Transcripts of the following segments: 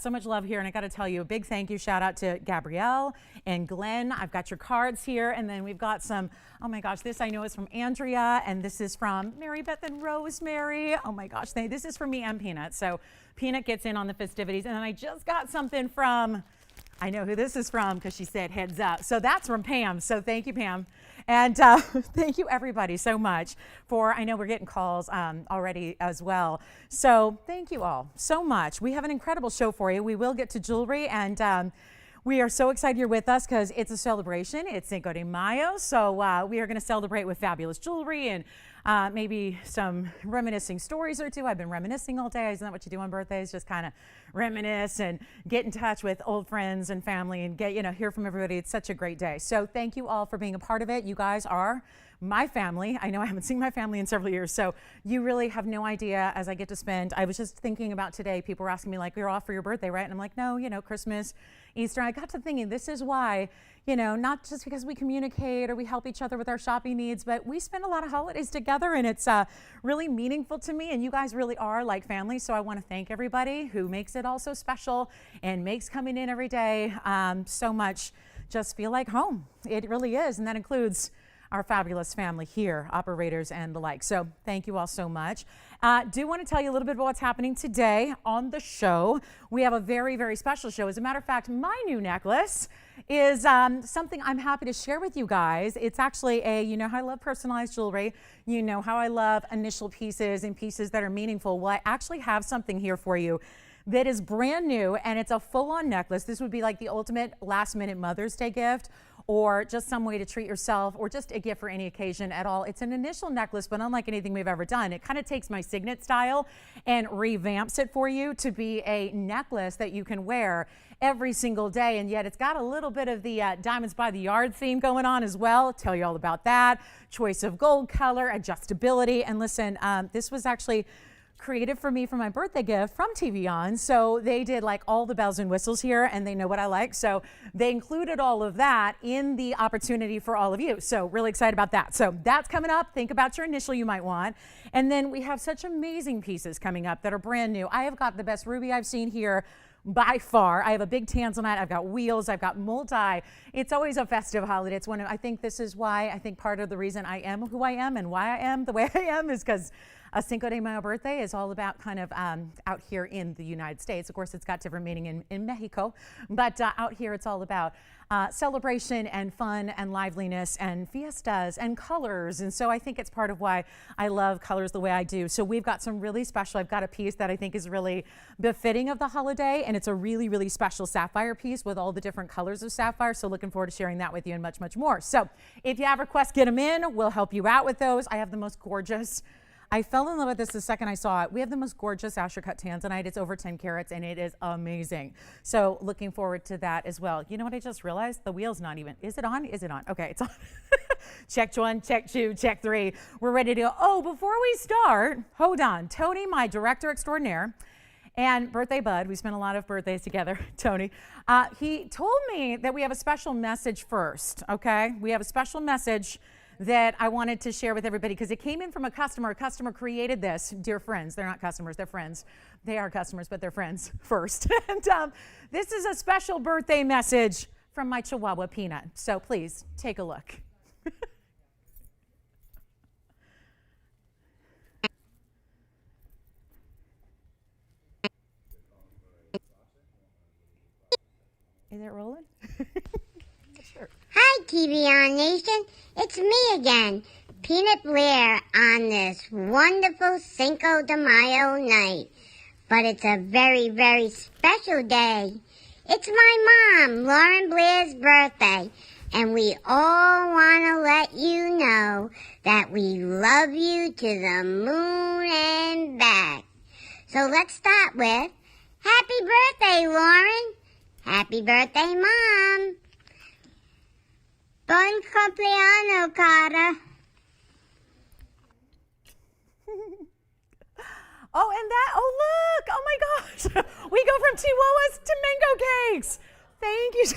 So much love here, and I got to tell you a big thank you shout out to Gabrielle and Glenn. I've got your cards here, and then we've got some, oh my gosh, this I know is from Andrea, and this is from Mary Beth and Rosemary. Oh my gosh, this is for me and Peanut. So Peanut gets in on the festivities, and then I just got something from, I know who this is from because she said heads up. So that's from Pam. So thank you, Pam. And thank you, everybody, so much for, I know we're getting calls already as well. So thank you all so much. We have an incredible show for you. We will get to jewelry, and we are so excited you're with us because it's a celebration. It's Cinco de Mayo. So we are going to celebrate with fabulous jewelry and maybe some reminiscing stories or two. I've been reminiscing all day. Isn't that what you do on birthdays? Just kind of reminisce and get in touch with old friends and family and get, hear from everybody. It's such a great day. So thank you all for being a part of it. You guys are my family. I know I haven't seen my family in several years, so you really have no idea as I get to spend. I was just thinking about today, people were asking me like, you're off for your birthday, right? And I'm like, no, Christmas, Easter. I got to thinking, this is why, not just because we communicate or we help each other with our shopping needs, but we spend a lot of holidays together, and it's really meaningful to me, and you guys really are like family. So I want to thank everybody who makes it all so special and makes coming in every day so much just feel like home. It really is, and that includes our fabulous family here, operators and the like. So thank you all so much. Do want to tell you a little bit about what's happening today on the show. We have a very, very special show. As a matter of fact, my new necklace is something I'm happy to share with you guys. It's actually you know how I love personalized jewelry. You know how I love initial pieces and pieces that are meaningful. Well, I actually have something here for you that is brand new, and it's a full-on necklace. This would be like the ultimate last-minute Mother's Day gift, or just some way to treat yourself, or just a gift for any occasion at all. It's an initial necklace, but unlike anything we've ever done, it kind of takes my signet style and revamps it for you to be a necklace that you can wear every single day, and yet it's got a little bit of the Diamonds by the Yard theme going on as well. I'll tell you all about that. Choice of gold color, adjustability, and listen, this was actually created for me for my birthday gift from TVON. So they did like all the bells and whistles here, and they know what I like. So they included all of that in the opportunity for all of you. So really excited about that. So that's coming up. Think about your initial you might want. And then we have such amazing pieces coming up that are brand new. I have got the best ruby I've seen here by far. I have a big tanzanite, I've got wheels, I've got multi. It's always a festive holiday. It's I think this is why, I think part of the reason I am who I am and why I am the way I am is because a Cinco de Mayo birthday is all about kind of out here in the United States. Of course, it's got different meaning in Mexico, but out here it's all about celebration and fun and liveliness and fiestas and colors. And so I think it's part of why I love colors the way I do. So we've got some really special, I've got a piece that I think is really befitting of the holiday, and it's a really, really special sapphire piece with all the different colors of sapphire. So looking forward to sharing that with you and much, much more. So if you have requests, get them in. We'll help you out with those. I have the most gorgeous, I fell in love with this the second I saw it. We have the most gorgeous Asher cut tanzanite. It's over 10 carats, and it is amazing. So looking forward to that as well. You know what I just realized? The wheel's not even, is it on? Is it on? Okay, it's on. Check one, check two, check three. We're ready to go. Oh, before we start, hold on. Tony, my director extraordinaire, and birthday bud, we spent a lot of birthdays together, Tony, he told me that we have a special message first, okay? We have a special message that I wanted to share with everybody because it came in from a customer. A customer created this. Dear friends, they're not customers, they're friends. They are customers, but they're friends first. And this is a special birthday message from my Chihuahua Peanut. So please take a look. Is it rolling? Sure. Hi, TVON Nation. It's me again, Peanut Blair, on this wonderful Cinco de Mayo night. But it's a very, very special day. It's my mom, Lauren Blair's birthday. And we all want to let you know that we love you to the moon and back. So let's start with, happy birthday, Lauren. Happy birthday, Mom. Bon compleanno, cara. Oh, and that, oh look, oh my gosh. We go from Chihuahuas to mango cakes. Thank you.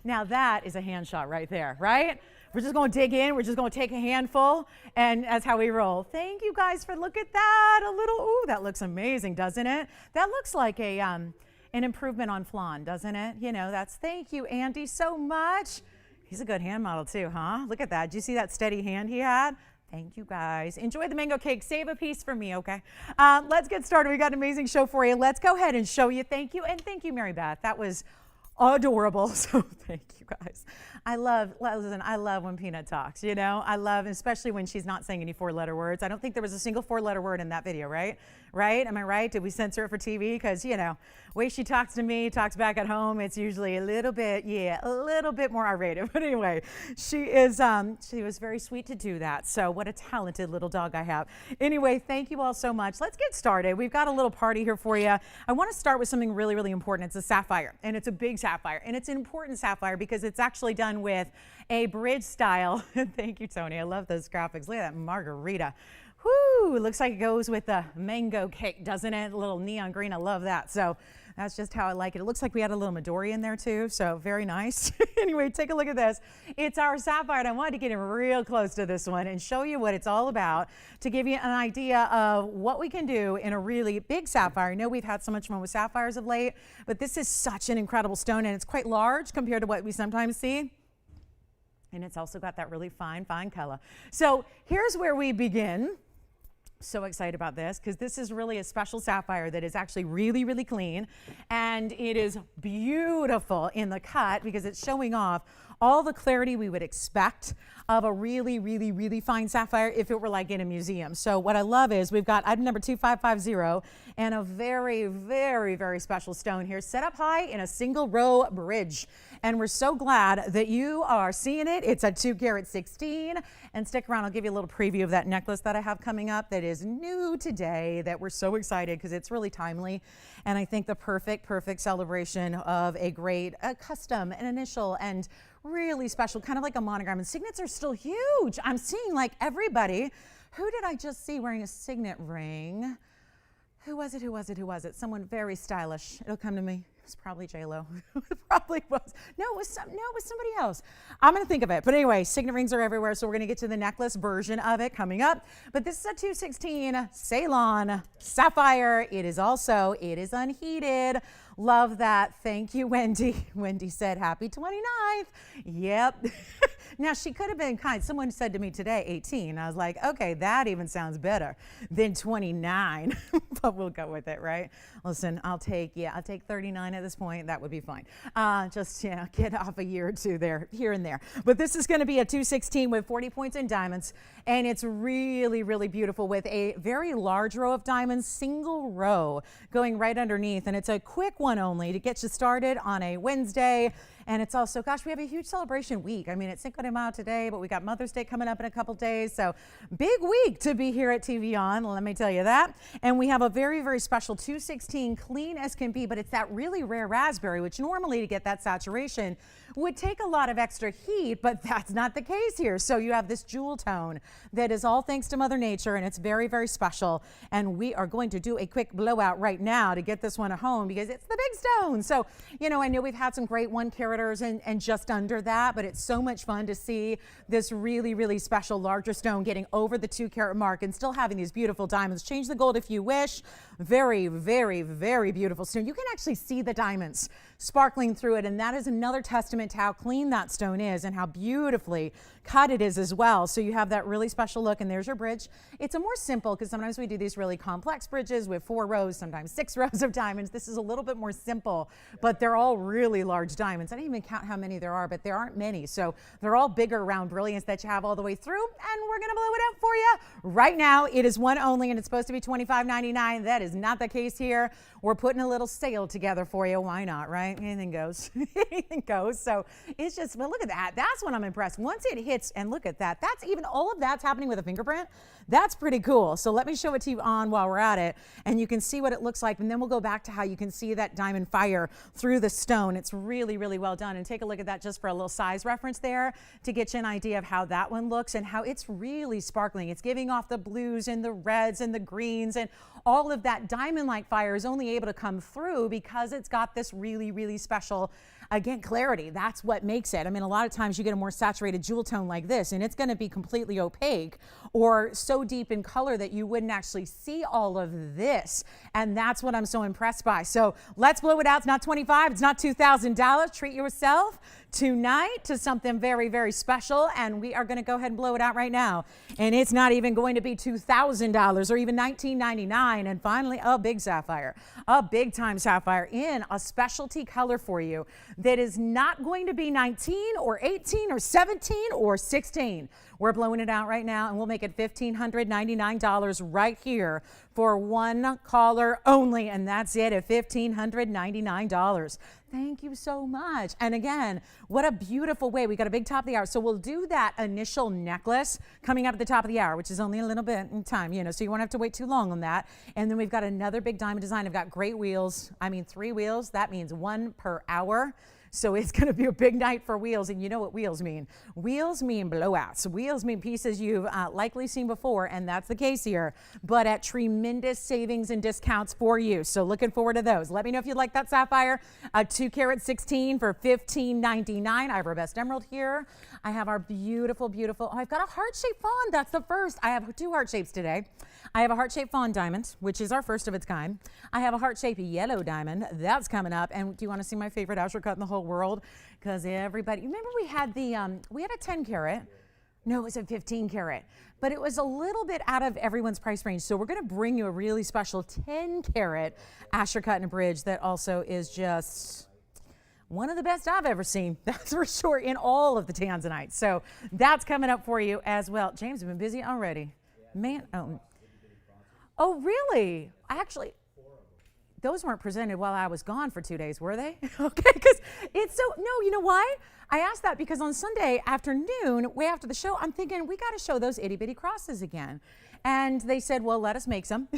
Now that is a hand shot right there, right? We're just going to dig in. We're just going to take a handful, and that's how we roll. Thank you guys for, look at that. A little, ooh, that looks amazing, doesn't it? That looks like an improvement on flan, doesn't it? You know, thank you, Andy, so much. He's a good hand model too, huh? Look at that. Did you see that steady hand he had? Thank you, guys. Enjoy the mango cake. Save a piece for me, okay? Let's get started. We got an amazing show for you. Let's go ahead and show you. Thank you, and thank you, Mary Beth. That was adorable. So thank you, guys. Listen, I love when Peanut talks, you know? I love, especially when she's not saying any 4-letter words. I don't think there was a single 4-letter word in that video, right? Right? Am I right? Did we censor it for TV? Because, you know, the way she talks to me, talks back at home, it's usually a little bit more R-rated. But anyway, she was very sweet to do that. So what a talented little dog I have. Anyway, thank you all so much. Let's get started. We've got a little party here for you. I want to start with something really, really important. It's a sapphire, and it's a big sapphire, and it's an important sapphire because it's actually done with a bridge style. Thank you, Tony. I love those graphics. Look at that margarita. Whoo, it looks like it goes with the mango cake, doesn't it? A little neon green. I love that. So that's just how I like it. It looks like we had a little Midori in there too, so very nice. Anyway, take a look at this. It's our sapphire, and I wanted to get in real close to this one and show you what it's all about to give you an idea of what we can do in a really big sapphire. I know we've had so much fun with sapphires of late, but this is such an incredible stone, and it's quite large compared to what we sometimes see. And it's also got that really fine color. So here's where we begin. So excited about this because this is really a special sapphire that is actually really, really clean, and it is beautiful in the cut because it's showing off all the clarity we would expect of a really, really, really fine sapphire if it were like in a museum. So what I love is we've got item number 2550 and a very, very, very special stone here set up high in a single row bridge. And we're so glad that you are seeing it. It's a 2-carat 16. And stick around, I'll give you a little preview of that necklace that I have coming up that is new today that we're so excited because it's really timely. And I think the perfect celebration of a great custom, an initial, and really special, kind of like a monogram. And signets are still huge. I'm seeing like everybody. Who did I just see wearing a signet ring? Who was it? Someone very stylish. It'll come to me. It was probably J-Lo. It probably was. No, it was somebody else. I'm going to think of it. But anyway, signet rings are everywhere, so we're going to get to the necklace version of it coming up. But this is a 216 Ceylon sapphire. It is unheated. Love that. Thank you, Wendy. Wendy said, happy 29th. Yep. Now, she could have been kind. Someone said to me today, 18. I was like, okay, that even sounds better than 29. But we'll go with it, right? Listen, I'll take 39 at this point. That would be fine. Just, get off a year or two there, here and there. But this is going to be a 216 with 40 points in diamonds. And it's really, really beautiful with a very large row of diamonds, single row going right underneath. And it's a quick one only to get you started on a Wednesday. And it's also, gosh, we have a huge celebration week. I mean, it's Cinco de Mayo today, but we got Mother's Day coming up in a couple days. So big week to be here at TVON, let me tell you that. And we have a very, very special 216 clean as can be, but it's that really rare raspberry, which normally to get that saturation would take a lot of extra heat, but that's not the case here. So you have this jewel tone that is all thanks to Mother Nature, and it's very, very special. And we are going to do a quick blowout right now to get this one at home because it's the big stone. So, I know we've had some great 1-caraters and just under that, but it's so much fun to see this really, really special larger stone getting over the 2-carat mark and still having these beautiful diamonds. Change the gold if you wish. Very, very, very beautiful stone. You can actually see the diamonds sparkling through it, and that is another testament to how clean that stone is and how beautifully cut it is as well. So you have that really special look, and there's your bridge. It's a more simple, because sometimes we do these really complex bridges with 4 rows, sometimes 6 rows of diamonds. This is a little bit more simple, but they're all really large diamonds. I didn't even count how many there are, but there aren't many. So they're all bigger round brilliance that you have all the way through, and we're gonna blow it up for you. Right now, it is one only, and it's supposed to be $25.99. That is not the case here. We're putting a little sale together for you. Why not, right? Anything goes. Anything goes. So it's just, but look at that. That's when I'm impressed. Once it hits, and look at that. That's even, all of that's happening with a fingerprint. That's pretty cool. So let me show it to you on while we're at it, and you can see what it looks like, and then we'll go back to how you can see that diamond fire through the stone. It's really, really well done. And take a look at that just for a little size reference there to get you an idea of how that one looks and how it's really sparkling. It's giving off the blues and the reds and the greens and all of that diamond-like fire is only able to come through because it's got this really, really special, again, clarity. That's what makes it. I mean, a lot of times you get a more saturated jewel tone like this, and it's going to be completely opaque or so deep in color that you wouldn't actually see all of this. And that's what I'm so impressed by. So let's blow it out. It's not $25. It's not $2,000. Treat yourself tonight to something very, very special. And we are going to go ahead and blow it out right now. And it's not even going to be $2,000 or even $19.99. And finally, a big sapphire, a big time sapphire in a specialty color for you that is not going to be 19 or 18 or 17 or 16. We're blowing it out right now, and we'll make it $1,599 right here for one caller only, and that's it at $1,599. Thank you so much. And again, what a beautiful way. We got a big top of the hour. So we'll do that initial necklace coming up at the top of the hour, which is only a little bit in time, you know, so you won't have to wait too long on that. And then we've got another big diamond design. I've got great wheels. I mean, 3 wheels. That means 1 per hour. So it's going to be a big night for wheels. And you know what wheels mean. Wheels mean blowouts. Wheels mean pieces you've likely seen before, and that's the case here, but at tremendous savings and discounts for you. So looking forward to those. Let me know if you'd like that sapphire. 2 carat 16 for $15.99. I have our best emerald here. I have our beautiful, beautiful, oh, I've got a heart-shaped fawn. That's the first. I have 2 heart shapes today. I have a heart-shaped fawn diamond, which is our first of its kind. I have a heart-shaped yellow diamond. That's coming up. And do you want to see my favorite Asher cut in the whole world? Because everybody, remember we had a 10 carat. No, it was a 15 carat, but it was a little bit out of everyone's price range. So we're going to bring you a really special 10 carat Asher cut and a bridge that also is just one of the best I've ever seen. That's for sure in all of the tanzanite. So that's coming up for you as well. James, you've been busy already. Man, oh really? Actually, those weren't presented while I was gone for 2 days, were they? Okay, because it's so, no, you know why? I asked that because on Sunday afternoon, way after the show, I'm thinking we got to show those itty bitty crosses again. And they said, well, let us make some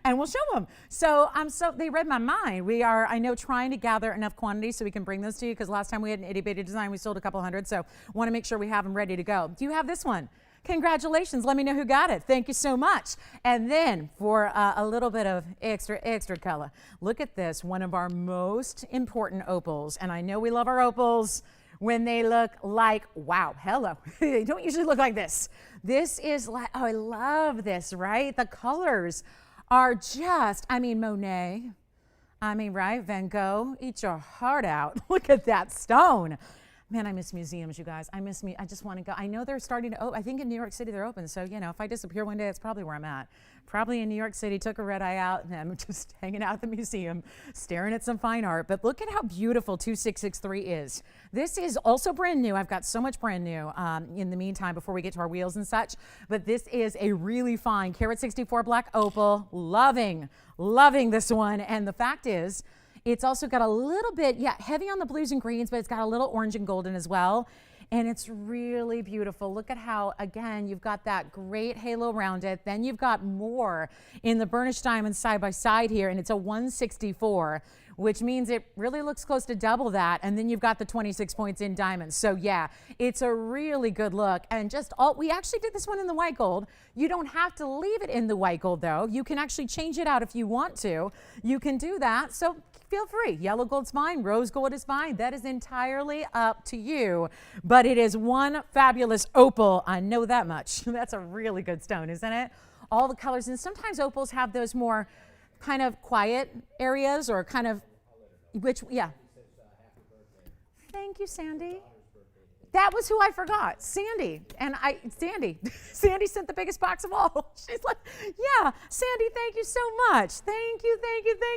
and we'll show them. So they read my mind. We are, I know, trying to gather enough quantity so we can bring those to you, because last time we had an itty bitty design, we sold a couple hundred. So want to make sure we have them ready to go. Do you have this one? Congratulations. Let me know who got it. Thank you so much. And then for a little bit of extra color, look at this, one of our most important opals. And I know we love our opals when they look like, wow, hello. They don't usually look like this. This is like, oh, I love this, right? The colors are just, I mean, Monet. I mean, right? Van Gogh, eat your heart out. Look at that stone. Man, I miss museums, you guys. I just want to go. I know they're starting to open. I think in New York City they're open. So, you know, if I disappear one day, it's probably where I'm at. Probably in New York City, took a red eye out, and I'm just hanging out at the museum, staring at some fine art. But look at how beautiful 2663 is. This is also brand new. I've got so much brand new in the meantime before we get to our wheels and such. But this is a really fine carat 64 black opal. Loving this one. And the fact is, it's also got a little bit, heavy on the blues and greens, but it's got a little orange and golden as well. And it's really beautiful. Look at how, again, you've got that great halo around it. Then you've got more in the burnished diamonds side by side here, and it's a 164, which means it really looks close to double that. And then you've got the 26 points in diamonds. So yeah, it's a really good look. And we actually did this one in the white gold. You don't have to leave it in the white gold though. You can actually change it out if you want to. You can do that. So feel free. Yellow gold's fine. Rose gold is fine. That is entirely up to you. But it is one fabulous opal. I know that much. That's a really good stone, isn't it? All the colors. And sometimes opals have those more kind of quiet areas or kind of, Thank you, Sandy. That was who I forgot, Sandy. Sandy sent the biggest box of all. She's like, yeah, Sandy, thank you so much. Thank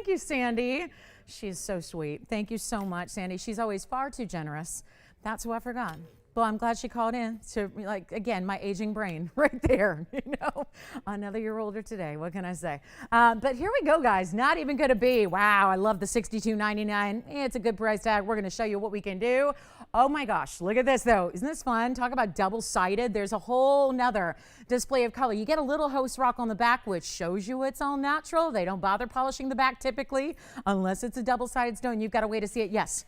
you, Sandy. She's so sweet. Thank you so much, Sandy. She's always far too generous. That's who I forgot. Well, I'm glad she called in to, like, again, my aging brain right there, you know, another year older today. What can I say? But here we go, guys. Not even going to be, wow, I love the $62.99. It's a good price tag. We're going to show you what we can do. Oh my gosh, look at this though. Isn't this fun? Talk about double-sided. There's a whole nother display of color. You get a little host rock on the back, which shows you it's all natural. They don't bother polishing the back typically, unless it's a double-sided stone. You've got a way to see it. Yes.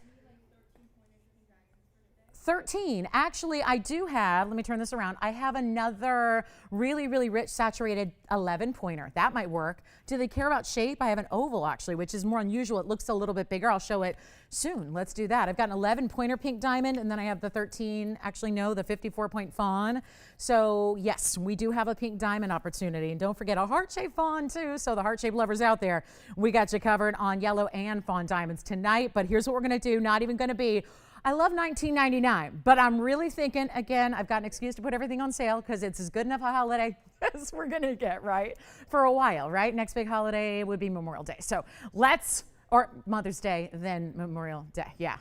13. Actually, I do have, let me turn this around. I have another really, really rich saturated 11 pointer. That might work. Do they care about shape? I have an oval actually, which is more unusual. It looks a little bit bigger. I'll show it soon. Let's do that. I've got an 11 pointer pink diamond, and then I have the 13, actually no, the 54 point fawn. So yes, we do have a pink diamond opportunity. And don't forget a heart-shaped fawn too. So the heart-shaped lovers out there, we got you covered on yellow and fawn diamonds tonight. But here's what we're gonna do. Not even gonna be, I love $19.99, but I'm really thinking, again, I've got an excuse to put everything on sale because it's as good enough a holiday as we're gonna get, right? For a while, right? Next big holiday would be Memorial Day. So let's, or Mother's Day, then Memorial Day, yeah.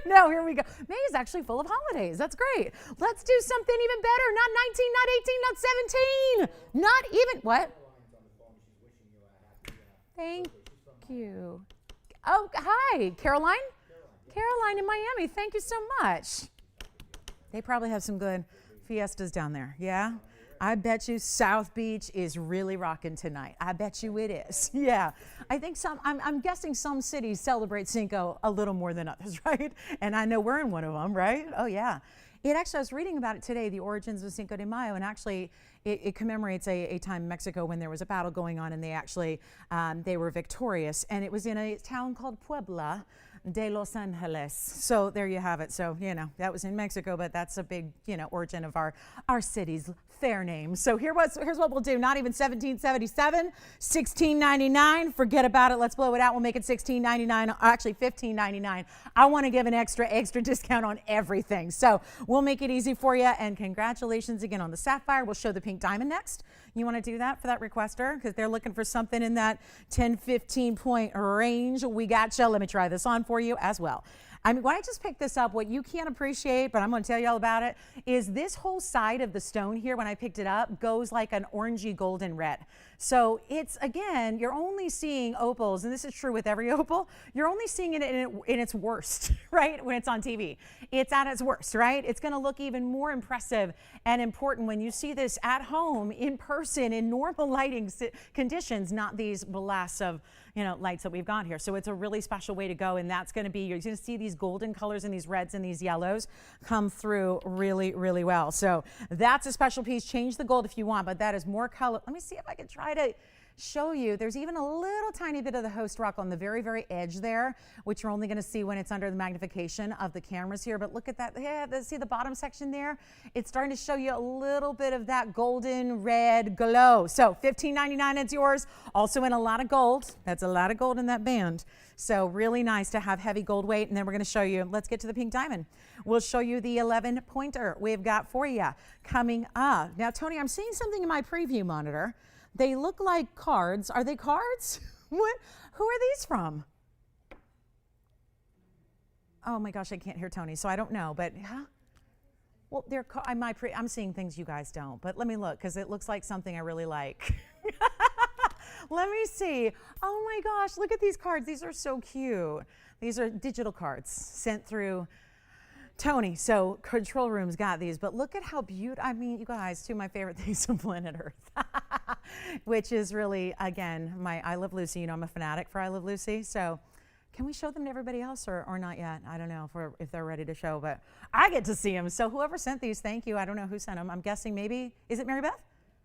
No, here we go. May is actually full of holidays. That's great. Let's do something even better. Not 19, not 18, not 17. Not even, what? Thank you. Oh, hi, Caroline? Caroline in Miami, thank you so much. They probably have some good fiestas down there, yeah? I bet you South Beach is really rocking tonight. I bet you it is, yeah. I think I'm guessing some cities celebrate Cinco a little more than others, right? And I know we're in one of them, right? Oh yeah. It actually, I was reading about it today, the origins of Cinco de Mayo, and actually it commemorates a time in Mexico when there was a battle going on, and they actually, they were victorious, and it was in a town called Puebla de Los Angeles. So there you have it. So, you know, that was in Mexico, but that's a big, you know, origin of our city's fair name. So here's what we'll do. Not even $17.77, $16.99. Forget about it. Let's blow it out. We'll make it $16.99, actually $15.99. I want to give an extra discount on everything. So we'll make it easy for you. And congratulations again on the Sapphire. We'll show the pink diamond next. You want to do that for that requester? Because they're looking for something in that 10, 15 point range. We got you. Let me try this on for you as well. I mean, when I just picked this up, what you can't appreciate, but I'm going to tell you all about it, is this whole side of the stone here, when I picked it up, goes like an orangey golden red. So it's, again, you're only seeing opals, and this is true with every opal, you're only seeing it in its worst, right, when it's on TV. It's at its worst, right? It's going to look even more impressive and important when you see this at home, in person, in normal lighting conditions, not these blasts of, you know, lights that we've got here. So it's a really special way to go, and that's going to be, you're going to see these golden colors and these reds and these yellows come through really, really well. So that's a special piece. Change the gold if you want, but that is more color. Let me see if I can try to show you. There's even a little tiny bit of the host rock on the very, very edge there, which you're only going to see when it's under the magnification of the cameras here. But look at that. Yeah, see the bottom section there? It's starting to show you a little bit of that golden red glow. So $15.99, it's yours. Also in a lot of gold. That's a lot of gold in that band. So really nice to have heavy gold weight. And then we're going to show you, let's get to the pink diamond. We'll show you the 11 pointer we've got for you coming up. Now, Tony, I'm seeing something in my preview monitor. They look like cards. Are they cards? What? Who are these from? Oh my gosh, I can't hear Tony, so I don't know. But huh? Well, they're. I'm seeing things you guys don't. But let me look, because it looks like something I really like. Let me see. Oh my gosh, look at these cards. These are so cute. These are digital cards sent through Tony. So control room's got these, but look at how beautiful. I mean, you guys, two of my favorite things on planet Earth, which is really, again, my I Love Lucy. You know, I'm a fanatic for I Love Lucy. So can we show them to everybody else or not yet? I don't know if they're ready to show, but I get to see them. So whoever sent these, thank you. I don't know who sent them. I'm guessing maybe, is it Mary Beth?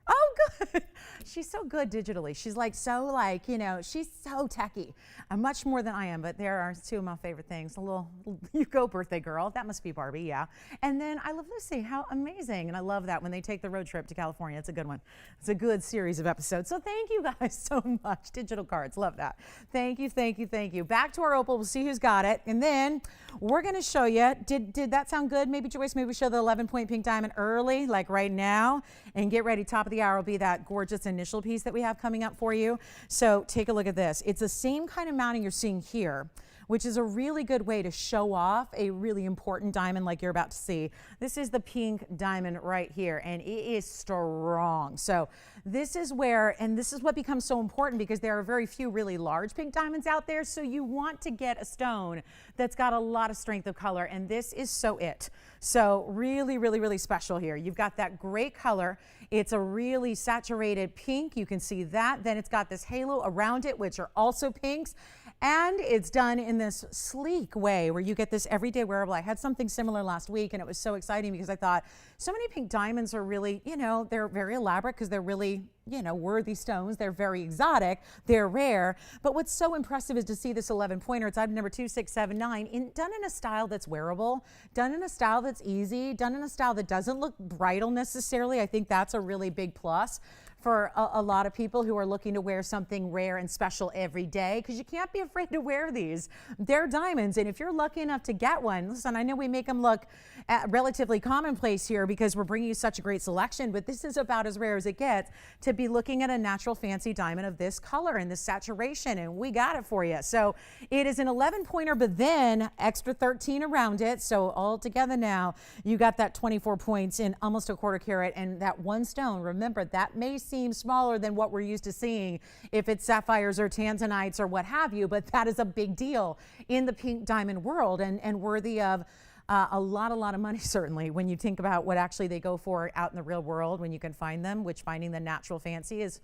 Oh, good. She's so good digitally. She's like, so like, you know, she's so techie. Much more than I am, but there are two of my favorite things. A little, you go birthday girl. That must be Barbie, yeah. And then I Love Lucy. How amazing. And I love that when they take the road trip to California. It's a good one. It's a good series of episodes. So thank you guys so much. Digital cards. Love that. Thank you, thank you, thank you. Back to our opal. We'll see who's got it. And then we're going to show you. Did that sound good? Maybe, Joyce, maybe we show the 11-point pink diamond early, like right now. And get ready. Top of the hour will be that gorgeous initial piece that we have coming up for you. So take a look at this. It's the same kind of mounting you're seeing here, which is a really good way to show off a really important diamond like you're about to see. This is the pink diamond right here, and it is strong. So this is where, and this is what becomes so important because there are very few really large pink diamonds out there, so you want to get a stone that's got a lot of strength of color, and this is so it. So really, really, really special here. You've got that great color. It's a really saturated pink. You can see that. Then it's got this halo around it, which are also pinks. And it's done in this sleek way where you get this everyday wearable. I had something similar last week and it was so exciting because I thought so many pink diamonds are really, they're very elaborate because they're really, worthy stones. They're very exotic. They're rare. But what's so impressive is to see this 11 pointer. It's item number 2679, done in a style that's wearable, done in a style that's easy, done in a style that doesn't look bridal necessarily. I think that's a really big plus for a lot of people who are looking to wear something rare and special every day, because you can't be afraid to wear these. They're diamonds, and if you're lucky enough to get one, listen, I know we make them look relatively commonplace here because we're bringing you such a great selection, but this is about as rare as it gets to be looking at a natural fancy diamond of this color and this saturation, and we got it for you. So it is an 11 pointer, but then extra 13 around it. So all together now, you got that 24 points in almost a quarter carat, and that one stone, remember, that may seem smaller than what we're used to seeing if it's sapphires or tanzanites or what have you, but that is a big deal in the pink diamond world and worthy of a lot of money, certainly, when you think about what actually they go for out in the real world when you can find them, which finding the natural fancy is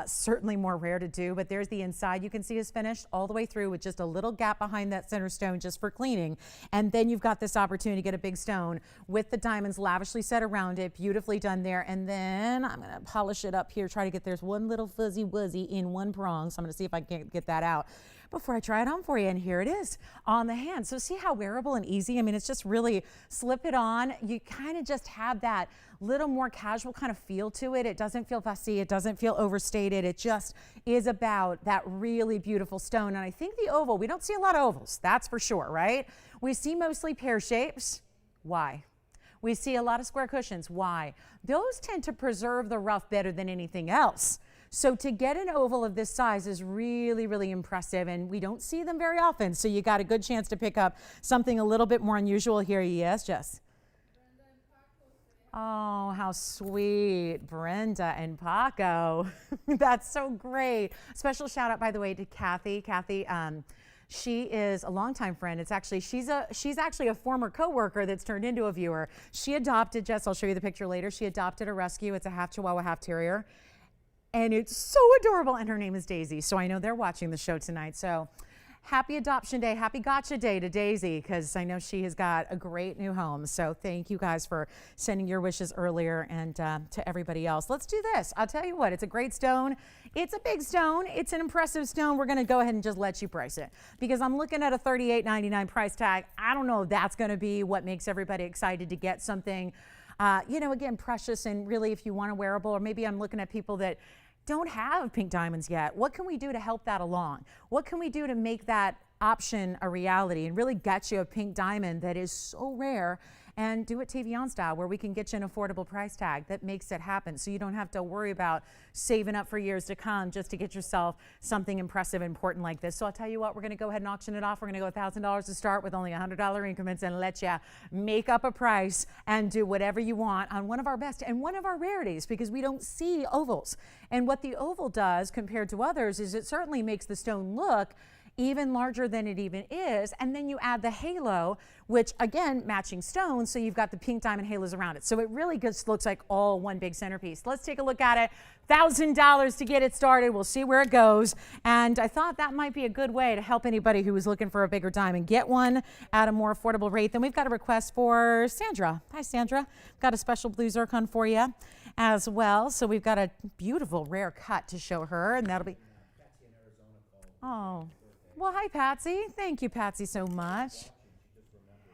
certainly more rare to do. But there's the inside you can see is finished all the way through with just a little gap behind that center stone just for cleaning. And then you've got this opportunity to get a big stone with the diamonds lavishly set around it, beautifully done there. And then I'm going to polish it up here, try to get there's one little fuzzy wuzzy in one prong. So I'm going to see if I can get that out before I try it on for you. And here it is on the hand. So see how wearable and easy? I mean, it's just really slip it on. You kind of just have that little more casual kind of feel to it. It doesn't feel fussy. It doesn't feel overstated. It just is about that really beautiful stone. And I think the oval, we don't see a lot of ovals, that's for sure, right? We see mostly pear shapes. Why? We see a lot of square cushions. Why? Those tend to preserve the rough better than anything else. So to get an oval of this size is really, really impressive, and we don't see them very often. So you got a good chance to pick up something a little bit more unusual here. Yes, Jess? Oh, how sweet, Brenda and Paco. That's so great. Special shout out, by the way, to Kathy. Kathy, she is a longtime friend. It's actually, she's actually a former coworker that's turned into a viewer. She adopted, Jess, I'll show you the picture later. She adopted a rescue. It's a half Chihuahua, half Terrier. And it's so adorable, and her name is Daisy. So I know they're watching the show tonight. So happy adoption day, happy gotcha day to Daisy, because I know she has got a great new home. So thank you guys for sending your wishes earlier, and to everybody else. Let's do this. I'll tell you what, it's a great stone. It's a big stone. It's an impressive stone. We're going to go ahead and just let you price it, because I'm looking at a $38.99 price tag. I don't know if that's going to be what makes everybody excited to get something, again, precious, and really if you want a wearable, or maybe I'm looking at people that don't have pink diamonds yet. What can we do to help that along? What can we do to make that option a reality and really get you a pink diamond that is so rare, and do it TVON style, where we can get you an affordable price tag that makes it happen, so you don't have to worry about saving up for years to come just to get yourself something impressive and important like this. So I'll tell you what, we're going to go ahead and auction it off. We're going to go $1,000 to start with only $100 increments and let you make up a price and do whatever you want on one of our best and one of our rarities, because we don't see ovals. And what the oval does compared to others is it certainly makes the stone look even larger than it even is, and then you add the halo, which again, matching stones, so you've got the pink diamond halos around it. So it really just looks like all one big centerpiece. Let's take a look at it. $1,000 to get it started. We'll see where it goes. And I thought that might be a good way to help anybody who was looking for a bigger diamond get one at a more affordable rate. Then we've got a request for Sandra. Hi, Sandra. Got a special blue zircon for you as well. So we've got a beautiful rare cut to show her, and that'll be, oh. Well, hi, Patsy. Thank you, Patsy, so much.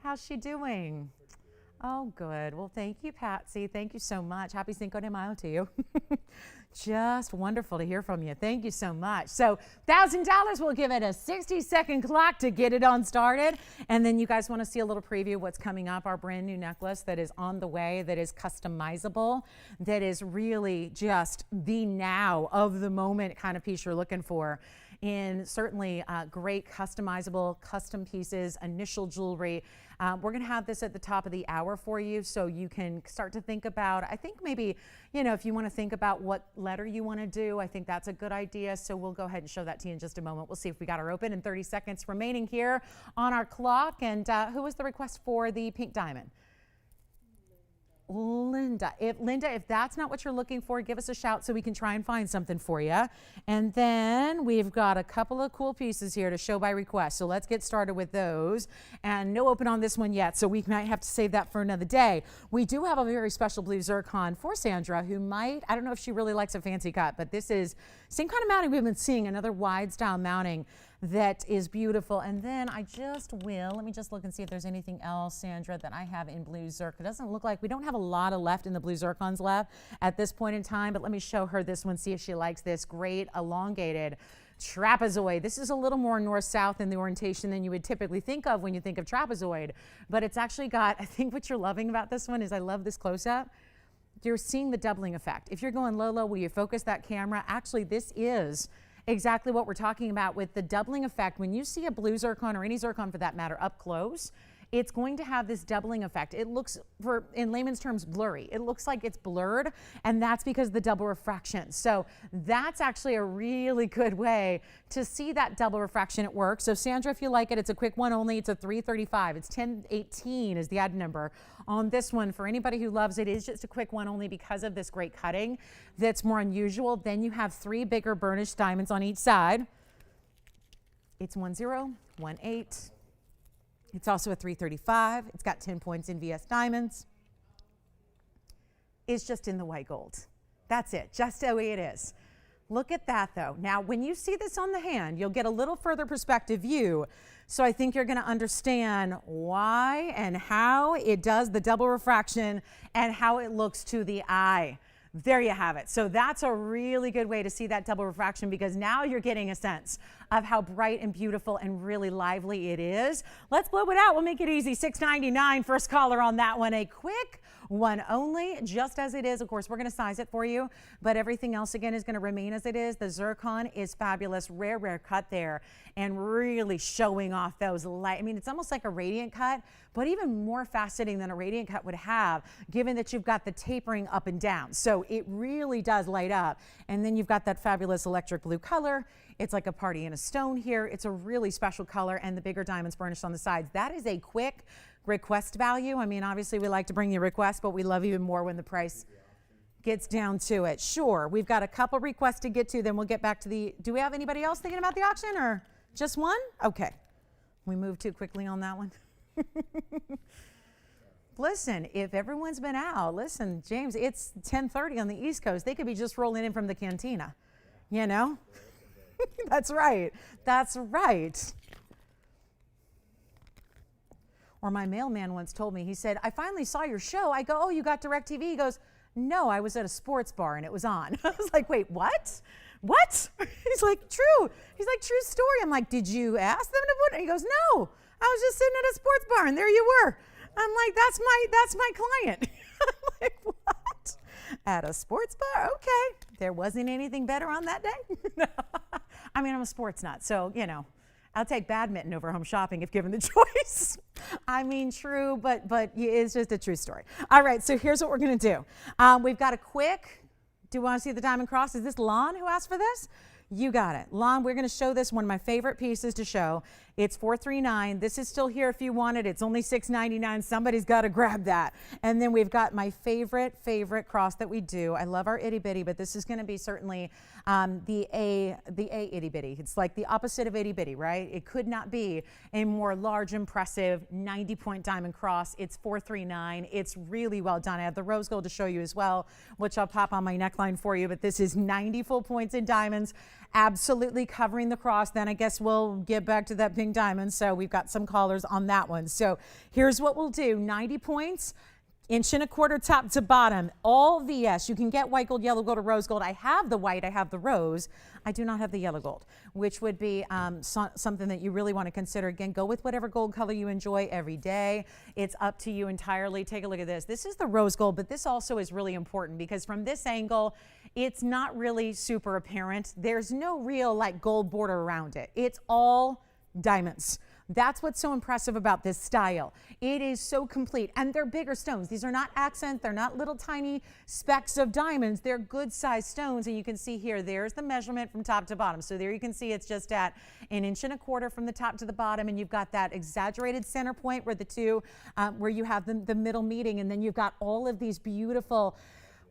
How's she doing? Oh, good. Well, thank you, Patsy. Thank you so much. Happy Cinco de Mayo to you. Just wonderful to hear from you. Thank you so much. So $1,000, we'll give it a 60-second clock to get it on started. And then you guys want to see a little preview of what's coming up, our brand new necklace that is on the way, that is customizable, that is really just the now of the moment kind of piece you're looking for. In certainly great customizable custom pieces, initial jewelry. We're going to have this at the top of the hour for you, so you can start to think about, I think maybe, if you want to think about what letter you want to do, I think that's a good idea. So we'll go ahead and show that to you in just a moment. We'll see if we got her open in 30 seconds remaining here on our clock. And who was the request for the pink diamond? Linda, if that's not what you're looking for, give us a shout so we can try and find something for you. And then we've got a couple of cool pieces here to show by request. So let's get started with those. And no open on this one yet, so we might have to save that for another day. We do have a very special blue zircon for Sandra, who might, I don't know if she really likes a fancy cut, but this is same kind of mounting we've been seeing, another wide style mounting that is beautiful. And then I just will, let me just look and see if there's anything else, Sandra, that I have in blue zircon. It doesn't look like, we don't have a lot of left in the blue zircons left at this point in time, but let me show her this one, see if she likes this great elongated trapezoid. This is a little more north-south in the orientation than you would typically think of when you think of trapezoid, but it's actually got, I think what you're loving about this one is I love this close-up. You're seeing the doubling effect. If you're going low, will you focus that camera? Actually, this is exactly what we're talking about with the doubling effect. When you see a blue zircon or any zircon for that matter up close, it's going to have this doubling effect. It looks, in layman's terms, blurry. It looks like it's blurred, and that's because of the double refraction. So that's actually a really good way to see that double refraction at work. So Sandra, if you like it, it's a quick one only. It's a 335. It's 1018 is the ad number on this one. For anybody who loves it, it's just a quick one only because of this great cutting that's more unusual. Then you have 3 bigger burnished diamonds on each side. It's 10, 18. It's also a 335. It's got 10 points in VS diamonds. It's just in the white gold. That's it, just the way it is. Look at that though. Now, when you see this on the hand, you'll get a little further perspective view. So I think you're gonna understand why and how it does the double refraction and how it looks to the eye. There you have it. So that's a really good way to see that double refraction because now you're getting a sense of how bright and beautiful and really lively it is. Let's blow it out. We'll make it easy. $6.99. First caller on that one. A quick one only, just as it is. Of course, we're going to size it for you, but everything else again is going to remain as it is. The zircon is fabulous. Rare cut there and really showing off those light. I mean, it's almost like a radiant cut, but even more fascinating than a radiant cut would have, given that you've got the tapering up and down. So it really does light up. And then you've got that fabulous electric blue color. It's like a party in a stone here. It's a really special color and the bigger diamonds burnished on the sides. That is a quick request value. I mean, obviously we like to bring you requests, but we love even more when the price gets down to it. Sure, we've got a couple requests to get to, then we'll get back to the, do we have anybody else thinking about the auction or just one? Okay, we moved too quickly on that one. Listen, if everyone's been out, listen, James, it's 10:30 on the East Coast. They could be just rolling in from the cantina, you know? That's right. That's right. Or my mailman once told me, he said, I finally saw your show. I go, oh, you got DirecTV? He goes, no, I was at a sports bar and it was on. I was like, wait, what? What? He's like, true. He's like, true story. I'm like, did you ask them to put it? He goes, no, I was just sitting at a sports bar and there you were. I'm like, that's my client. I'm like, what? At a sports bar? Okay. There wasn't anything better on that day? I mean, I'm a sports nut, so, you know, I'll take badminton over home shopping if given the choice. I mean, true, but it's just a true story. All right, so here's what we're going to do. We've got a quick, do you want to see the diamond cross? Is this Lon who asked for this? You got it. Lon, we're going to show this, one of my favorite pieces to show. It's $439. This is still here if you want it. It's only $6.99. Somebody's got to grab that. And then we've got my favorite cross that we do. I love our itty bitty, but this is going to be certainly the A itty bitty. It's like the opposite of itty bitty, right? It could not be a more large, impressive 90-point diamond cross. It's $439. It's really well done. I have the rose gold to show you as well, which I'll pop on my neckline for you. But this is 90 full points in diamonds, absolutely covering the cross. Then I guess we'll get back to that pink diamond. So we've got some callers on that one. So here's what we'll do. 90 points, 1.25 inch top to bottom, all VS. You can get white gold, yellow gold, or rose gold. I have the white, I have the rose. I do not have the yellow gold, which would be something that you really want to consider. Again, go with whatever gold color you enjoy every day. It's up to you entirely. Take a look at this. This is the rose gold, but this also is really important because from this angle, it's not really super apparent. There's no real like gold border around it. It's all diamonds. That's what's so impressive about this style. It is so complete, and they're bigger stones. These are not accents. They're not little tiny specks of diamonds. They're good sized stones, and you can see here, there's the measurement from top to bottom. So there you can see it's just at 1.25 inches from the top to the bottom, and you've got that exaggerated center point where the two, where you have the middle meeting, and then you've got all of these beautiful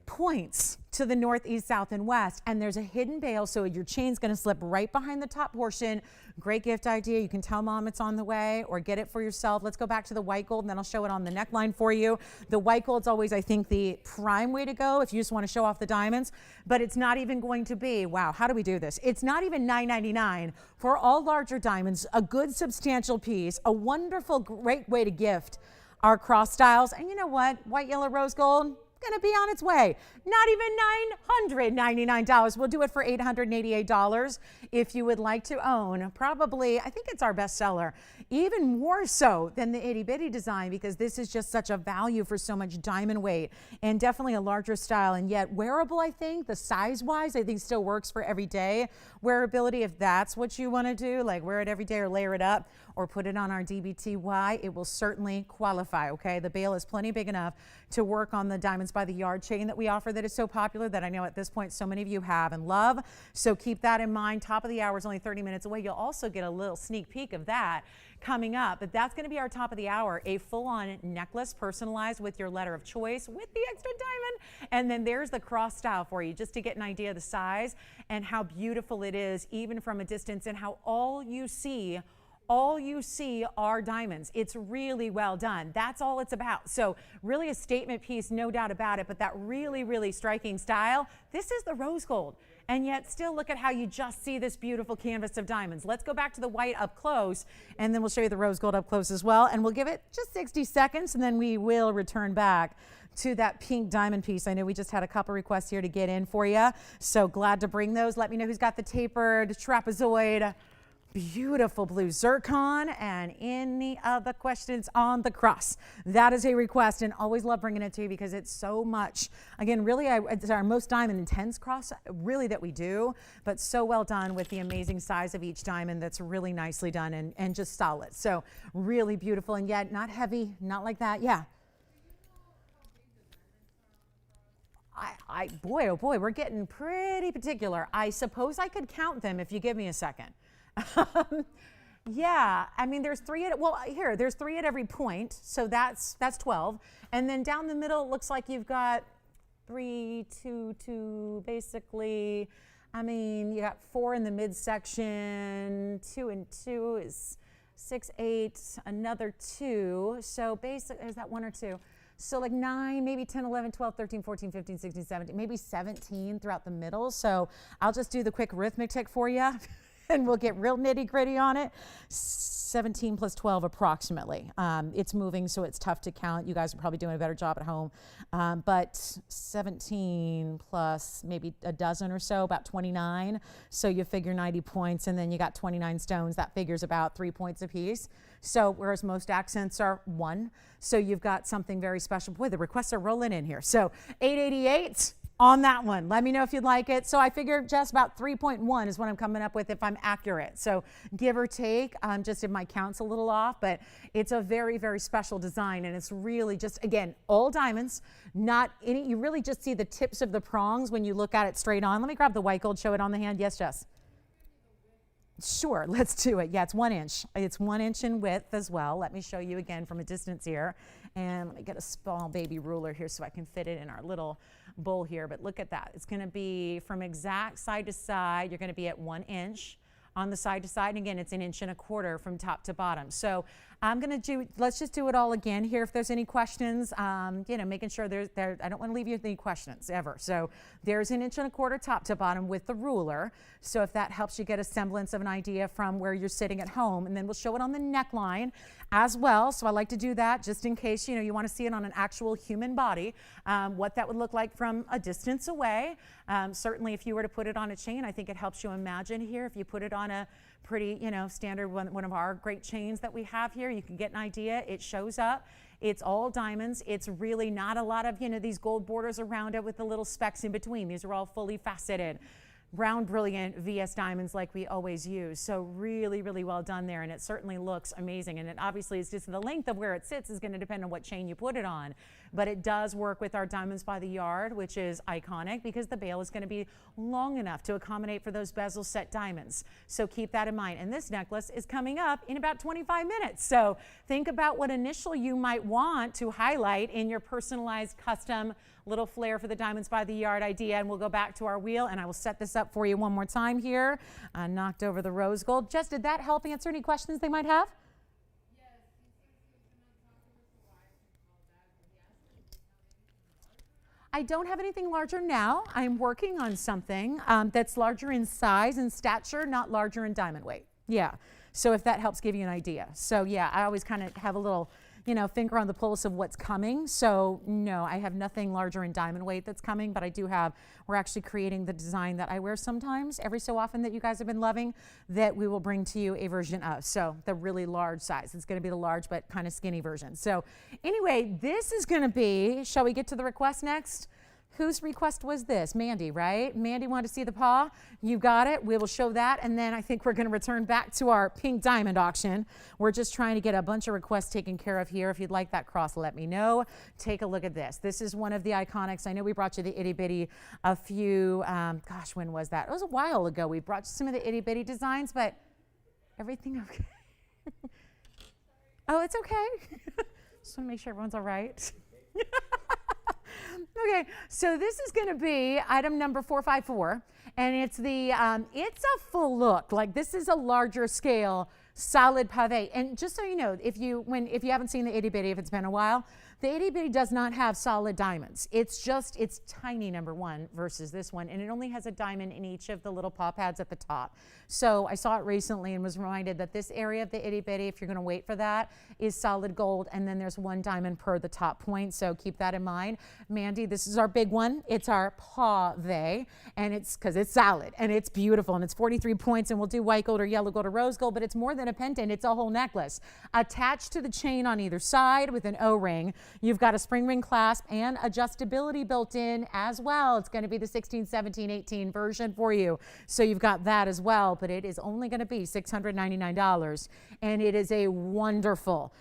points to the north, east, south, and west, and there's a hidden bail, so your chain's going to slip right behind the top portion. Great gift idea. You can tell mom it's on the way or get it for yourself. Let's go back to the white gold, and then I'll show it on the neckline for you. The white gold's always, I think, the prime way to go if you just want to show off the diamonds, but it's not even going to be, wow, how do we do this? It's not even $9.99 for all larger diamonds, a good substantial piece, a wonderful, great way to gift our cross styles. And you know what? White, yellow, rose gold, going to be on its way. Not even $999. We'll do it for $888 if you would like to own. Probably, I think it's our best seller, even more so than the itty bitty design, because this is just such a value for so much diamond weight and definitely a larger style, and yet wearable. I think the size wise, I think still works for everyday wearability. If that's what you want to do, like wear it every day or layer it up or put it on our DBTY, it will certainly qualify. Okay, the bail is plenty big enough to work on the diamonds by the yard chain that we offer that is so popular, that I know at this point so many of you have and love. So keep that in mind. Top of the hour is only 30 minutes away. You'll also get a little sneak peek of that coming up, but that's going to be our top of the hour, a full-on necklace personalized with your letter of choice with the extra diamond. And then there's the cross style for you, just to get an idea of the size and how beautiful it is even from a distance, and how all you see are diamonds. It's really well done. That's all it's about. So really a statement piece, no doubt about it, but that really, really striking style. This is the rose gold. And yet still look at how you just see this beautiful canvas of diamonds. Let's go back to the white up close, and then we'll show you the rose gold up close as well. And we'll give it just 60 seconds, and then we will return back to that pink diamond piece. I know we just had a couple requests here to get in for you. So glad to bring those. Let me know who's got the tapered trapezoid, beautiful blue zircon, and any other questions on the cross. That is a request, and always love bringing it to you because it's so much. Again, really, it's our most diamond intense cross really that we do, but so well done with the amazing size of each diamond. That's really nicely done and just solid. So really beautiful, and yet not heavy, not like that. Yeah. Boy, oh boy, we're getting pretty particular. I suppose I could count them if you give me a second. Yeah, I mean, there's three at, well, here, there's 3 at every point, so that's 12. And then down the middle, it looks like you've got 3, 2, 2, basically. I mean, you got 4 in the midsection, 2 and 2 is 6, 8, another 2. So basically, is that 1 or 2? So like 9, maybe 10, 11, 12, 13, 14, 15, 16, 17, maybe 17 throughout the middle. So I'll just do the quick arithmetic for you. And we'll get real nitty gritty on it. 17 plus 12 approximately. It's moving, so it's tough to count. You guys are probably doing a better job at home. But 17 plus maybe a dozen or so, about 29. So you figure 90 points, and then you got 29 stones. That figures about 3 points apiece. So whereas most accents are 1. So you've got something very special. Boy, the requests are rolling in here. So 888. On that one. Let me know if you'd like it. So I figure just about 3.1 is what I'm coming up with if I'm accurate. So give or take, just if my count's a little off, but it's a very, very special design, and it's really just, again, all diamonds, not any, you really just see the tips of the prongs when you look at it straight on. Let me grab the white gold, show it on the hand. Yes, Jess? Sure, let's do it. Yeah, it's 1 inch. It's 1 inch in width as well. Let me show you again from a distance here. And let me get a small baby ruler here so I can fit it in our little bowl here. But look at that. It's going to be from exact side to side. You're going to be at 1 inch on the side to side. And again, it's 1.25 inches from top to bottom. So I'm going to do, let's just do it all again here. If there's any questions, making sure I don't want to leave you with any questions ever. So there's 1.25 inches top to bottom with the ruler. So if that helps you get a semblance of an idea from where you're sitting at home, and then we'll show it on the neckline as well. So I like to do that just in case, you want to see it on an actual human body, what that would look like from a distance away. Certainly if you were to put it on a chain, I think it helps you imagine here. If you put it on a pretty, standard one of our great chains that we have here, you can get an idea. It shows up. It's all diamonds. It's really not a lot of, these gold borders around it with the little specks in between. These are all fully faceted. round brilliant VS diamonds like we always use. So really, really well done there, and it certainly looks amazing. And it obviously is just the length of where it sits is going to depend on what chain you put it on, but it does work with our diamonds by the yard, which is iconic because the bail is going to be long enough to accommodate for those bezel set diamonds. So keep that in mind. And this necklace is coming up in about 25 minutes. So think about what initial you might want to highlight in your personalized custom little flair for the diamonds by the yard idea. And we'll go back to our wheel, and I will set this up for you one more time here. Knocked over the rose gold. Jess, did that help answer any questions they might have? I don't have anything larger now. I'm working on something that's larger in size and stature, not larger in diamond weight. Yeah. So if that helps give you an idea. So yeah, I always kind of have a little, finger on the pulse of what's coming. So no, I have nothing larger in diamond weight that's coming, but we're actually creating the design that I wear sometimes every so often that you guys have been loving, that we will bring to you a version of. So the really large size. It's going to be the large but kind of skinny version. So anyway, this is going to be, shall we get to the request next? Whose request was this? Mandy, right? Mandy wanted to see the paw. You got it. We will show that. And then I think we're going to return back to our pink diamond auction. We're just trying to get a bunch of requests taken care of here. If you'd like that cross, let me know. Take a look at this. This is one of the iconics. I know we brought you the itty bitty a few, gosh, when was that? It was a while ago. We brought you some of the itty bitty designs, but everything okay? Oh, it's okay. Just want to make sure everyone's all right. Okay, so this is going to be item number 454, and it's a full look. Like, this is a larger scale solid pave. And just so you know, if you haven't seen the itty bitty, if it's been a while, the itty bitty does not have solid diamonds. It's tiny, number one, versus this one, and it only has a diamond in each of the little paw pads at the top. So I saw it recently and was reminded that this area of the itty bitty, if you're going to wait for that, is solid gold, and then there's one diamond per the top point. So keep that in mind. Mandy, this is our big one. It's our pave, and it's because it's solid and it's beautiful, and it's 43 points, and we'll do white gold or yellow gold or rose gold, but it's more than a pendant. It's a whole necklace attached to the chain on either side with an O-ring. You've got a spring ring clasp and adjustability built in as well. It's going to be the 16, 17, 18 version for you. So you've got that as well, but it is only going to be $699. And it is a wonderful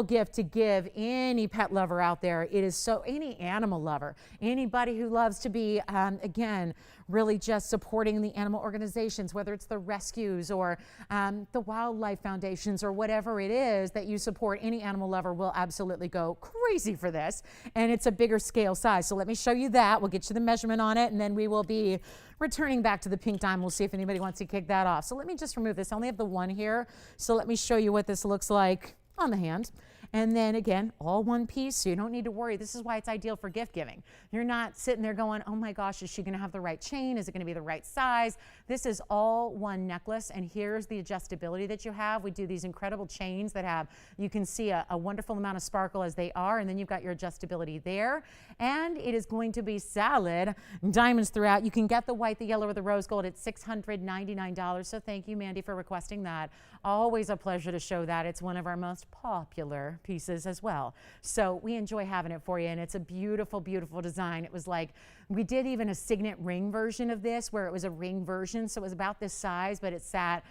gift to give any pet lover out there. It is any animal lover, anybody who loves to be, again, really just supporting the animal organizations, whether it's the rescues or the wildlife foundations or whatever it is that you support. Any animal lover will absolutely go crazy for this, and it's a bigger scale size. So let me show you that. We'll get you the measurement on it, and then we will be returning back to the pink diamond. We'll see if anybody wants to kick that off. So let me just remove this. I only have the one here, so let me show you what this looks like on the hand. And then again, all one piece, so you don't need to worry. This is why it's ideal for gift giving. You're not sitting there going, oh my gosh, is she gonna have the right chain? Is it gonna be the right size? This is all one necklace, and here's the adjustability that you have. We do these incredible chains that have, you can see a wonderful amount of sparkle as they are, and then you've got your adjustability there. And it is going to be solid diamonds throughout. You can get the white, the yellow, or the rose gold at $699. So thank you, Mandy, for requesting that. Always a pleasure to show that. It's one of our most popular pieces as well. So we enjoy having it for you, and it's a beautiful, beautiful design. It was like, we did even a signet ring version of this where it was a ring version, so it was about this size, but it sat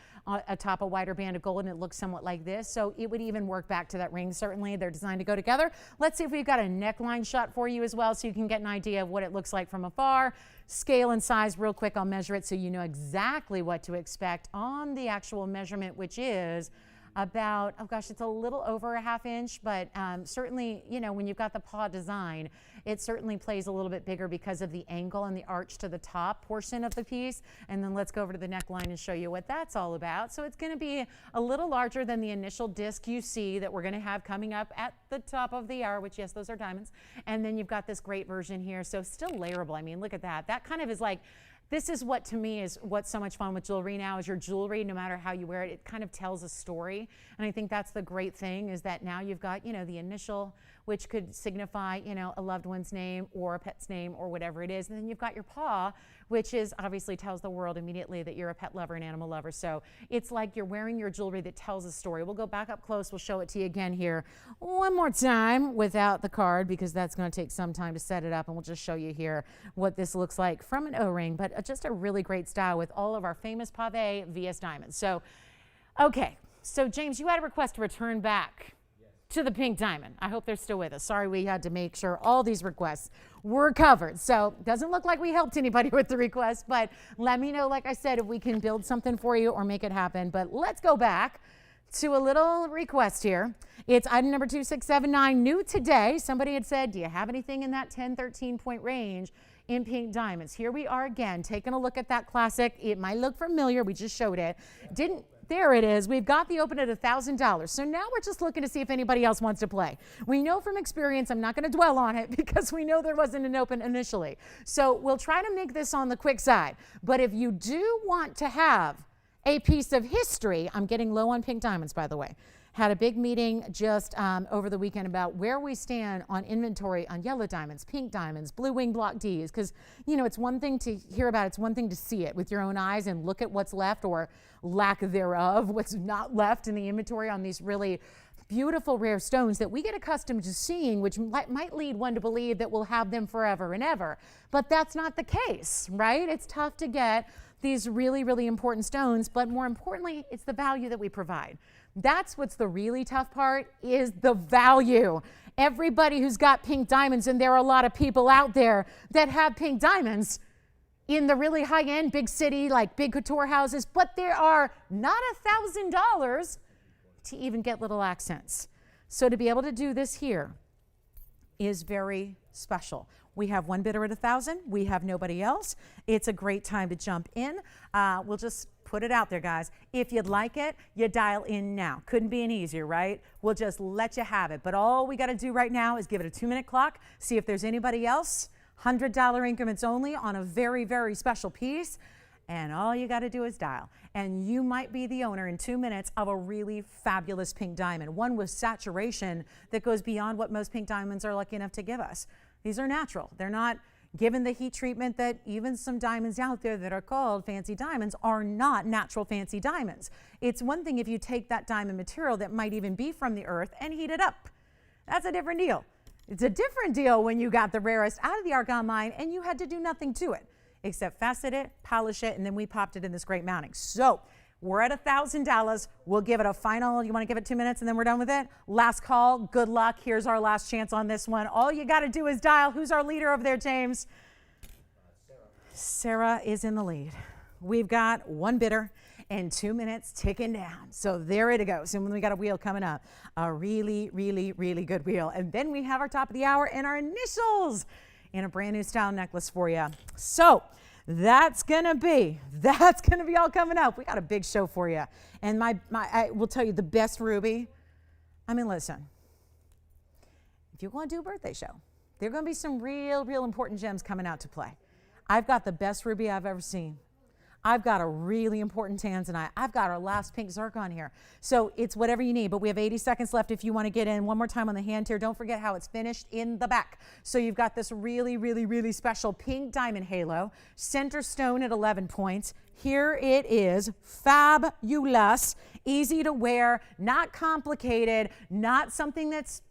atop a wider band of gold, and it looked somewhat like this. So it would even work back to that ring. Certainly they're designed to go together. Let's see if we've got a neckline shot for you as well, so you can get an idea of what it looks like from afar. Scale and size real quick. I'll measure it so you know exactly what to expect on the actual measurement, which is about, oh gosh, it's a little over a ½ inch, but certainly, when you've got the paw design, it certainly plays a little bit bigger because of the angle and the arch to the top portion of the piece. And then let's go over to the neckline and show you what that's all about. So it's going to be a little larger than the initial disc you see that we're going to have coming up at the top of the hour, which, yes, those are diamonds. And then you've got this great version here. So still layerable. I mean, look at that. That kind of is like, this is what, to me, is what's so much fun with jewelry now, is your jewelry, no matter how you wear it, it kind of tells a story. And I think that's the great thing, is that now you've got, the initial, which could signify, a loved one's name or a pet's name or whatever it is. And then you've got your paw, which is obviously tells the world immediately that you're a pet lover and animal lover. So it's like you're wearing your jewelry that tells a story. We'll go back up close. We'll show it to you again here one more time without the card, because that's going to take some time to set it up, and we'll just show you here what this looks like from an O-ring, but just a really great style with all of our famous pave VS diamonds. So, okay. So James, you had a request to return back to the pink diamond. I hope they're still with us. Sorry, we had to make sure all these requests were covered. So doesn't look like we helped anybody with the request, but let me know, like I said, if we can build something for you or make it happen. But let's go back to a little request here. It's item number 2679, new today. Somebody had said, do you have anything in that 10, 13 point range in pink diamonds? Here we are again, taking a look at that classic. It might look familiar. We just showed it. There it is. We've got the open at $1,000. So now we're just looking to see if anybody else wants to play. We know from experience, I'm not going to dwell on it because we know there wasn't an open initially. So we'll try to make this on the quick side. But if you do want to have a piece of history, I'm getting low on pink diamonds, by the way. Had a big meeting just over the weekend about where we stand on inventory on yellow diamonds, pink diamonds, blue wing block Ds. Because, you know, it's one thing to hear about it, it's one thing to see it with your own eyes and look at what's left or lack thereof, what's not left in the inventory on these really beautiful rare stones that we get accustomed to seeing, which might lead one to believe that we'll have them forever and ever. But that's not the case, right? It's tough to get these really, really important stones, but more importantly, it's the value that we provide. That's what's the really tough part, is the value. Everybody who's got pink diamonds, and there are a lot of people out there that have pink diamonds in the really high-end big city, like big couture houses, but there are not $1,000 to even get little accents. So to be able to do this here is very special. We have one bidder at 1,000. We have nobody else. It's a great time to jump in. We'll just put it out there, guys. If you'd like it, you dial in now. Couldn't be any easier, right? We'll just let you have it. But all we got to do right now is give it a 2-minute clock, see if there's anybody else. $100 increments only on a very, very special piece. And all you got to do is dial. And you might be the owner in 2 minutes of a really fabulous pink diamond, one with saturation that goes beyond what most pink diamonds are lucky enough to give us. These are natural. They're not given the heat treatment that even some diamonds out there that are called fancy diamonds are not natural fancy diamonds. It's one thing if you take that diamond material that might even be from the earth and heat it up. That's a different deal. It's a different deal when you got the rarest out of the argon mine and you had to do nothing to it except facet it, polish it, and then we popped it in this great mounting. So we're at $1,000. We'll give it a final, you want to give it 2 minutes and then we're done with it? Last call, good luck. Here's our last chance on this one. All you got to do is dial. Who's our leader over there, James? Sarah is in the lead. We've got one bidder and 2 minutes ticking down. So there it goes. And when we got a wheel coming up, a really, really, really good wheel. And then we have our top of the hour and our initials in a brand new style necklace for you. So that's gonna be all coming up. We got a big show for you. And I will tell you the best ruby. I mean, listen, if you're going to do a birthday show, there are going to be some real important gems coming out to play. I've got the best ruby I've ever seen. I've got a really important tanzanite. I've got our last pink zircon here. So it's whatever you need, but we have 80 seconds left if you want to get in. One more time on the hand here. Don't forget how it's finished in the back. So you've got this really special pink diamond halo, center stone at 11 points. Here it is, fabulous, easy to wear, not complicated, not something that's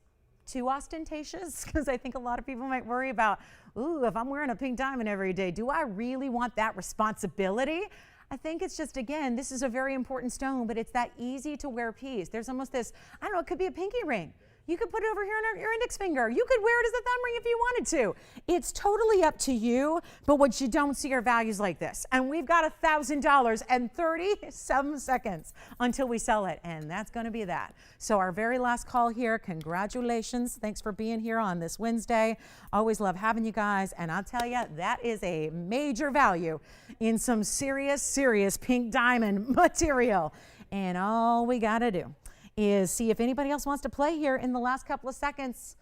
too ostentatious, because I think a lot of people might worry about, ooh, if I'm wearing a pink diamond every day, do I really want that responsibility? I think it's just, again, this is a very important stone, but it's that easy to wear piece. There's almost this, I don't know, it could be a pinky ring. You could put it over here on your index finger. You could wear it as a thumb ring if you wanted to. It's totally up to you, but what you don't see are values like this. And we've got $1,000 and 37 seconds until we sell it, and that's gonna be that. So our very last call here, congratulations. Thanks for being here on this Wednesday. Always love having you guys, and I'll tell you, that is a major value in some serious pink diamond material. And all we gotta do is see if anybody else wants to play here in the last couple of seconds.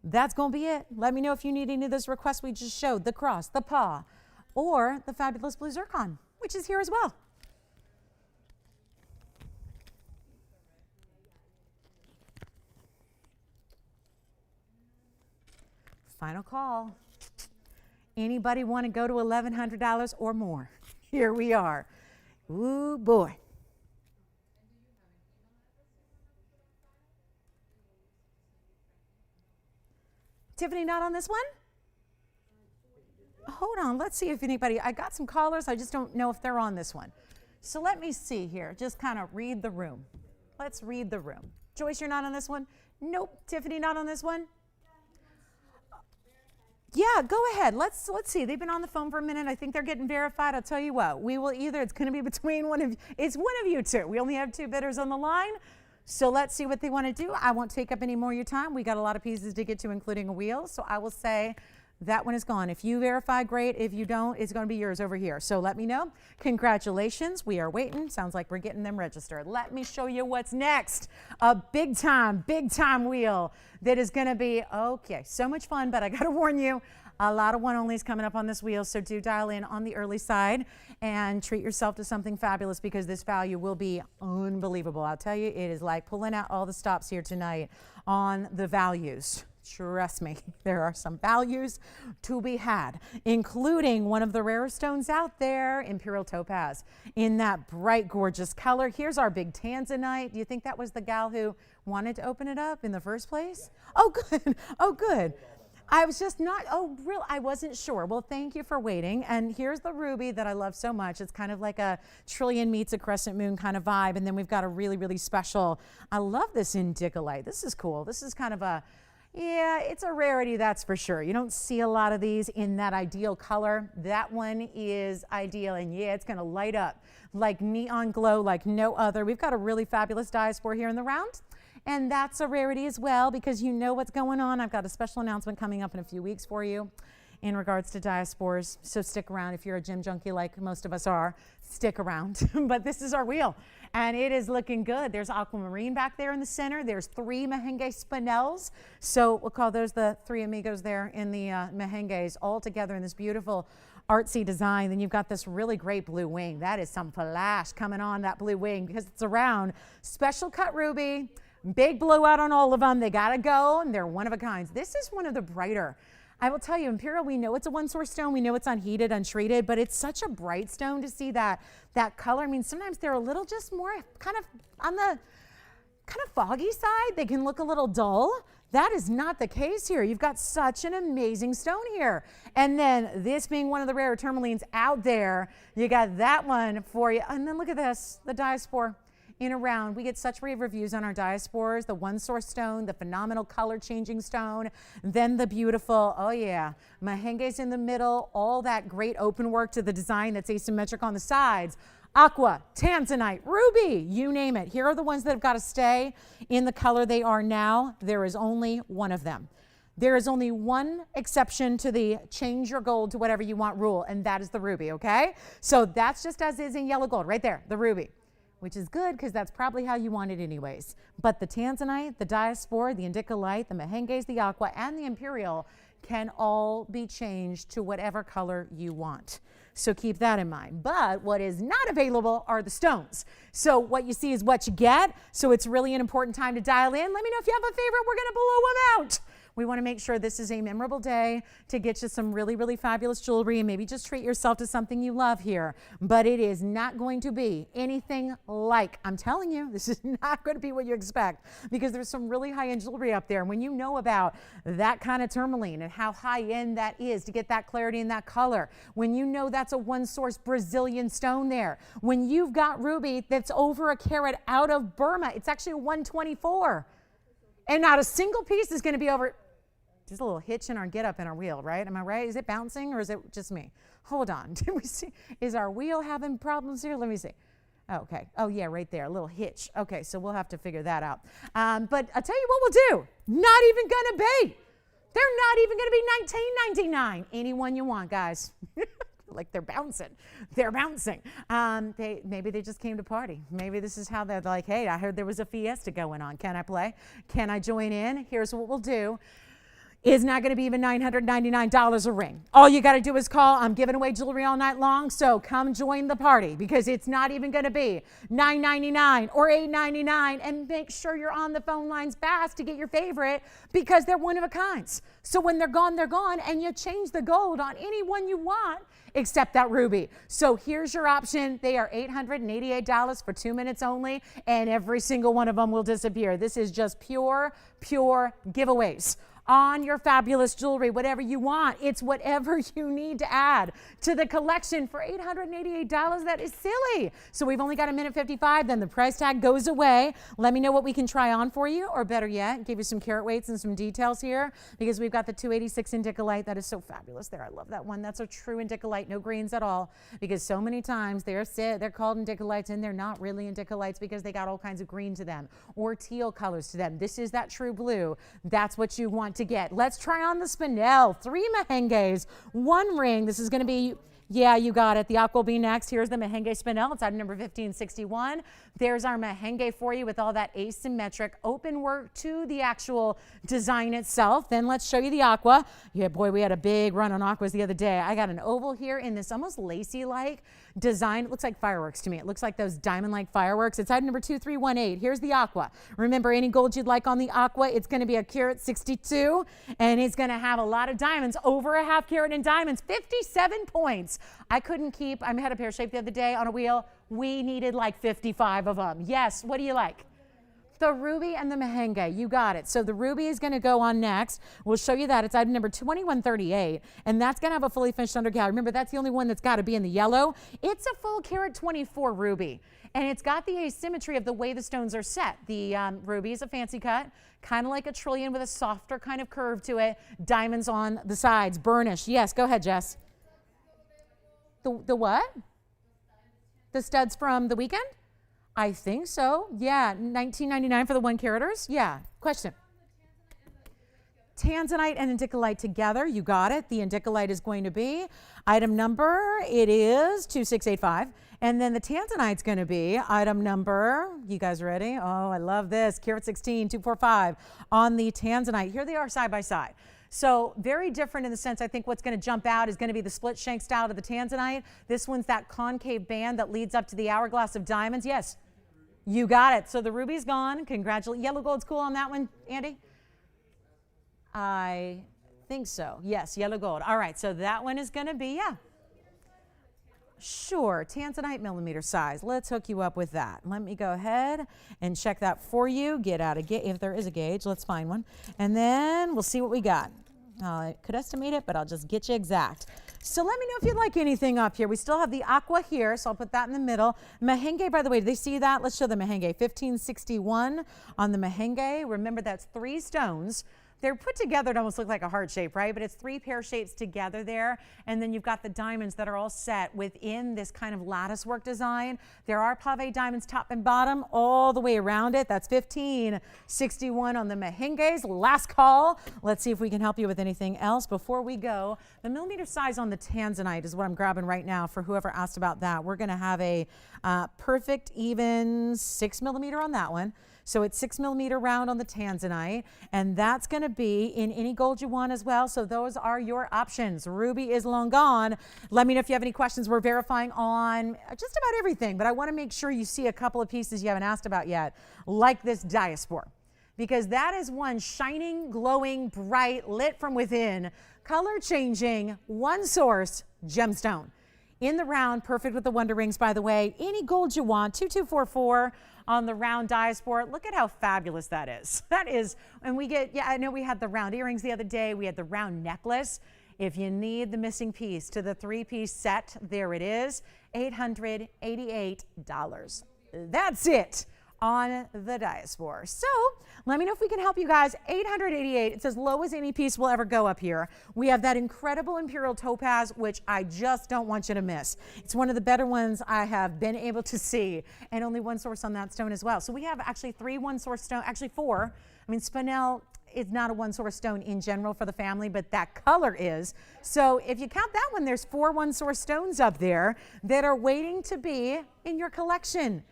That's going to be it. Let me know if you need any of those requests we just showed, the cross, the paw, or the fabulous blue zircon, which is here as well. Final call. Anybody want to go to $1,100 or more? Here we are. Ooh, boy. Tiffany, not on this one? Hold on, let's see if anybody, I got some callers, I just don't know if they're on this one. So let me see here, just kind of read the room. Let's read the room. Joyce, you're not on this one? Nope. Tiffany, not on this one? Yeah, go ahead. Let's see. They've been on the phone for a minute. I think they're getting verified. I'll tell you what. We will either, it's going to be between it's one of you two. We only have two bidders on the line. So let's see what they want to do. I won't take up any more of your time. We got a lot of pieces to get to, including a wheel. So I will say that one is gone. If you verify, great. If you don't, it's going to be yours over here. So let me know. Congratulations. We are waiting. Sounds like we're getting them registered. Let me show you what's next. A big time wheel that is going to be, okay, so much fun, but I got to warn you, a lot of one-onlys coming up on this wheel, so do dial in on the early side and treat yourself to something fabulous because this value will be unbelievable. I'll tell you, it is like pulling out all the stops here tonight on the values. Trust me, there are some values to be had, including one of the rare stones out there, Imperial Topaz, in that bright, gorgeous color. Here's our big tanzanite. Do you think that was the gal who wanted to open it up in the first place? Oh, good. Oh, good. I was just not, oh, real, I wasn't sure. Well, thank you for waiting. And here's the ruby that I love so much. It's kind of like a trillion meets a crescent moon kind of vibe. And then we've got a really, really special, I love this indicolite. This is cool. This is kind of a, yeah, it's a rarity, that's for sure. You don't see a lot of these in that ideal color. That one is ideal, and yeah, it's going to light up like neon glow like no other. We've got a really fabulous diaspore here in the round, and that's a rarity as well because you know what's going on. I've got a special announcement coming up in a few weeks for you in regards to diaspores, so stick around. If you're a gem junkie like most of us are, stick around. But this is our wheel, and it is looking good. There's aquamarine back there in the center. There's 3 merengue spinels, so we'll call those the 3 amigos there in the merengues, all together in this beautiful artsy design. Then you've got this really great blue wing. That is some flash coming on that blue wing because it's a round special cut ruby, big blowout on all of them. They gotta go, and they're one of a kind. This is one of the brighter, I will tell you, Imperial, we know it's a one-source stone. We know it's unheated, untreated, but it's such a bright stone to see that color. I mean, sometimes they're a little just more kind of on the kind of foggy side. They can look a little dull. That is not the case here. You've got such an amazing stone here. And then this being one of the rare tourmalines out there, you got that one for you. And then look at this, the diaspore. In a round, we get such rave reviews on our diaspores, the one source stone, the phenomenal color changing stone, then the beautiful, oh yeah, merengues in the middle, all that great open work to the design that's asymmetric on the sides, aqua, tanzanite, ruby, you name it. Here are the ones that have got to stay in the color they are now. There is only one of them. There is only one exception to the change your gold to whatever you want rule, and that is the ruby, okay? So that's just as is in yellow gold, right there, the ruby. Which is good because that's probably how you want it anyways. But the tanzanite, the diaspora, the indicolite, the merengues, the aqua, and the imperial can all be changed to whatever color you want. So keep that in mind. But what is not available are the stones. So what you see is what you get. So it's really an important time to dial in. Let me know if you have a favorite. We're going to blow them out. We want to make sure this is a memorable day to get you some really, really fabulous jewelry and maybe just treat yourself to something you love here. But it is not going to be anything like, I'm telling you, this is not going to be what you expect because there's some really high-end jewelry up there. And when you know about that kind of tourmaline and how high-end that is to get that clarity in that color, when you know that's a one-source Brazilian stone there, when you've got ruby that's over a carat out of Burma, it's actually a 124. And not a single piece is going to be over. Just a little hitch in our get up in our wheel, right? Am I right? Is it bouncing or is it just me? Hold on. Did we see? Is our wheel having problems here? Let me see. Oh, okay. Oh, yeah, right there. A little hitch. Okay, so we'll have to figure that out. But I'll tell you what we'll do. Not even going to be. They're not even going to be $19.99. Anyone you want, guys. Like they're bouncing. They're bouncing. Maybe they just came to party. Maybe this is how they're like, hey, I heard there was a fiesta going on. Can I play? Can I join in? Here's what we'll do. is not going to be even $999 a ring. All you got to do is call. I'm giving away jewelry all night long, so come join the party because it's not even going to be $999 or $899. And make sure you're on the phone lines fast to get your favorite because they're one of a kinds. So when they're gone, and you change the gold on any one you want except that ruby. So here's your option. They are $888 for 2 minutes only, and every single one of them will disappear. This is just pure giveaways on your fabulous jewelry, whatever you want. It's whatever you need to add to the collection for $888. That is silly. So we've only got 1:55, then the price tag goes away. Let me know what we can try on for you, or better yet, give you some carat weights and some details here because we've got the 286 indicolite. That is so fabulous there. I love that one. That's a true indicolite, no greens at all, because so many times they're called indicolites and they're not really indicolites because they got all kinds of green to them or teal colors to them. This is that true blue. That's what you want to get. Let's try on the spinel. 3 mehenges, 1 ring. This is going to be, yeah, you got it. The aqua will be next. Here's the mehenge spinel. It's item number 1561. There's our mehenge for you with all that asymmetric open work to the actual design itself. Then let's show you the aqua. Yeah, boy, we had a big run on aquas the other day. I got an oval here in this almost lacy-like design. It looks like fireworks to me. It looks like those diamond-like fireworks. It's item number 2318. Here's the aqua. Remember, any gold you'd like on the aqua, it's going to be a carat 62, and it's going to have a lot of diamonds, over a half carat in diamonds, 57 points. I couldn't keep, I had a pear shape the other day on a wheel. We needed like 55 of them. Yes, what do you like? The ruby and the mehenge, you got it. So the ruby is going to go on next. We'll show you that. It's item number 2138, and that's going to have a fully finished undergal. Remember, that's the only one that's got to be in the yellow. It's a full carat 24 ruby, and it's got the asymmetry of the way the stones are set. The ruby is a fancy cut, kind of like a trillion with a softer kind of curve to it. Diamonds on the sides, burnished. Yes, go ahead, Jess. The what? The studs from the weekend? I think so. Yeah, $19.99 for the 1 caraters. Yeah. Question. Tanzanite and indicolite together. You got it. The indicolite is going to be item number. It is 2685. And then the tanzanite's going to be item number. You guys ready? Oh, I love this. Carat 16, 245 on the tanzanite. Here they are side by side. So very different in the sense, I think what's going to jump out is going to be the split shank style of the tanzanite. This one's that concave band that leads up to the hourglass of diamonds. Yes, you got it. So the ruby's gone. Congratulations. Yellow gold's cool on that one, Andy? I think so. Yes, yellow gold. All right, so that one is going to be, yeah. Sure, tanzanite millimeter size. Let's hook you up with that. Let me go ahead and check that for you. Get out a gauge. If there is a gauge, let's find one. And then we'll see what we got. I could estimate it, but I'll just get you exact. So let me know if you'd like anything up here. We still have the aqua here, so I'll put that in the middle. Mehenge, by the way, do they see that? Let's show the mehenge. 1561 on the mehenge. Remember, that's 3 stones. They're put together to almost look like a heart shape, right? But it's 3 pear shapes together there. And then you've got the diamonds that are all set within this kind of lattice work design. There are pave diamonds top and bottom all the way around it. That's 1561 on the mehenges. Last call. Let's see if we can help you with anything else before we go. The millimeter size on the tanzanite is what I'm grabbing right now for whoever asked about that. We're going to have a perfect even 6 millimeter on that one. So it's 6 millimeter round on the tanzanite, and that's going to be in any gold you want as well. So those are your options. Ruby is long gone. Let me know if you have any questions. We're verifying on just about everything, but I want to make sure you see a couple of pieces you haven't asked about yet, like this diaspora, because that is one shining, glowing, bright, lit from within, color changing, one source gemstone. In the round, perfect with the Wonder Rings, by the way. Any gold you want, 2244 on the round diaspora. Look at how fabulous that is. That is, and we get, yeah, I know we had the round earrings the other day. We had the round necklace. If you need the missing piece to the 3-piece set, there it is, $888. That's it on the diaspora. So let me know if we can help you guys. $888. It's as low as any piece will ever go up here. We have that incredible imperial topaz, which I just don't want you to miss. It's one of the better ones I have been able to see, and only one source on that stone as well. So we have actually 3 one-source stone, actually 4. I mean, spinel is not a one-source stone in general for the family, but that color is. So if you count that one, there's 4 one-source stones up there that are waiting to be in your collection.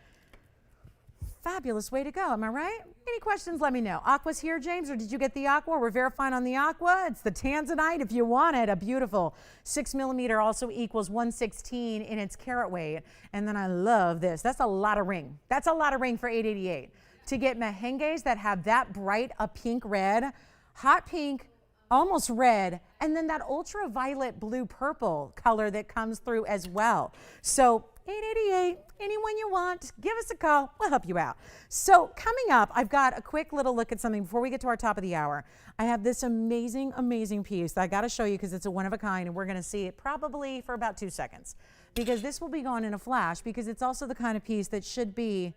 Fabulous way to go. Am I right? Any questions, let me know. Aqua's here, James, or did you get the aqua? We're verifying on the aqua. It's the tanzanite if you want it. A beautiful 6 millimeter also equals 116 in its carat weight. And then I love this. That's a lot of ring. That's a lot of ring for $888. To get mehenges that have that bright a pink red, hot pink, almost red, and then that ultraviolet blue purple color that comes through as well. So $888, anyone you want, give us a call. We'll help you out. So coming up, I've got a quick little look at something before we get to our top of the hour. I have this amazing, amazing piece that I got to show you because it's a one of a kind, and we're going to see it probably for about 2 seconds because this will be gone in a flash because it's also the kind of piece that should be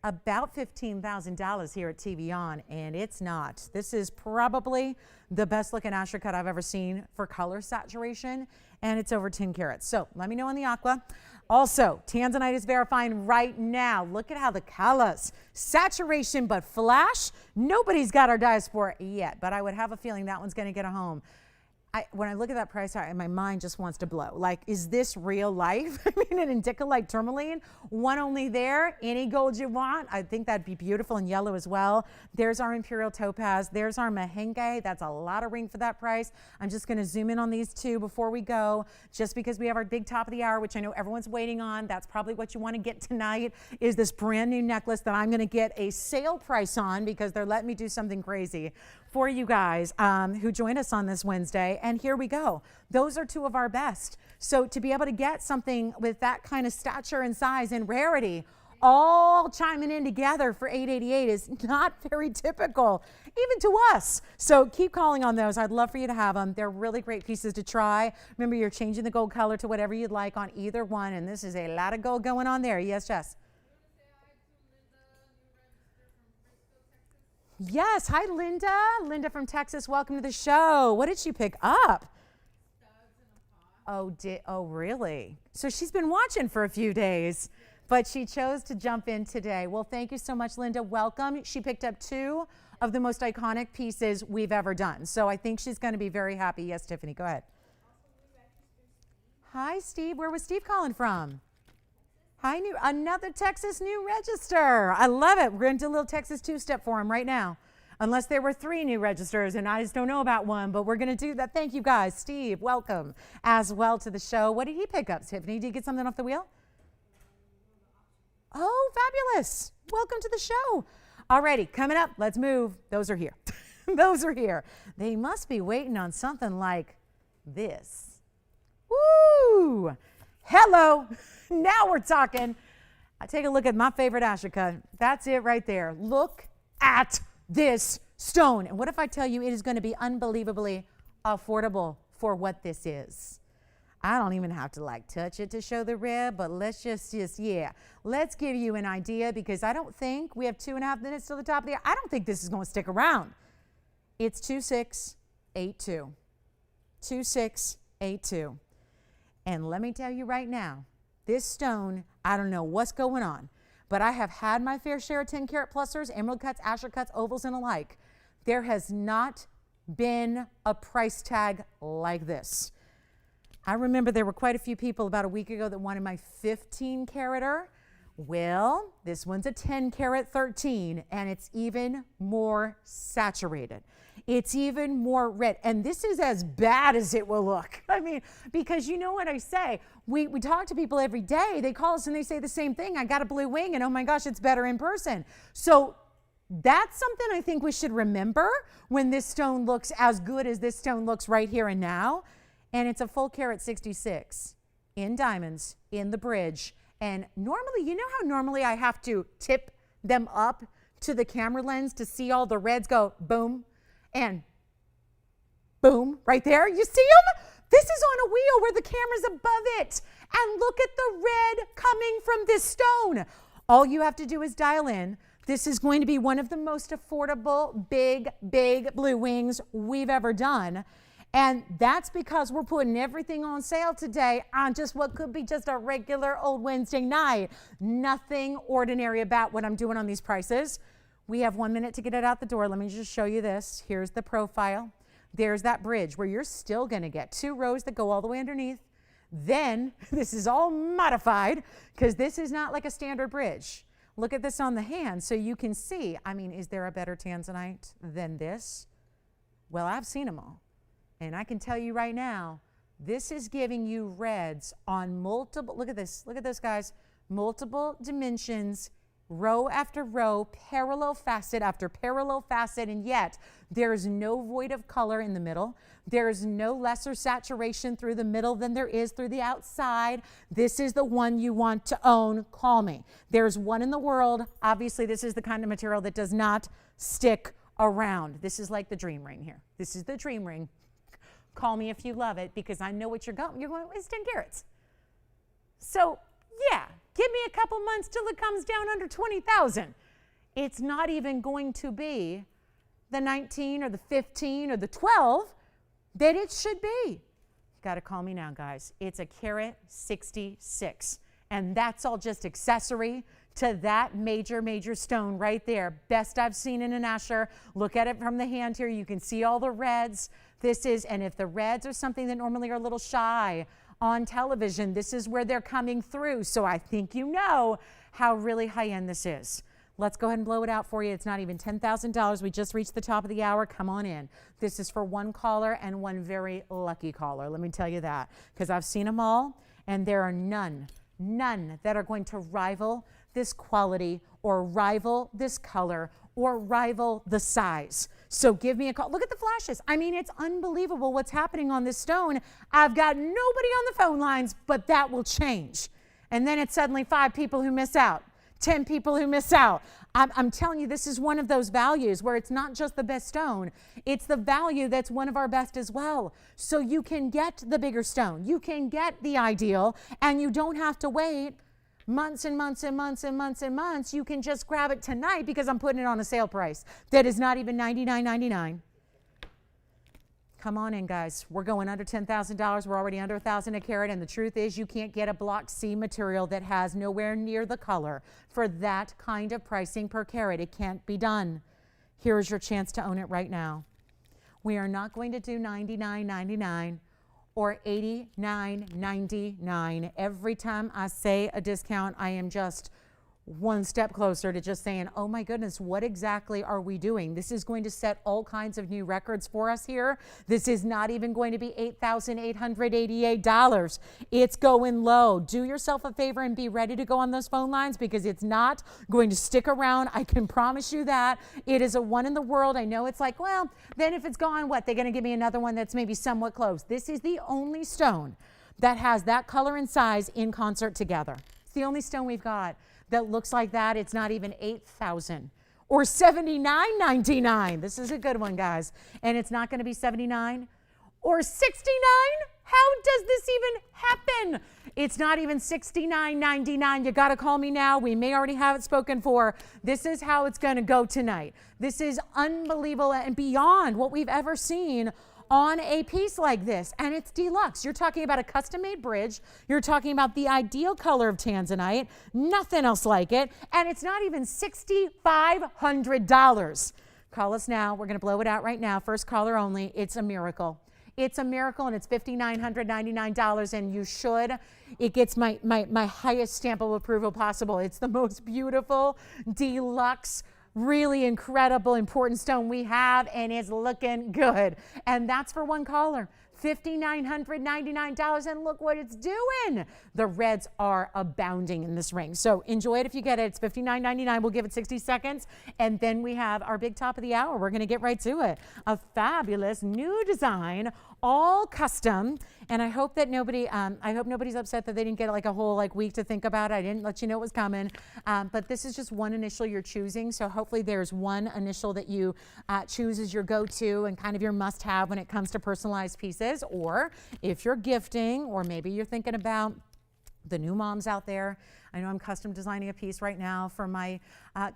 about $15,000 here at TVON, and it's not. This is probably the best looking Asher cut I've ever seen for color saturation, and it's over 10 carats. So let me know on the aqua. Also, tanzanite is verifying right now. Look at how the colors, saturation but flash. Nobody's got our diaspora yet, but I would have a feeling that one's going to get a home. When I look at that price tag, my mind just wants to blow. Like, is this real life? I mean, an indica like tourmaline, one only there, any gold you want. I think that'd be beautiful in yellow as well. There's our imperial topaz. There's our mehenge. That's a lot of ring for that price. I'm just going to zoom in on these two before we go, just because we have our big top of the hour, which I know everyone's waiting on. That's probably what you want to get tonight, is this brand new necklace that I'm going to get a sale price on because they're letting me do something crazy for you guys who join us on this Wednesday. And here we go. Those are two of our best. So to be able to get something with that kind of stature and size and rarity all chiming in together for $888 is not very typical, even to us. So keep calling on those. I'd love for you to have them. They're really great pieces to try. Remember, you're changing the gold color to whatever you'd like on either one. And this is a lot of gold going on there. Yes, Jess? Yes. Hi, Linda. Linda from Texas. Welcome to the show. What did she pick up? Oh, really? So she's been watching for a few days, but she chose to jump in today. Well, thank you so much, Linda. Welcome. She picked up two of the most iconic pieces we've ever done. So I think she's going to be very happy. Yes, Tiffany, go ahead. Hi, Steve. Where was Steve calling from? Hi, another Texas new register. I love it. We're going to do a little Texas two-step for him right now. Unless there were 3 new registers, and I just don't know about one, but we're going to do that. Thank you, guys. Steve, welcome as well to the show. What did he pick up, Tiffany? Did you get something off the wheel? Oh, fabulous. Welcome to the show. Alrighty, coming up, let's move. Those are here. Those are here. They must be waiting on something like this. Woo! Hello. Now we're talking. I take a look at my favorite Ashika. That's it right there. Look at this stone. And what if I tell you it is going to be unbelievably affordable for what this is? I don't even have to like touch it to show the rib, but let's just let's give you an idea, because I don't think we have 2.5 minutes till the top of the hour. I don't think this is going to stick around. It's 2682. 2682. And let me tell you right now, this stone, I don't know what's going on, but I have had my fair share of 10 karat plusers, emerald cuts, Asher cuts, ovals, and alike. There has not been a price tag like this. I remember there were quite a few people about a week ago that wanted my 15 carater. Well, this one's a 10 karat 13, and it's even more saturated. It's even more red, and this is as bad as it will look. I mean, because you know what I say, we talk to people every day. They call us and they say the same thing. I got a blue wing, and oh my gosh, it's better in person. So that's something I think we should remember when this stone looks as good as this stone looks right here and now. And it's a full carat 66 in diamonds in the bridge. And normally, you know how normally I have to tip them up to the camera lens to see all the reds go boom and boom right there? You see them? This is on a wheel where the camera's above it. And look at the red coming from this stone. All you have to do is dial in. This is going to be one of the most affordable, big blue wings we've ever done. And that's because we're putting everything on sale today on just what could be just a regular old Wednesday night. Nothing ordinary about what I'm doing on these prices. We have 1 minute to get it out the door. Let me just show you this. Here's the profile. There's that bridge where you're still going to get 2 rows that go all the way underneath. Then this is all modified because this is not like a standard bridge. Look at this on the hand so you can see. I mean, is there a better tanzanite than this? Well, I've seen them all. And I can tell you right now, this is giving you reds on multiple, look at this, guys, multiple dimensions, row after row, parallel facet after parallel facet, and yet there's no void of color in the middle. There's no lesser saturation through the middle than there is through the outside. This is the one you want to own. Call me. There's one in the world. Obviously, this is the kind of material that does not stick around. This is like the dream ring here. This is the dream ring. Call me if you love it, because I know what you're going, it's 10 carats. So yeah, give me a couple months till it comes down under 20,000. It's not even going to be the 19 or the 15 or the 12 that it should be. You got to call me now, guys. It's a carat 66. And that's all just accessory to that major stone right there. Best I've seen in an Asher. Look at it from the hand here. You can see all the reds. This is, and if the reds are something that normally are a little shy on television, this is where they're coming through. So I think you know how really high end this is. Let's go ahead and blow it out for you. It's not even $10,000. We just reached the top of the hour. Come on in. This is for one caller and one very lucky caller. Let me tell you that, because I've seen them all, and there are none that are going to rival this quality or rival this color or rival the size. So give me a call. Look at the flashes. I mean, it's unbelievable what's happening on this stone. I've got nobody on the phone lines, but that will change. And then it's suddenly 5 people who miss out, 10 people who miss out. I'm telling you, this is one of those values where it's not just the best stone, it's the value that's one of our best as well. So you can get the bigger stone, you can get the ideal, and you don't have to wait months and months and months and months and months. You can just grab it tonight because I'm putting it on a sale price that is not even $99.99. Come on in, guys. We're going under $10,000. We're already under $1,000 a carat, and the truth is you can't get a block C material that has nowhere near the color for that kind of pricing per carat. It can't be done. Here is your chance to own it right now. We are not going to do $99.99 or $89.99. Every time I say a discount, I am just one step closer to just saying, oh my goodness, what exactly are we doing? This is going to set all kinds of new records for us here. This is not even going to be $8,888. It's going low. Do yourself a favor and be ready to go on those phone lines, because it's not going to stick around. I can promise you that. It is a one in the world. I know it's like, well, then if it's gone, what? They're going to give me another one that's maybe somewhat close. This is the only stone that has that color and size in concert together. It's the only stone we've got that looks like that. It's not even $8,000 or $79.99. This is a good one, guys. And it's not going to be $79 or $69. How does this even happen? It's not even $69.99. You got to call me now. We may already have it spoken for. This is how it's going to go tonight. This is unbelievable and beyond what we've ever seen on a piece like this, and it's deluxe. You're talking about a custom-made bridge. You're talking about the ideal color of tanzanite, nothing else like it, and it's not even $6,500. Call us now. We're going to blow it out right now. First caller only. It's a miracle. It's a miracle, and it's $5,999, and you should. It gets my highest stamp of approval possible. It's the most beautiful, deluxe, really incredible, important stone we have, and it's looking good. And that's for one caller. $5,999, and look what it's doing. The reds are abounding in this ring. So enjoy it if you get it. It's $59.99. We'll give it 60 seconds, and then we have our big top of the hour. We're going to get right to it. A fabulous new design, all custom. And I hope that I hope nobody's upset that they didn't get like a whole week to think about it. I didn't let you know it was coming. But this is just one initial you're choosing. So hopefully there's one initial that you choose as your go-to and kind of your must-have when it comes to personalized pieces. Or if you're gifting, or maybe you're thinking about the new moms out there. I know I'm custom designing a piece right now for my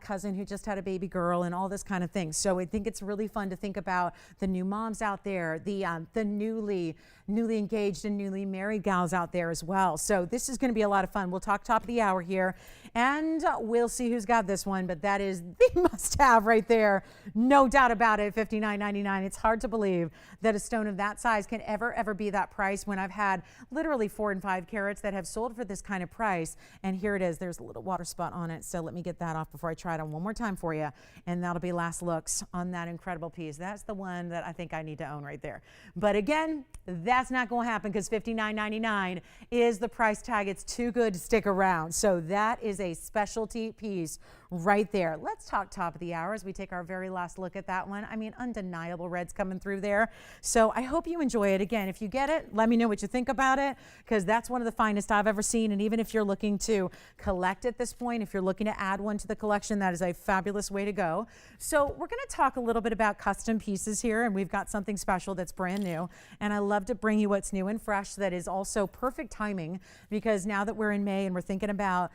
cousin who just had a baby girl and all this kind of thing. So I think it's really fun to think about the new moms out there, the newly engaged and newly married gals out there as well. So this is going to be a lot of fun. We'll talk top of the hour here, and we'll see who's got this one. But that is the must-have right there, no doubt about it. $59.99. It's hard to believe that a stone of that size can ever be that price when I've had literally 4 and 5 carats that have sold for this kind of price. And here here it is. There's a little water spot on it. So let me get that off before I try it on one more time for you. And that'll be last looks on that incredible piece. That's the one that I think I need to own right there. But again, that's not going to happen because $59.99 is the price tag. It's too good to stick around. So that is a specialty piece right there. Let's talk top of the hour as we take our very last look at that one. I mean, undeniable reds coming through there. So I hope you enjoy it. Again, if you get it, let me know what you think about it, because that's one of the finest I've ever seen. And even if you're looking to collect at this point, if you're looking to add one to the collection, that is a fabulous way to go. So we're going to talk a little bit about custom pieces here, and we've got something special that's brand new. And I love to bring you what's new and fresh that is also perfect timing, because now that we're in May and we're thinking about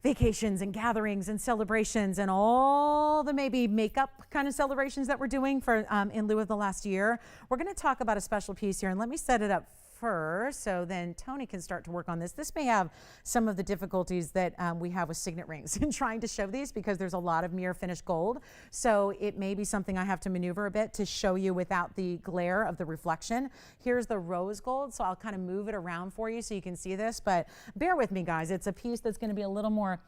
vacations and gatherings and celebrations and all the maybe makeup kind of celebrations that we're doing for in lieu of the last year, we're going to talk about a special piece here. And let me set it up first so then Tony can start to work on this. This may have some of the difficulties that we have with signet rings in trying to show these, because there's a lot of mirror finished gold. So it may be something I have to maneuver a bit to show you without the glare of the reflection. Here's the rose gold, so I'll kind of move it around for you so you can see this, but bear with me, guys. It's a piece that's going to be a little more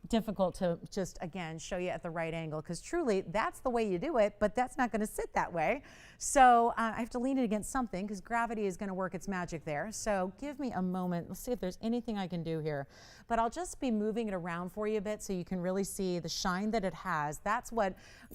difficult to just, again, show you at the right angle, because truly that's the way you do it, but that's not going to sit that way. So I have to lean it against something, because gravity is going to work its magic there. So give me a moment. Let's see if there's anything I can do here. But I'll just be moving it around for you a bit so you can really see the shine that it has. It's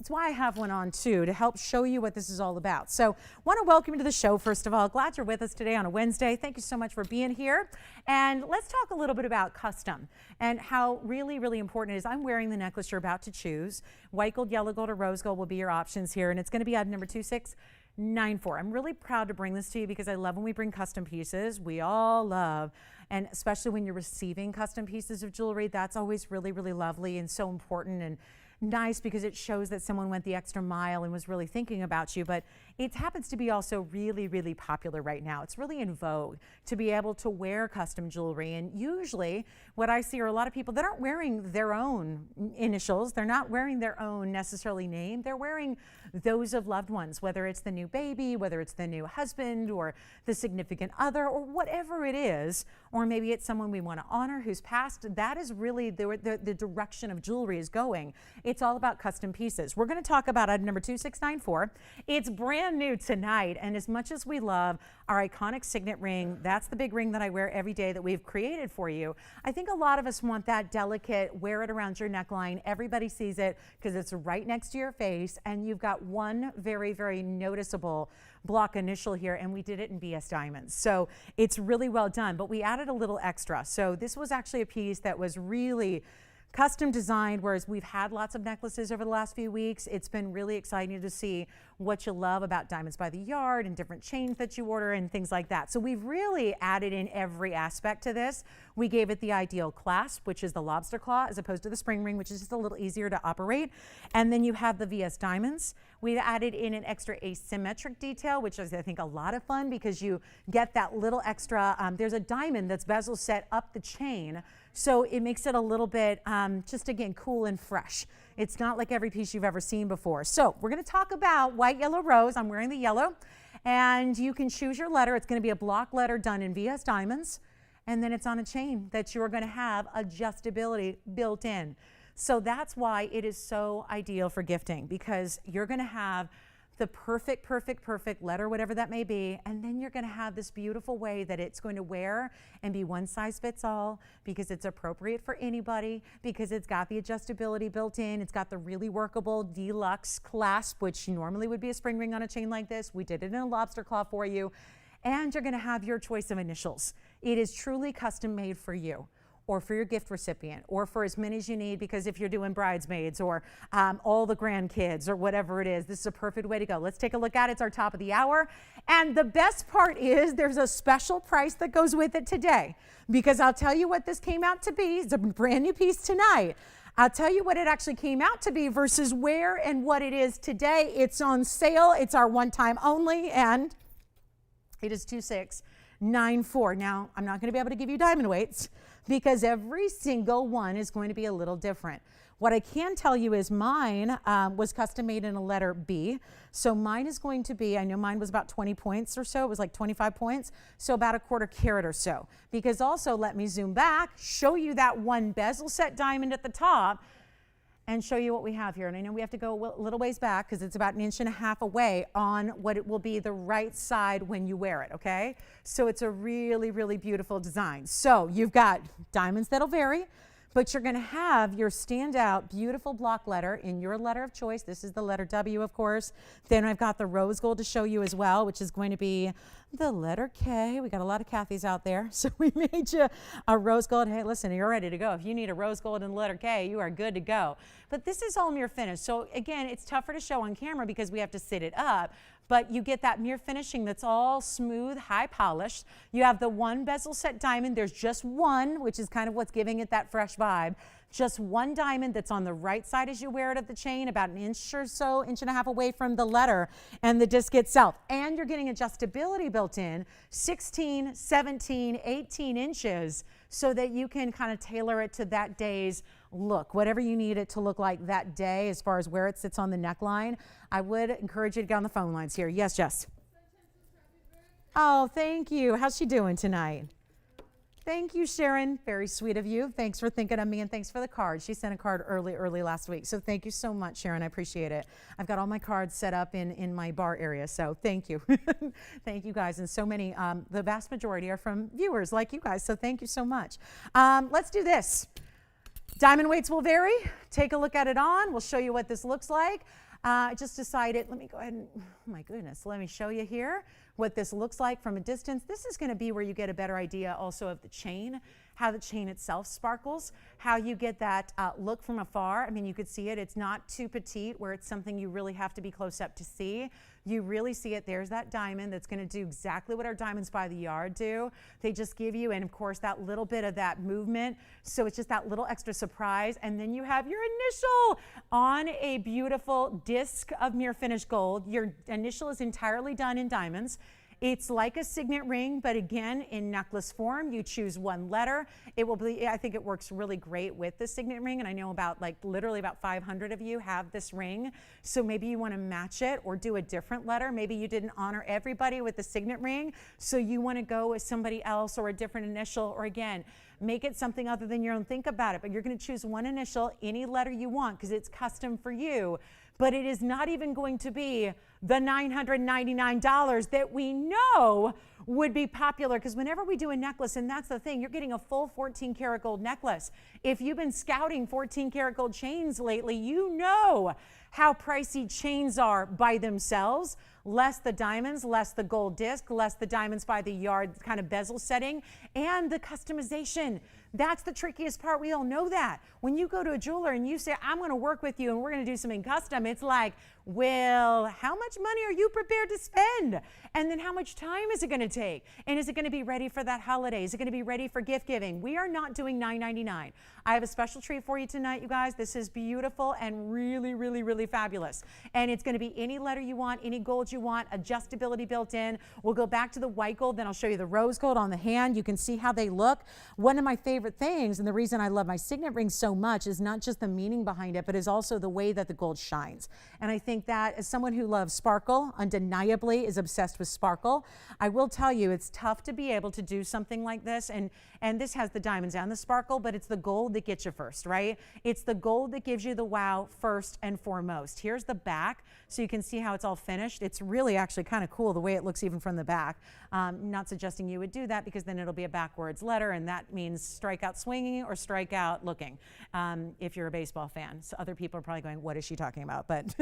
why I have one on too, to help show you what this is all about. So want to welcome you to the show, first of all. Glad you're with us today on a Wednesday. Thank you so much for being here. And let's talk a little bit about custom and how really, really important it is. I'm wearing the necklace you're about to choose. White gold, yellow gold, or rose gold will be your options here. And it's going to be item number 2694. I'm really proud to bring this to you because I love when we bring custom pieces. We all love, and especially when you're receiving custom pieces of jewelry, that's always really, really lovely and so important and nice, because it shows that someone went the extra mile and was really thinking about you. But it happens to be also really, really popular right now. It's really in vogue to be able to wear custom jewelry. And usually what I see are a lot of people that aren't wearing their own initials. They're not wearing their own necessarily name. They're wearing those of loved ones, whether it's the new baby, whether it's the new husband or the significant other, or whatever it is, or maybe it's someone we want to honor who's passed. That is really the direction of jewelry is going. It's all about custom pieces. We're going to talk about item number 2694. It's brand new tonight, and as much as we love our iconic signet ring, that's the big ring that I wear every day that we've created for you. I think a lot of us want that delicate, wear it around your neckline. Everybody sees it because it's right next to your face, and you've got one very, very noticeable block initial here, and we did it in BS diamonds. So it's really well done, but we added a little extra. So this was actually a piece that was really custom designed, whereas we've had lots of necklaces over the last few weeks. It's been really exciting to see what you love about Diamonds by the Yard and different chains that you order and things like that. So we've really added in every aspect to this. We gave it the ideal clasp, which is the lobster claw, as opposed to the spring ring, which is just a little easier to operate. And then you have the VS diamonds. We've added in an extra asymmetric detail, which is, I think, a lot of fun because you get that little extra, there's a diamond that's bezel set up the chain. So it makes it a little bit, just again, cool and fresh. It's not like every piece you've ever seen before. So we're going to talk about white, yellow, rose. I'm wearing the yellow, and you can choose your letter. It's going to be a block letter done in VS diamonds, and then it's on a chain that you're going to have adjustability built in. So that's why it is so ideal for gifting, because you're going to have the perfect letter, whatever that may be, and then you're going to have this beautiful way that it's going to wear and be one size fits all, because it's appropriate for anybody, because it's got the adjustability built in. It's got the really workable deluxe clasp, which normally would be a spring ring on a chain like this. We did it in a lobster claw for you, and you're going to have your choice of initials. It is truly custom made for you, or for your gift recipient, or for as many as you need, because if you're doing bridesmaids or all the grandkids or whatever it is, this is a perfect way to go. Let's take a look at it. It's our top of the hour. And the best part is there's a special price that goes with it today, because I'll tell you what this came out to be. It's a brand new piece tonight. I'll tell you what it actually came out to be versus where and what it is today. It's on sale. It's our one time only, and it is 2694. Now, I'm not going to be able to give you diamond weights, because every single one is going to be a little different. What I can tell you is mine was custom made in a letter B. So mine is going to be, I know mine was about 20 points or so. It was like 25 points. So about a 1/4 carat or so. Because also, let me zoom back, show you that one bezel set diamond at the top, and show you what we have here. And I know we have to go a little ways back because it's about 1.5 inches away on what it will be the right side when you wear it, okay? So it's a really, really beautiful design. So you've got diamonds that'll vary, but you're gonna have your standout beautiful block letter in your letter of choice. This is the letter W, of course. Then I've got the rose gold to show you as well, which is going to be the letter K. We got a lot of Kathys out there, so we made you a rose gold. Hey, listen, you're ready to go. If you need a rose gold and the letter K, you are good to go. But this is all mirror finish. So again, it's tougher to show on camera because we have to sit it up, but you get that mirror finishing that's all smooth, high polished. You have the one bezel set diamond. There's just one, which is kind of what's giving it that fresh vibe. Just one diamond that's on the right side as you wear it at the chain, about 1 inch or so, 1.5 inches away from the letter and the disc itself. And you're getting adjustability built in, 16, 17, 18 inches, so that you can kind of tailor it to that day's look, whatever you need it to look like that day as far as where it sits on the neckline. I would encourage you to get on the phone lines here. Yes, Jess. Oh, thank you. How's she doing tonight? Thank you, Sharon. Very sweet of you. Thanks for thinking of me, and thanks for the card. She sent a card early last week. So thank you so much, Sharon. I appreciate it. I've got all my cards set up in my bar area. So thank you. Thank you guys. And so many, the vast majority are from viewers like you guys. So thank you so much. Let's do this. Diamond weights will vary. Take a look at it on. We'll show you what this looks like. I just decided, let me go ahead and, oh my goodness, let me show you here what this looks like from a distance. This is going to be where you get a better idea also of the chain, how the chain itself sparkles, how you get that look from afar. I mean, you could see it. It's not too petite where it's something you really have to be close up to see. You really see it. There's that diamond that's going to do exactly what our diamonds by the yard do. They just give you, and of course, that little bit of that movement. So it's just that little extra surprise. And then you have your initial on a beautiful disc of mirror finish gold. Your initial is entirely done in diamonds. It's like a signet ring, but again, in necklace form. You choose one letter. It will be, I think it works really great with the signet ring, and I know about literally about 500 of you have this ring. So maybe you want to match it or do a different letter. Maybe you didn't honor everybody with the signet ring, so you want to go with somebody else or a different initial, or again, make it something other than your own. Think about it, but you're going to choose one initial, any letter you want, because it's custom for you. But it is not even going to be the $999 that we know would be popular, because whenever we do a necklace, and that's the thing, you're getting a full 14 karat gold necklace. If you've been scouting 14 karat gold chains lately, you know how pricey chains are by themselves. Less the diamonds, less the gold disc, less the diamonds by the yard kind of bezel setting, and the customization. That's the trickiest part. We all know that. When you go to a jeweler and you say, I'm going to work with you and we're going to do something custom, it's like, well, how much money are you prepared to spend? And then how much time is it going to take? And is it going to be ready for that holiday? Is it going to be ready for gift giving? We are not doing $9.99. I have a special treat for you tonight, you guys. This is beautiful and really, really, really fabulous. And it's going to be any letter you want, any gold you want, adjustability built in. We'll go back to the white gold, then I'll show you the rose gold on the hand. You can see how they look. One of my favorite things, and the reason I love my signet ring so much, is not just the meaning behind it, but is also the way that the gold shines. And I think that as someone who loves sparkle, undeniably is obsessed with sparkle, I will tell you it's tough to be able to do something like this. And this has the diamonds and the sparkle, but it's the gold that gets you first, right? It's the gold that gives you the wow first and foremost. Here's the back, so you can see how it's all finished. It's really actually kind of cool the way it looks even from the back. Not suggesting you would do that, because then it'll be a backwards letter, and that means strike out swinging or strike out looking, if you're a baseball fan. So other people are probably going, what is she talking about? But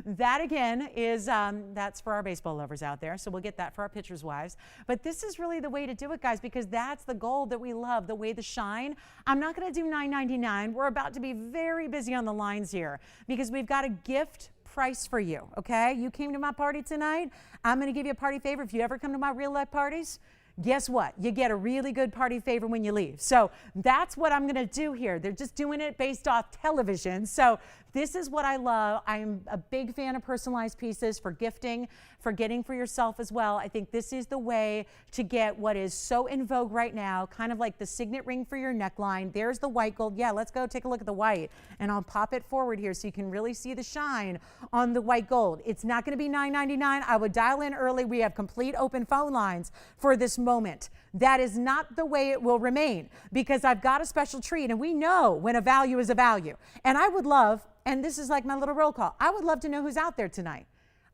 that again is, that's for our baseball lovers out there. So we'll get that for our pitchers' wives. But this is really the way to do it, guys, because that's the gold that we love, the way the shine. I'm not going to do $9.99. We're about to be very busy on the lines here, because we've got a gift price for you, okay? You came to my party tonight. I'm going to give you a party favor. If you ever come to my real life parties, guess what? You get a really good party favor when you leave. So that's what I'm going to do here. They're just doing it based off television. So This is what I love. I'm a big fan of personalized pieces for gifting, for getting for yourself as well. I think this is the way to get what is so in vogue right now, kind of like the signet ring for your neckline. There's the white gold. Yeah, let's go take a look at the white. And I'll pop it forward here so you can really see the shine on the white gold. It's not going to be $9.99. I would dial in early. We have complete open phone lines for this moment. That is not the way it will remain, because I've got a special treat, and we know when a value is a value. And I would love, and this is like my little roll call, I would love to know who's out there tonight.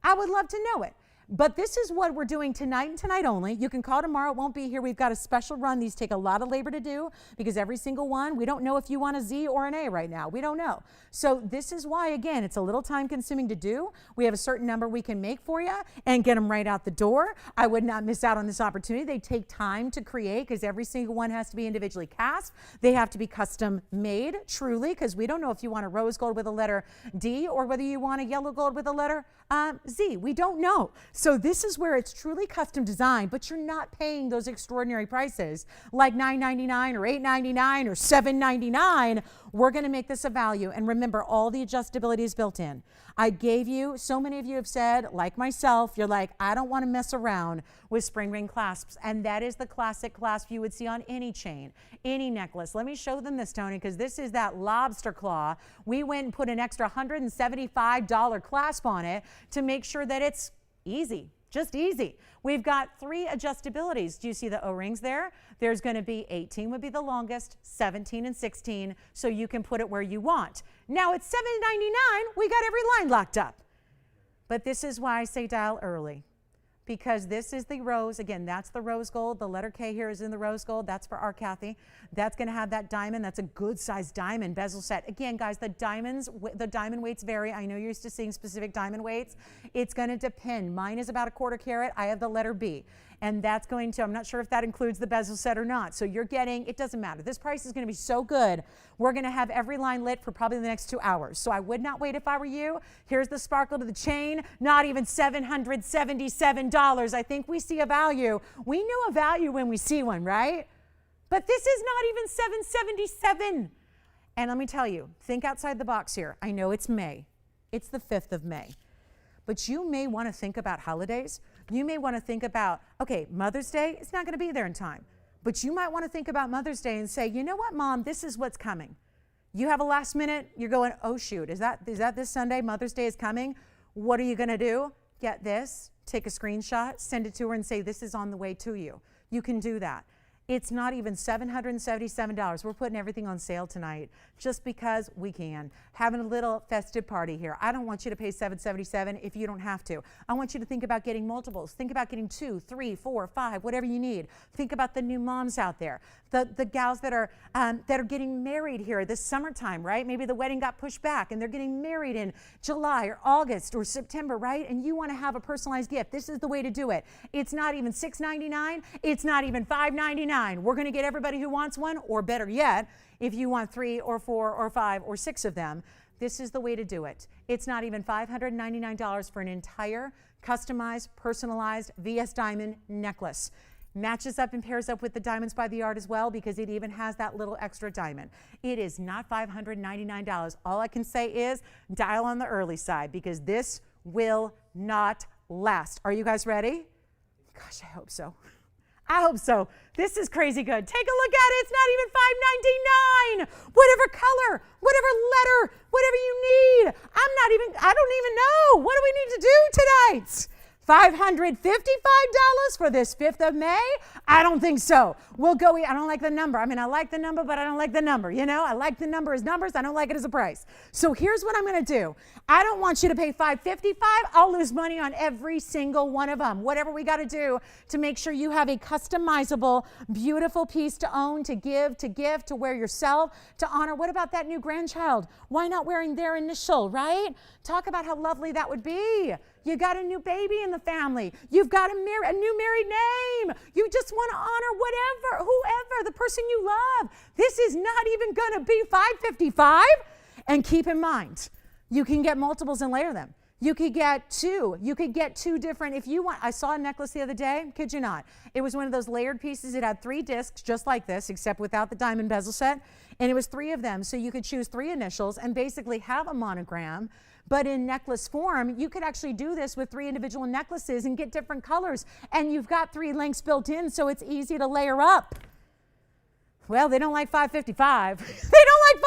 I would love to know it. But this is what we're doing tonight and tonight only. You can call tomorrow. It won't be here. We've got a special run. These take a lot of labor to do, because every single one, we don't know if you want a Z or an A right now. We don't know. So this is why, again, it's a little time consuming to do. We have a certain number we can make for you and get them right out the door. I would not miss out on this opportunity. They take time to create, because every single one has to be individually cast. They have to be custom made, truly, because we don't know if you want a rose gold with a letter D or whether you want a yellow gold with a letter Z. We don't know. So this is where it's truly custom designed, but you're not paying those extraordinary prices like $9.99 or $8.99 or $7.99. We're going to make this a value. And remember, all the adjustability is built in. I gave you, so many of you have said, like myself, you're like, I don't want to mess around with spring ring clasps. And that is the classic clasp you would see on any chain, any necklace. Let me show them this, Tony, because this is that lobster claw. We went and put an extra $175 clasp on it to make sure that it's easy, just easy. We've got 3 adjustabilities. Do you see the O-rings there? There's going to be 18 would be the longest, 17 and 16, so you can put it where you want. Now it's $7.99. We got every line locked up. But this is why I say dial early, because this is the rose. Again, that's the rose gold. The letter K here is in the rose gold. That's for our Kathy. That's going to have that diamond. That's a good sized diamond bezel set. Again, guys, the diamond weights vary. I know you're used to seeing specific diamond weights. It's going to depend. Mine is about a 1/4 carat. I have the letter B. And that's going to, I'm not sure if that includes the bezel set or not. So you're getting, it doesn't matter. This price is going to be so good. We're going to have every line lit for probably the next 2 hours. So I would not wait if I were you. Here's the sparkle to the chain. Not even $777. I think we see a value. We know a value when we see one, right? But this is not even $777. And let me tell you, think outside the box here. I know it's May. It's the 5th of May. But you may want to think about holidays. You may want to think about, okay, Mother's Day, it's not going to be there in time. But you might want to think about Mother's Day and say, you know what, Mom, this is what's coming. You have a last minute, you're going, oh, shoot, is that this Sunday? Mother's Day is coming. What are you going to do? Get this, take a screenshot, send it to her and say, this is on the way to you. You can do that. It's not even $777. We're putting everything on sale tonight just because we can. Having a little festive party here. I don't want you to pay $777 if you don't have to. I want you to think about getting multiples. Think about getting 2, 3, 4, 5, whatever you need. Think about the new moms out there, the gals that are getting married here this summertime, right? Maybe the wedding got pushed back and they're getting married in July or August or September, right? And you want to have a personalized gift. This is the way to do it. It's not even $6.99. It's not even $5.99. We're going to get everybody who wants one, or better yet, if you want 3 or 4 or 5 or 6 of them, this is the way to do it. It's not even $599 for an entire customized, personalized VS diamond necklace. Matches up and pairs up with the Diamonds by the Art as well, because it even has that little extra diamond. It is not $599. All I can say is dial on the early side, because this will not last. Are you guys ready? Gosh, I hope so. I hope so. This is crazy good. Take a look at it. It's not even $5.99. Whatever color, whatever letter, whatever you need. I don't even know. What do we need to do tonight? $555 for this 5th of May? I don't think so. We'll go, I don't like the number. I mean, I like the number, but I don't like the number. You know, I like the number as numbers. I don't like it as a price. So here's what I'm going to do. I don't want you to pay $555. I'll lose money on every single one of them. Whatever we got to do to make sure you have a customizable, beautiful piece to own, to give, to gift, to wear yourself, to honor. What about that new grandchild? Why not wearing their initial, right? Talk about how lovely that would be. You got a new baby in the family. You've got a new married name. You just want to honor whoever, the person you love. This is not even going to be $555. And keep in mind, you can get multiples and layer them. You could get two. You could get two different, if you want. I saw a necklace the other day, kid you not. It was one of those layered pieces. It had 3 discs just like this, except without the diamond bezel set. And it was 3 of them. So you could choose 3 initials and basically have a monogram. But in necklace form, you could actually do this with 3 individual necklaces and get different colors. And you've got 3 lengths built in, so it's easy to layer up. Well, they don't like $555. They don't like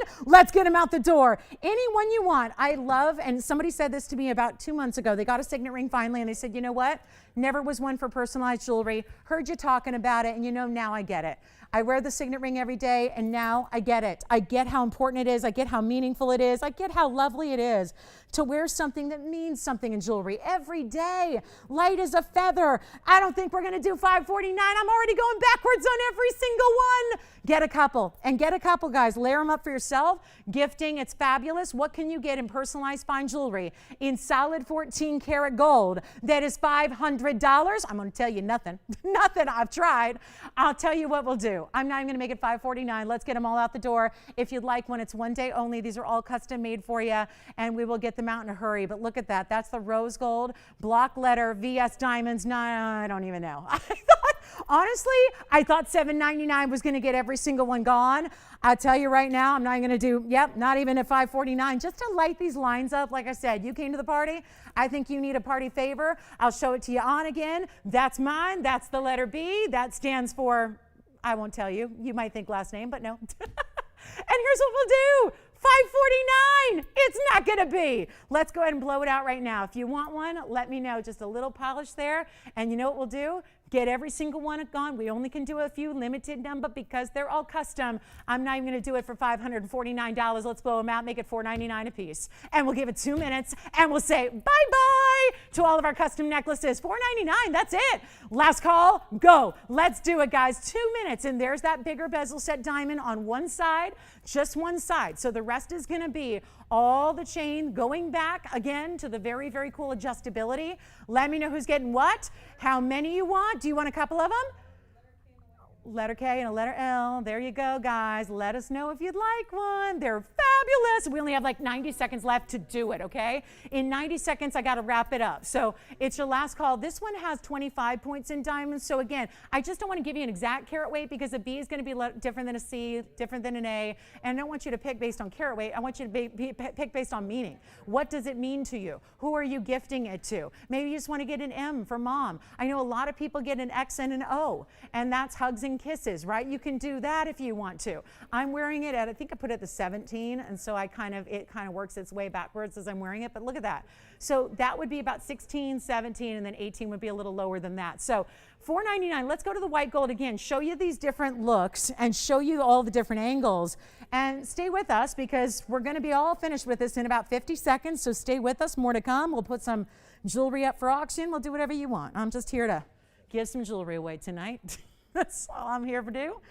$549. Let's get them out the door. Any one you want. I love, and somebody said this to me about 2 months ago. They got a signet ring finally, and they said, you know what? Never was one for personalized jewelry. Heard you talking about it, and you know, now I get it. I wear the signet ring every day, and now I get it. I get how important it is. I get how meaningful it is. I get how lovely it is to wear something that means something in jewelry every day. Light as a feather. I don't think we're going to do $549. I'm already going backwards on every single one. Get a couple, and get a couple, guys. Layer them up for yourself. Gifting, it's fabulous. What can you get in personalized fine jewelry in solid 14 karat gold that is $500? I'm going to tell you nothing. Nothing. I've tried. I'll tell you what we'll do. I'm not even going to make it $549. Let's get them all out the door. If you'd like one, it's one day only. These are all custom made for you, and we will get them out in a hurry. But look at that. That's the rose gold, block letter, VS diamonds. No, I don't even know. Honestly, I thought $799 was going to get every single one gone. I'll tell you right now, I'm not going to do, not even at $549, just to light these lines up. Like I said, you came to the party. I think you need a party favor. I'll show it to you on again. That's mine. That's the letter B. That stands for, I won't tell you. You might think last name, but no. And here's what we'll do. $549. It's not going to be. Let's go ahead and blow it out right now. If you want one, let me know. Just a little polish there. And you know what we'll do? Get every single one gone. We only can do a few, limited number, because they're all custom. I'm not even going to do it for $549. Let's blow them out, make it $499 a piece. And we'll give it 2 minutes, and we'll say bye-bye to all of our custom necklaces. $499, that's it. Last call, go. Let's do it, guys. 2 minutes, and there's that bigger bezel set diamond on one side, just one side. So the rest is going to be all the chain going back again to the very, very cool adjustability. Let me know who's getting what, how many you want. Do you want a couple of them? Letter K and a letter L. There you go, guys. Let us know if you'd like one. They're fabulous. We only have like 90 seconds left to do it, okay? In 90 seconds, I got to wrap it up. So it's your last call. This one has 25 points in diamonds. So again, I just don't want to give you an exact carat weight, because a B is going to be different than a C, different than an A. And I don't want you to pick based on carat weight. I want you to pick based on meaning. What does it mean to you? Who are you gifting it to? Maybe you just want to get an M for mom. I know a lot of people get an X and an O, and that's hugs and kisses, right? You can do that if you want to. I'm wearing it at, I think I put it at the 17, and so it kind of works its way backwards as I'm wearing it, but look at that. So that would be about 16, 17, and then 18 would be a little lower than that. So $499. Let's go to the white gold again, show you these different looks and show you all the different angles, and stay with us, because we're going to be all finished with this in about 50 seconds. So stay with us, more to come. We'll put some jewelry up for auction. We'll do whatever you want. I'm just here to give some jewelry away tonight. That's all I'm here to do.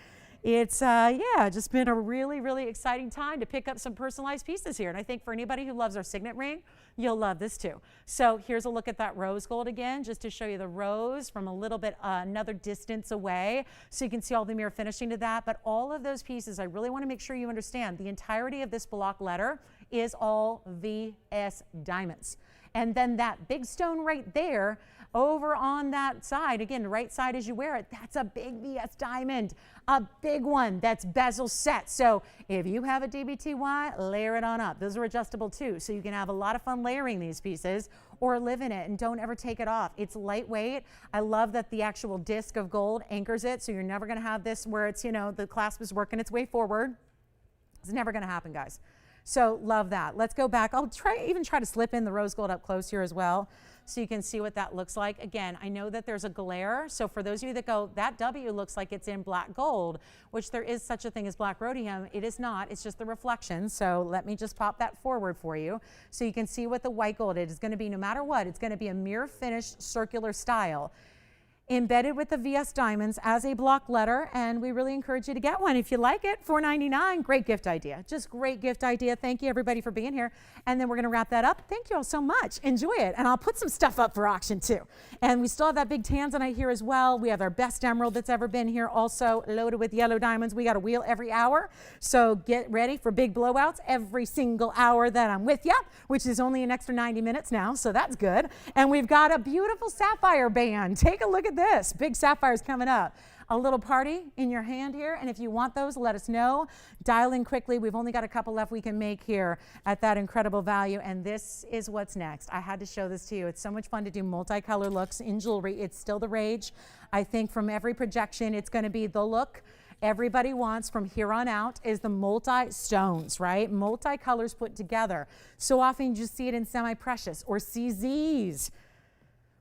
It's, just been a really, really exciting time to pick up some personalized pieces here. And I think for anybody who loves our signet ring, you'll love this too. So here's a look at that rose gold again, just to show you the rose from a little bit another distance away, so you can see all the mirror finishing to that. But all of those pieces, I really want to make sure you understand, the entirety of this block letter is all VS diamonds. And then that big stone right there, over on that side, again, the right side as you wear it, that's a big VS diamond, a big one that's bezel set. So if you have a DBTY, layer it on up. Those are adjustable too, so you can have a lot of fun layering these pieces or live in it, and don't ever take it off. It's lightweight. I love that the actual disc of gold anchors it, so you're never gonna have this where it's, the clasp is working its way forward. It's never gonna happen, guys. So love that. Let's go back. I'll even try to slip in the rose gold up close here as well, so you can see what that looks like. Again, I know that there's a glare, so for those of you that go, that W looks like it's in black gold, which there is such a thing as black rhodium. It is not. It's just the reflection. So let me just pop that forward for you, so you can see what the white gold is going to be. No matter what, it's going to be a mirror finished circular style. embedded with the VS diamonds as a block letter, and we really encourage you to get one if you like it. $4.99. Great gift idea. Just great gift idea. Thank you everybody for being here. And then we're going to wrap that up. Thank you all so much. Enjoy it. And I'll put some stuff up for auction too. And we still have that big tanzanite here as well. We have our best emerald that's ever been here, also loaded with yellow diamonds. We got a wheel every hour, so get ready for big blowouts every single hour that I'm with you, which is only an extra 90 minutes now, so that's good. And we've got a beautiful sapphire band. Take a look at this. Big sapphires coming up. A little party in your hand here, and if you want those, let us know. Dial in quickly. We've only got a couple left we can make here at that incredible value, and this is what's next. I had to show this to you. It's so much fun to do multicolor looks in jewelry. It's still the rage. I think from every projection, it's going to be the look everybody wants from here on out is the multi-stones, right? Multi-colors put together. So often you just see it in semi-precious or CZs.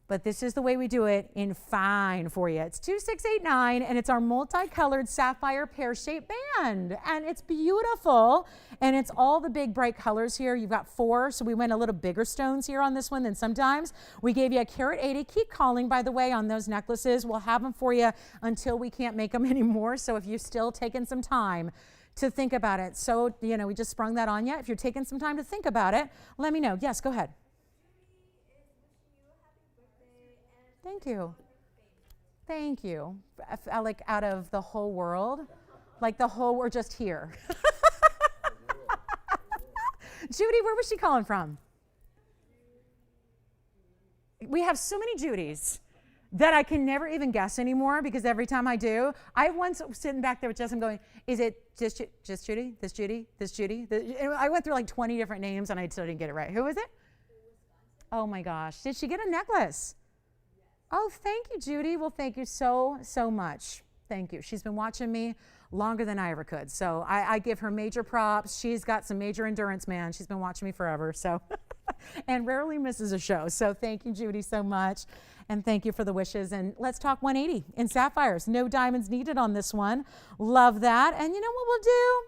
But this is the way we do it in fine for you. It's 2689, and it's our multicolored sapphire pear-shaped band. And it's beautiful, and it's all the big bright colors here. You've got 4, so we went a little bigger stones here on this one than sometimes. We gave you a carat 80. Keep calling, by the way, on those necklaces. We'll have them for you until we can't make them anymore. So if you're still taking some time to think about it. So, you know, we just sprung that on you. If you're taking some time to think about it, let me know. Yes, go ahead. Thank you. Thank you. Like out of the whole world, like the whole, we're just here. Judy, where was she calling from? We have so many Judys that I can never even guess anymore because every time I do, I once sitting back there with Jess, I'm going, is it just Judy, this Judy, this Judy? I went through like 20 different names and I still didn't get it right. Who is it? Oh my gosh. Did she get a necklace? Oh, thank you, Judy. Well, thank you so, so much. Thank you. She's been watching me longer than I ever could. So I give her major props. She's got some major endurance, man. She's been watching me forever. So, and rarely misses a show. So thank you, Judy, so much. And thank you for the wishes. And let's talk 180 in sapphires. No diamonds needed on this one. Love that. And you know what we'll do?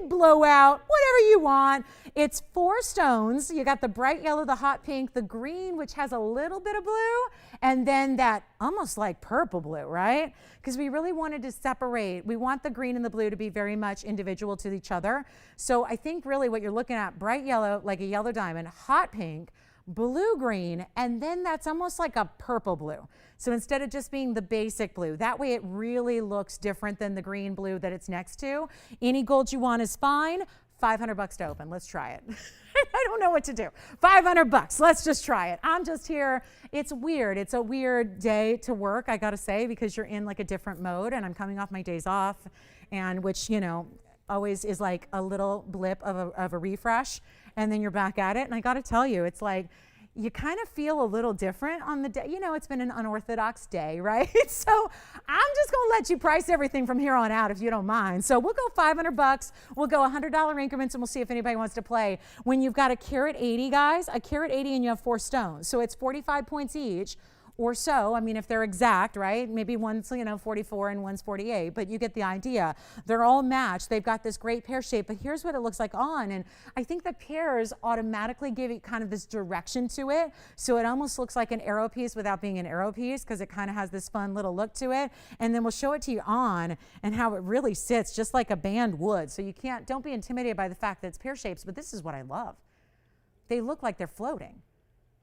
Big blowout, whatever you want. It's 4 stones. You got the bright yellow, the hot pink, the green, which has a little bit of blue, and then that almost like purple blue, right? Because we really wanted to separate. We want the green and the blue to be very much individual to each other. So I think really what you're looking at, bright yellow, like a yellow diamond, hot pink, blue green, and then that's almost like a purple blue. So instead of just being the basic blue, that way it really looks different than the green blue that it's next to. Any gold you want is fine. $500 to open. Let's try it. I don't know what to do. $500. Let's just try it. I'm just here. It's weird. It's a weird day to work, I got to say, because you're in like a different mode, and I'm coming off my days off, and which, you know, always is like a little blip of a refresh, and then you're back at it. And I got to tell you, it's like you kind of feel a little different on the day. You know, it's been an unorthodox day, right? So I'm just going to let you price everything from here on out if you don't mind. So we'll go $500. We'll go $100 increments, and we'll see if anybody wants to play. When you've got a carat 80, guys, a carat 80 and you have 4 stones. So it's 45 points each. Or so, I mean, if they're exact, right? Maybe one's, you know, 44 and one's 48, but you get the idea. They're all matched. They've got this great pear shape, but here's what it looks like on. And I think the pears automatically give it kind of this direction to it. So it almost looks like an arrow piece without being an arrow piece because it kind of has this fun little look to it. And then we'll show it to you on and how it really sits just like a band would. So you don't be intimidated by the fact that it's pear shapes, but this is what I love. They look like they're floating.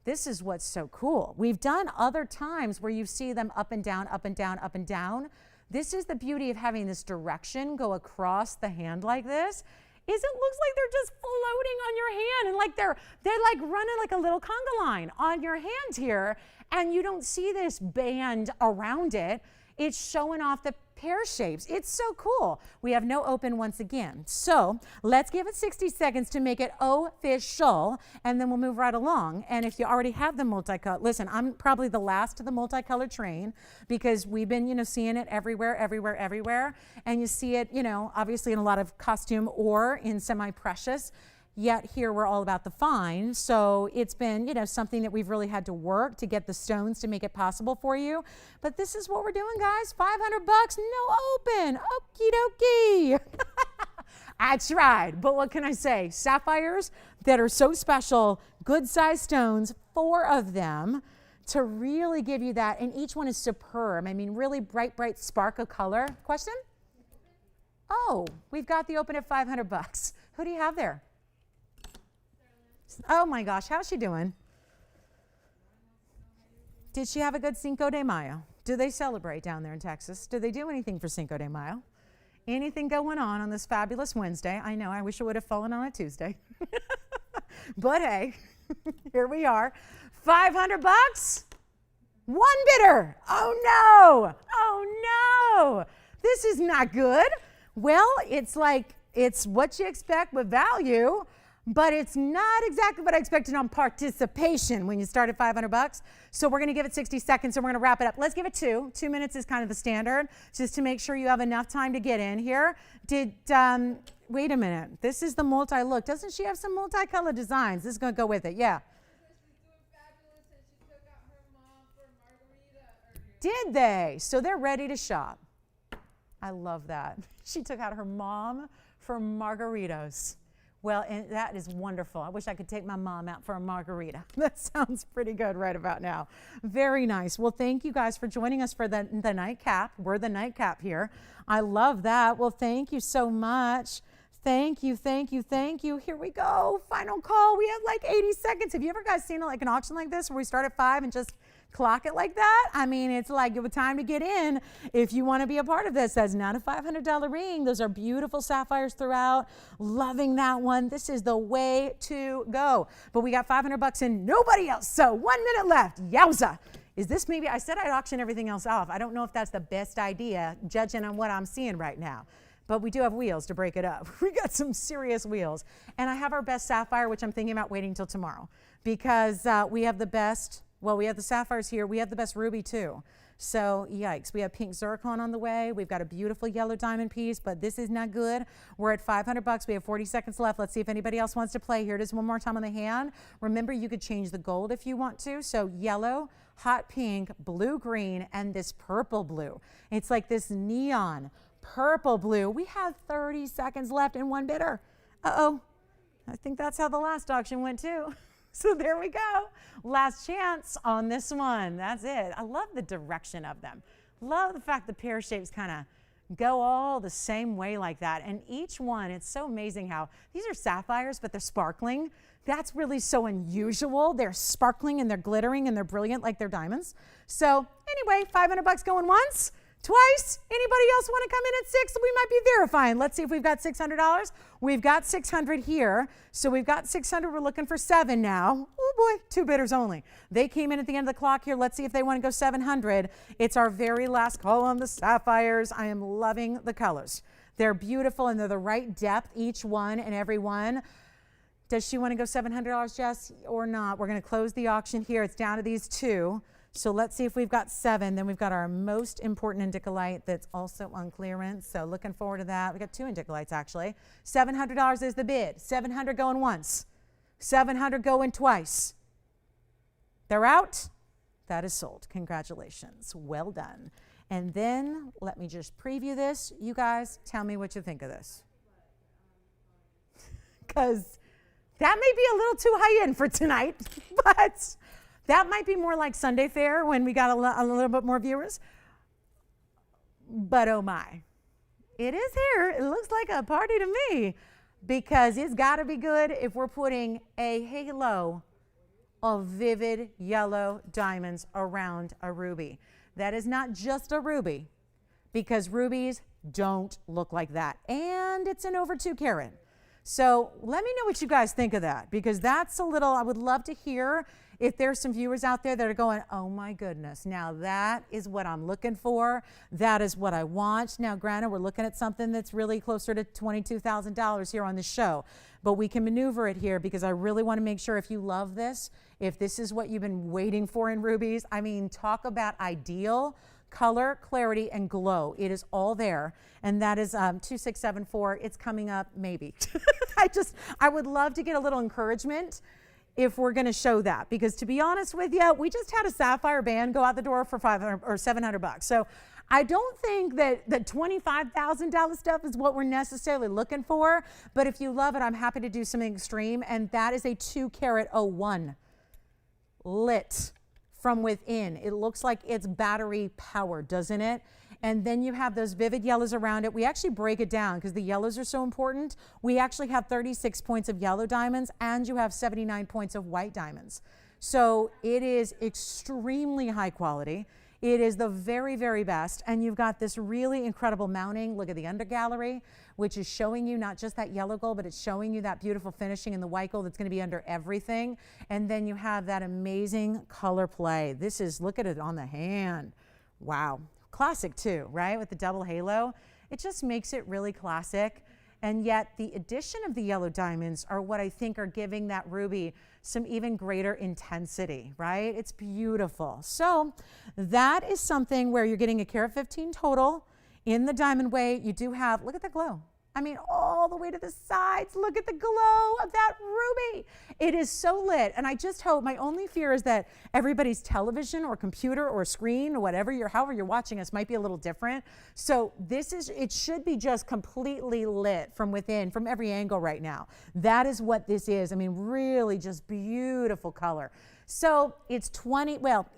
This is what's so cool. We've done other times where you see them up and down, up and down, up and down. This is the beauty of having this direction go across the hand like this, is it looks like they're just floating on your hand, and like they're like running like a little conga line on your hand here, and you don't see this band around it. It's showing off the pear shapes. It's so cool. We have no open once again. So let's give it 60 seconds to make it official, and then we'll move right along. And if you already have the multicolor, listen, I'm probably the last to the multicolor train because we've been, you know, seeing it everywhere, everywhere, everywhere. And you see it, you know, obviously in a lot of costume or in semi-precious. Yet here we're all about the fine. So it's been, you know, something that we've really had to work to get the stones to make it possible for you. But this is what we're doing, guys. $500, no open. Okie dokie. I tried, but what can I say? Sapphires that are so special, good size stones, 4 of them. to really give you that. And each one is superb. I mean, really bright, bright spark of color. Question? Oh, we've got the open at $500. Who do you have there? Oh my gosh, how's she doing? Did she have a good Cinco de Mayo? Do they celebrate down there in Texas? Do they do anything for Cinco de Mayo? Anything going on this fabulous Wednesday? I know, I wish it would have fallen on a Tuesday. But hey, here we are. $500? One bidder. Oh no. Oh no. This is not good. Well, it's what you expect with value, but it's not exactly what I expected on participation when you start at $500. So we're going to give it 60 seconds and we're going to wrap it up. Let's give it 2. 2 minutes is kind of the standard, just to make sure you have enough time to get in here. Wait a minute. This is the multi-look. Doesn't she have some multicolored designs? This is going to go with it. Yeah. Did they? So they're ready to shop. I love that. She took out her mom for margaritas. Well, and that is wonderful. I wish I could take my mom out for a margarita. That sounds pretty good right about now. Very nice. Well, thank you guys for joining us for the nightcap. We're the nightcap here. I love that. Well, thank you so much. Thank you, thank you, thank you. Here we go. Final call. We have like 80 seconds. Have you ever guys seen like an auction like this where we start at 5 and just clock it like that? I mean, it's like with time to get in if you want to be a part of this. That's not a $500 ring. Those are beautiful sapphires throughout. Loving that one. This is the way to go. But we got $500 in, nobody else. So 1 minute left. Yowza. Is this maybe, I said I'd auction everything else off. I don't know if that's the best idea, judging on what I'm seeing right now. But we do have wheels to break it up. We got some serious wheels. And I have our best sapphire, which I'm thinking about waiting till tomorrow, because we have the best. Well, we have the sapphires here. We have the best ruby too. So yikes, we have pink zircon on the way. We've got a beautiful yellow diamond piece, but this is not good. We're at $500. We have 40 seconds left. Let's see if anybody else wants to play. Here it is one more time on the hand. Remember, you could change the gold if you want to. So yellow, hot pink, blue green, and this purple blue. It's like this neon purple blue. We have 30 seconds left and one bidder. Uh-oh, I think that's how the last auction went too. So there we go. Last chance on this one. That's it. I love the direction of them. Love the fact the pear shapes kind of go all the same way like that. And each one, it's so amazing how these are sapphires, but they're sparkling. That's really so unusual. They're sparkling and they're glittering and they're brilliant like they're diamonds. So anyway, $500 going once. Twice. Anybody else want to come in at 6? We might be verifying. Let's see if we've got $600. We've got 600 here. So we've got 600. We're looking for 7 now. Oh boy, 2 bidders only. They came in at the end of the clock here. Let's see if they want to go 700. It's our very last call on the sapphires. I am loving the colors. They're beautiful and they're the right depth, each one and every one. Does she want to go $700, Jess, or not? We're going to close the auction here. It's down to these 2. So let's see if we've got 7. Then we've got our most important indicolite that's also on clearance. So looking forward to that. We got 2 indicolites actually. $700 is the bid. 700 going once. 700 going twice. They're out. That is sold. Congratulations. Well done. And then let me just preview this. You guys tell me what you think of this. Because that may be a little too high end for tonight, but that might be more like Sunday Fair when we got a little bit more viewers. But oh my, it is here. It looks like a party to me, because it's got to be good if we're putting a halo of vivid yellow diamonds around a ruby. That is not just a ruby, because rubies don't look like that. And it's an over 2 carat. So let me know what you guys think of that, because that's a little, I would love to hear if there's some viewers out there that are going, oh my goodness, now that is what I'm looking for. That is what I want. Now, granted, we're looking at something that's really closer to $22,000 here on the show, but we can maneuver it here, because I really want to make sure if you love this, if this is what you've been waiting for in rubies, I mean, talk about ideal color, clarity, and glow. It is all there. And that is 2674. It's coming up, maybe. I would love to get a little encouragement if we're going to show that, because to be honest with you, we just had a sapphire band go out the door for $500 or $700. So I don't think that the $25,000 stuff is what we're necessarily looking for. But if you love it, I'm happy to do something extreme. And that is a 2 carat 01 lit from within. It looks like it's battery powered, doesn't it? And then you have those vivid yellows around it. We actually break it down because the yellows are so important. We actually have 36 points of yellow diamonds, and you have 79 points of white diamonds. So it is extremely high quality. It is the very, very best. And you've got this really incredible mounting. Look at the under gallery, which is showing you not just that yellow gold, but it's showing you that beautiful finishing in the white gold that's going to be under everything. And then you have that amazing color play. This is, look at it on the hand. Wow. Classic too, right? With the double halo. It just makes it really classic. And yet the addition of the yellow diamonds are what I think are giving that ruby some even greater intensity, right? It's beautiful. So that is something where you're getting a carat 15 total in the diamond weight. You do have, look at the glow. I mean, all the way to the sides. Look at the glow of that ruby. It is so lit. And I just hope, my only fear is that everybody's television or computer or screen or whatever however you're watching us might be a little different. So it should be just completely lit from within, from every angle right now. That is what this is. I mean, really just beautiful color. So it's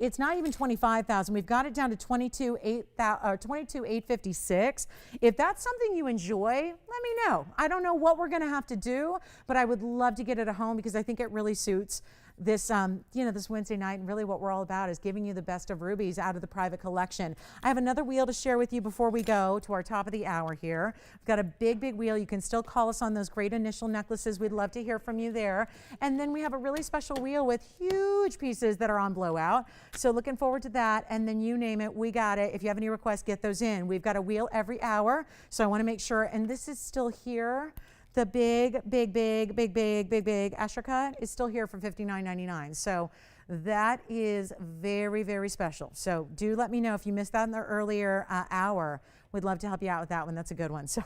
it's not even 25,000. We've got it down to 22,856. If that's something you enjoy, let me know. I don't know what we're going to have to do, but I would love to get it at home because I think it really suits this, this Wednesday night, and really what we're all about is giving you the best of rubies out of the private collection. I have another wheel to share with you before we go to our top of the hour here. We've got a big, big wheel. You can still call us on those great initial necklaces. We'd love to hear from you there. And then we have a really special wheel with huge pieces that are on blowout. So looking forward to that. And then you name it, we got it. If you have any requests, get those in. We've got a wheel every hour. So I want to make sure, and this is still here. The big Asher is still here for $59.99. So that is very, very special. So do let me know if you missed that in the earlier hour. We'd love to help you out with that one. That's a good one. So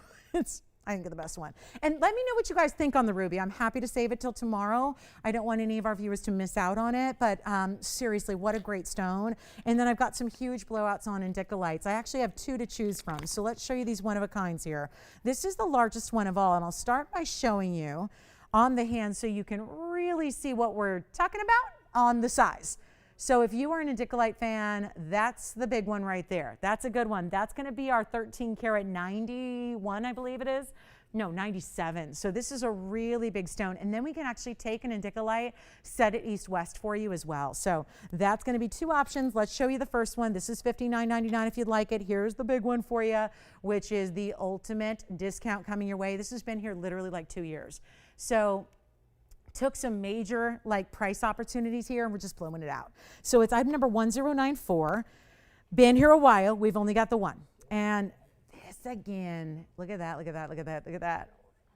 I think, the best one. And let me know what you guys think on the ruby. I'm happy to save it till tomorrow. I don't want any of our viewers to miss out on it, but seriously, what a great stone. And then I've got some huge blowouts on indicolites. I actually have two to choose from. So let's show you these one-of-a-kinds here. This is the largest one of all, and I'll start by showing you on the hand so you can really see what we're talking about on the size. So if you are an indicolite fan, that's the big one right there. That's a good one. That's going to be our 13 karat 91, I believe it is. No, 97. So this is a really big stone. And then we can actually take an indicolite, set it east-west for you as well. So that's going to be two options. Let's show you the first one. This is $59.99 if you'd like it. Here's the big one for you, which is the ultimate discount coming your way. This has been here literally like 2 years. So took some major price opportunities here, and we're just blowing it out. So it's item number 1094. Been here a while. We've only got the one. And this again, look at that, look at that, look at that, look at that.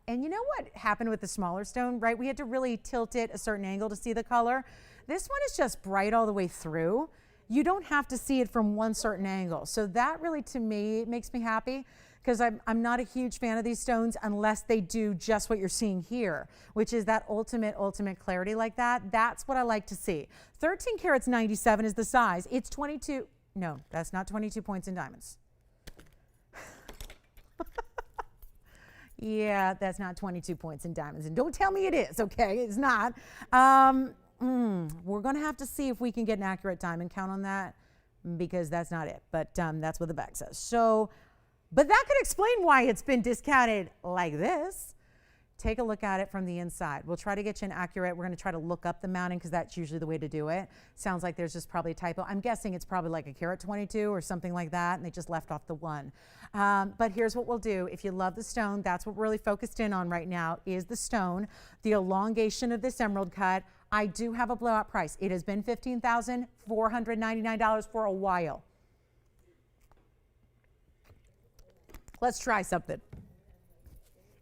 And you know what happened with the smaller stone, right? We had to really tilt it a certain angle to see the color. This one is just bright all the way through. You don't have to see it from one certain angle. So that really, to me, makes me happy, because I'm not a huge fan of these stones unless they do just what you're seeing here, which is that ultimate clarity like that. That's what I like to see. 13 carats 97 is the size. It's 22. No, that's not 22 points in diamonds. Yeah, that's not 22 points in diamonds. And don't tell me it is, okay? It's not. We're going to have to see if we can get an accurate diamond count on that, because that's not it. But that's what the bag says. So, but that could explain why it's been discounted like this. Take a look at it from the inside. We'll try to get you an accurate. We're going to try to look up the mounting, because that's usually the way to do it. Sounds like there's just probably a typo. I'm guessing it's probably like a carat 22 or something like that, and they just left off the one. But here's what we'll do. If you love the stone, that's what we're really focused in on right now, is the stone, the elongation of this emerald cut. I do have a blowout price. It has been $15,499 for a while. Let's try something.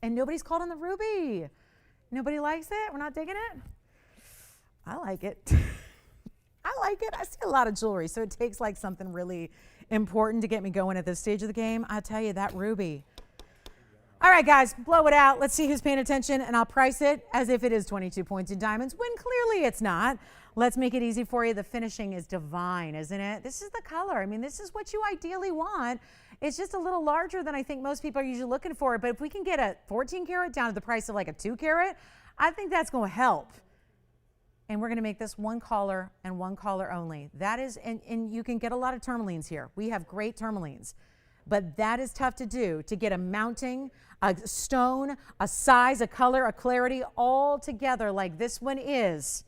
And nobody's called on the ruby. Nobody likes it? We're not digging it? I like it. I like it. I see a lot of jewelry, so it takes like something really important to get me going at this stage of the game. I'll tell you, that ruby. All right, guys, blow it out. Let's see who's paying attention, and I'll price it as if it is 22 points in diamonds, when clearly it's not. Let's make it easy for you. The finishing is divine, isn't it? This is the color. I mean, this is what you ideally want. It's just a little larger than I think most people are usually looking for. But if we can get a 14 karat down to the price of like a 2 carat, I think that's going to help. And we're going to make this one collar and one collar only. That is, and you can get a lot of tourmalines here. We have great tourmalines. But that is tough to do, to get a mounting, a stone, a size, a color, a clarity, all together like this one is.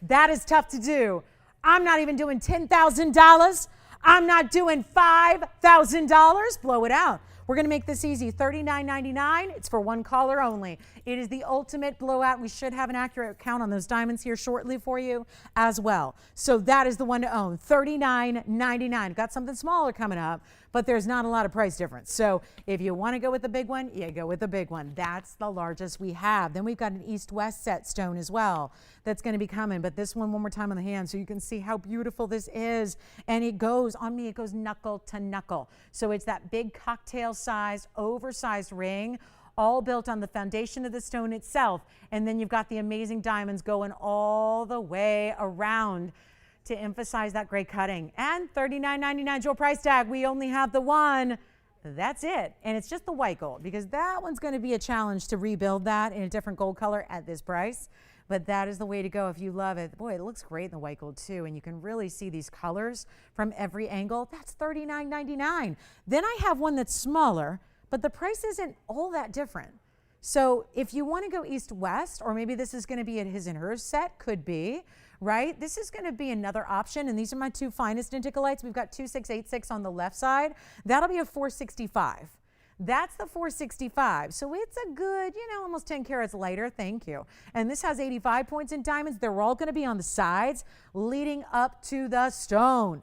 That is tough to do. I'm not even doing $10,000. I'm not doing $5,000. Blow it out. We're going to make this easy. $39.99. It's for one collar only. It is the ultimate blowout. We should have an accurate count on those diamonds here shortly for you as well. So that is the one to own. $39.99. Got something smaller coming up, but there's not a lot of price difference. So if you want to go with the big one, you go with the big one. That's the largest we have. Then we've got an east-west set stone as well that's going to be coming. But this one more time on the hand so you can see how beautiful this is. And it goes, on me, it goes knuckle to knuckle. So it's that big cocktail-sized, oversized ring, all built on the foundation of the stone itself. And then you've got the amazing diamonds going all the way around to emphasize that great cutting. And $39.99 jewel price tag. We only have the one. That's it. And it's just the white gold, because that one's going to be a challenge to rebuild that in a different gold color at this price. But that is the way to go if you love it. Boy, it looks great in the white gold too. And you can really see these colors from every angle. That's $39.99. Then I have one that's smaller, but the price isn't all that different. So if you want to go east-west, or maybe this is going to be a his and hers set, could be, right? This is going to be another option. And these are my two finest Indigalites. We've got 2686 on the left side. That'll be a 465. That's the 465. So it's a good, almost 10 carats lighter. Thank you. And this has 85 points in diamonds. They're all going to be on the sides leading up to the stone.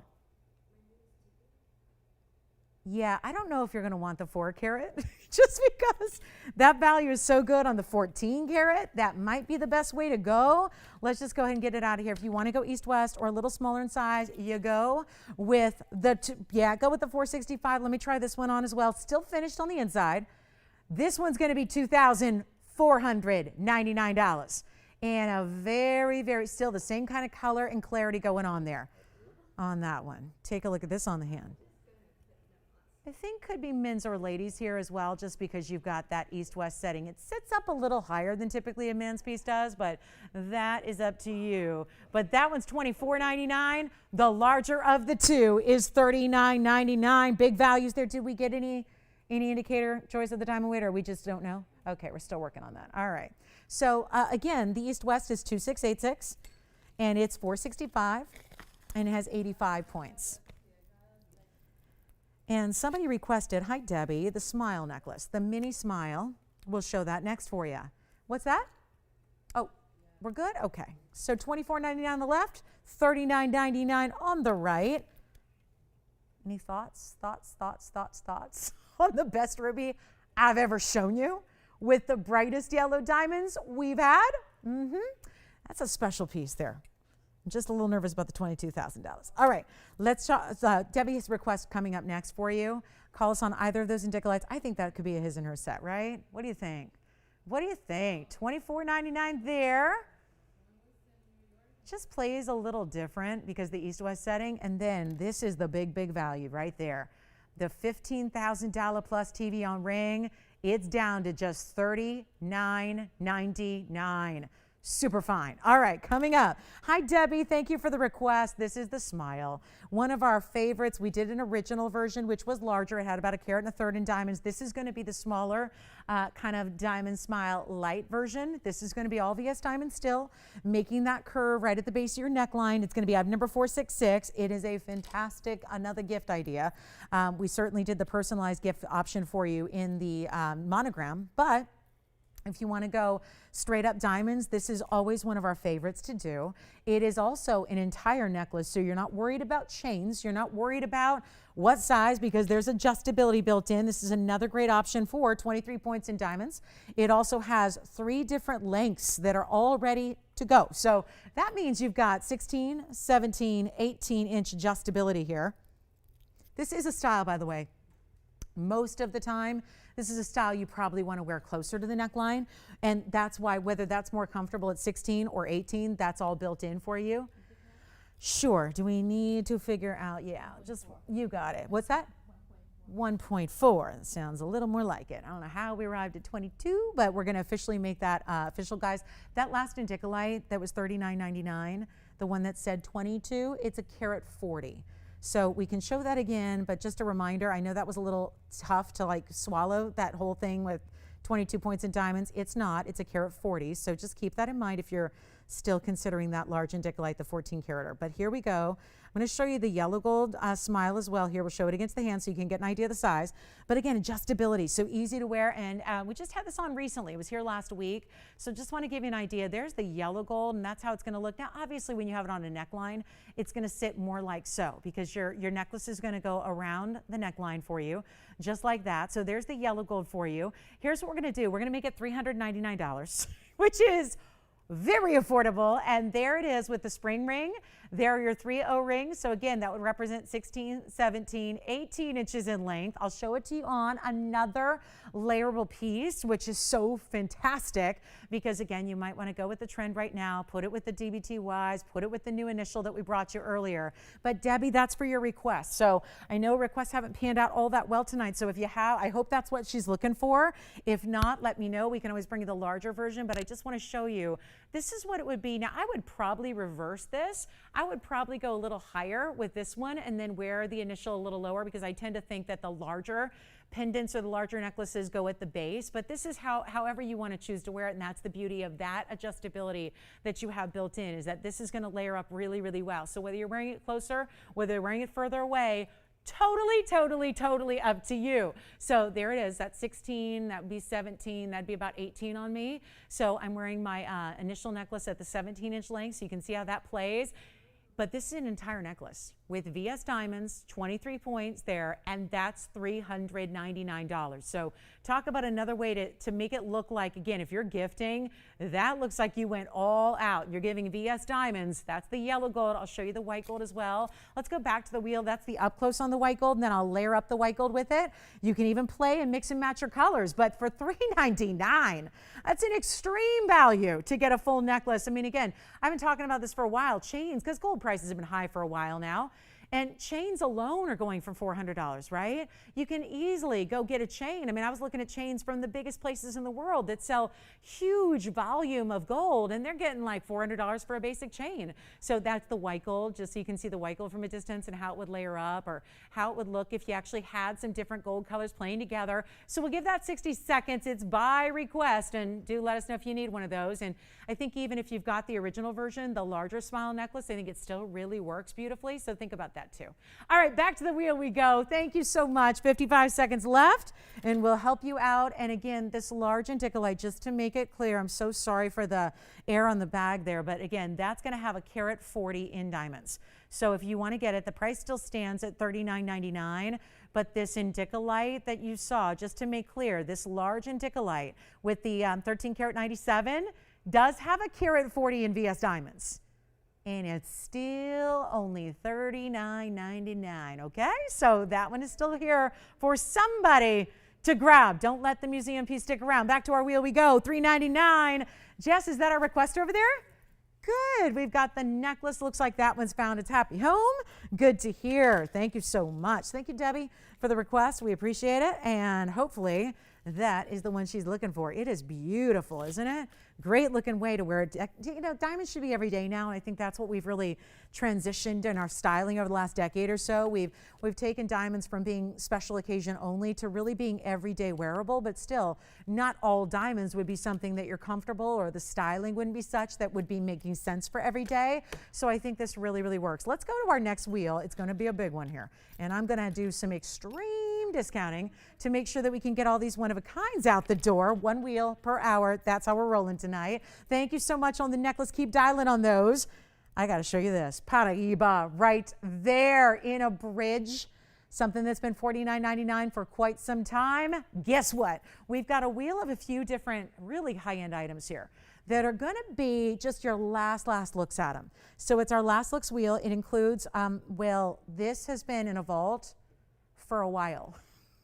Yeah, I don't know if you're going to want the 4 carat just because that value is so good on the 14 carat. That might be the best way to go. Let's just go ahead and get it out of here. If you want to go east-west or a little smaller in size, you go with the, go with the 465. Let me try this one on as well. Still finished on the inside. This one's going to be $2,499. And a very, very, still the same kind of color and clarity going on there on that one. Take a look at this on the hand. I think could be men's or ladies here as well, just because you've got that east-west setting. It sits up a little higher than typically a men's piece does, but that is up to you. But that one's $24.99. The larger of the two is $39.99. Big values there. Did we get any indicator, Joyce, of the diamond weight, or we just don't know? Okay, we're still working on that. All right. So again, the east-west is 2686, and it's 465, and it has 85 points. And somebody requested, hi Debbie, the smile necklace, the mini smile. We'll show that next for you. What's that? Oh, we're good? Okay. So $24.99 on the left, $39.99 on the right. Any thoughts on the best ruby I've ever shown you with the brightest yellow diamonds we've had? That's a special piece there. I'm just a little nervous about the $22,000. All right, let's Debbie's request coming up next for you. Call us on either of those Indigalites. I think that could be a his and her set, right? What do you think? What do you think? $24.99 there. Just plays a little different because the east-west setting. And then this is the big, big value right there. The $15,000 plus TVON ring. It's down to just $39.99. Super fine. All right, coming up. Hi, Debbie. Thank you for the request. This is the smile. One of our favorites. We did an original version, which was larger. It had about 1.33 carats in diamonds. This is going to be the smaller kind of diamond smile light version. This is going to be all VS diamond still, making that curve right at the base of your neckline. It's going to be item number 466. It is a fantastic, another gift idea. We certainly did the personalized gift option for you in the monogram, but if you want to go straight up diamonds, this is always one of our favorites to do. It is also an entire necklace, so you're not worried about chains. You're not worried about what size because there's adjustability built in. This is another great option for 23 points in diamonds. It also has 3 different lengths that are all ready to go. So that means you've got 16, 17, 18-inch adjustability here. This is a style, by the way. Most of the time, this is a style you probably want to wear closer to the neckline, and that's why whether that's more comfortable at 16 or 18, that's all built in for you. Sure. Do we need to figure out? Yeah, just you got it. What's that? 1.4. That sounds a little more like it. I don't know how we arrived at 22, but we're going to officially make that official, guys. That last indicolite that was $39.99, the one that said 22, it's a carat 40. So we can show that again, but just a reminder, I know that was a little tough to like swallow that whole thing with 22 points in diamonds. It's not, it's a carat 40. So just keep that in mind if you're still considering that large indicolite, the 14 carater. But here we go. I'm going to show you the yellow gold smile as well here. We'll show it against the hand so you can get an idea of the size. But again, adjustability, so easy to wear. And we just had this on recently. It was here last week. So just want to give you an idea. There's the yellow gold, and that's how it's going to look. Now, obviously, when you have it on a neckline, it's going to sit more like so because your necklace is going to go around the neckline for you, just like that. So there's the yellow gold for you. Here's what we're going to do. We're going to make it $399, which is very affordable. And there it is with the spring ring. There are your 3 O-rings. So again, that would represent 16, 17, 18 inches in length. I'll show it to you on another layerable piece, which is so fantastic because again, you might want to go with the trend right now, put it with the DBTYs, put it with the new initial that we brought you earlier. But Debbie, that's for your request. So I know requests haven't panned out all that well tonight. So if you have, I hope that's what she's looking for. If not, let me know. We can always bring you the larger version, but I just want to show you, this is what it would be. Now I would probably reverse this. I would probably go a little higher with this one and then wear the initial a little lower because I tend to think that the larger pendants or the larger necklaces go at the base, but this is however you want to choose to wear it, and that's the beauty of that adjustability that you have built in, is that this is going to layer up really, really well. So whether you're wearing it closer, whether you're wearing it further away, totally up to you. So there it is. That's 16, that would be 17, that'd be about 18 on me. So I'm wearing my initial necklace at the 17-inch length, so you can see how that plays. But this is an entire necklace with VS diamonds, 23 points there, and that's $399. So talk about another way to make it look like, again, if you're gifting, that looks like you went all out. You're giving VS diamonds. That's the yellow gold. I'll show you the white gold as well. Let's go back to the wheel. That's the up close on the white gold, and then I'll layer up the white gold with it. You can even play and mix and match your colors, but for $399, that's an extreme value to get a full necklace. I mean, again, I've been talking about this for a while. Chains, because gold prices have been high for a while now. And chains alone are going for $400, right? You can easily go get a chain. I mean, I was looking at chains from the biggest places in the world that sell huge volume of gold, and they're getting like $400 for a basic chain. So that's the white gold, just so you can see the white gold from a distance and how it would layer up or how it would look if you actually had some different gold colors playing together. So we'll give that 60 seconds. It's by request, and do let us know if you need one of those. And I think even if you've got the original version, the larger smile necklace, I think it still really works beautifully. So think about that too. All right, back to the wheel we go. Thank you so much. 55 seconds left, and we'll help you out. And again, this large indicolite, just to make it clear, I'm so sorry for the air on the bag there, but again, that's going to have a carat 40 in diamonds. So if you want to get it, the price still stands at $39.99. But this indicolite that you saw, just to make clear, this large indicolite with the 13 karat 97 does have a carat 40 in VS diamonds. And it's still only $39.99, okay? So that one is still here for somebody to grab. Don't let the museum piece stick around. Back to our wheel we go, $399. Jess, is that our request over there? Good. We've got the necklace. Looks like that one's found its happy home. Good to hear. Thank you so much. Thank you, Debbie, for the request. We appreciate it. And hopefully that is the one she's looking for. It is beautiful, isn't it? Great looking way to wear it. You know, diamonds should be every day now. And I think that's what we've really transitioned in our styling over the last decade or so. We've taken diamonds from being special occasion only to really being everyday wearable, but still not all diamonds would be something that you're comfortable, or the styling wouldn't be such that would be making sense for every day. So I think this really, really works. Let's go to our next wheel. It's going to be a big one here. And I'm going to do some extreme discounting to make sure that we can get all these one-of-a-kinds out the door. One wheel per hour. That's how we're rolling tonight. Thank you so much on the necklace. Keep dialing on those. I got to show you this. Paraíba right there in a bridge. Something that's been $49.99 for quite some time. Guess what? We've got a wheel of a few different really high-end items here that are going to be just your last looks at them. So it's our last looks wheel. It includes, well, this has been in a vault for a while.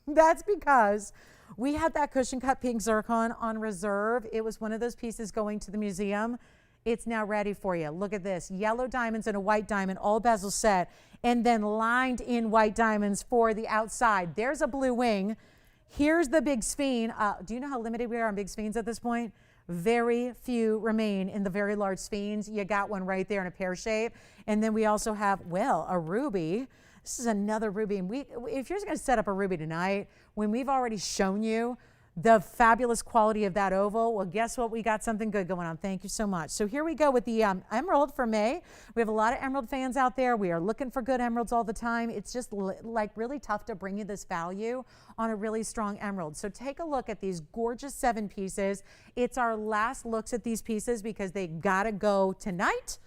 That's because we had that cushion cut pink zircon on reserve. It was one of those pieces going to the museum. It's now ready for you. Look at this. Yellow diamonds and a white diamond, all bezel set. and then lined in white diamonds for the outside. There's a blue wing. Here's the big sphene. Do you know how limited we are on big sphenes at this point? Very few remain in the very large sphenes. You got one right there in a pear shape. And then we also have, well, a ruby. This is another ruby. And if you're going to set up a ruby tonight, when we've already shown you the fabulous quality of that oval, well, guess what? We got something good going on. Thank you so much. So here we go with the emerald for May. We have a lot of emerald fans out there. We are looking for good emeralds all the time. It's just like really tough to bring you this value on a really strong emerald. So take a look at these gorgeous 7 pieces. It's our last looks at these pieces because they gotta go tonight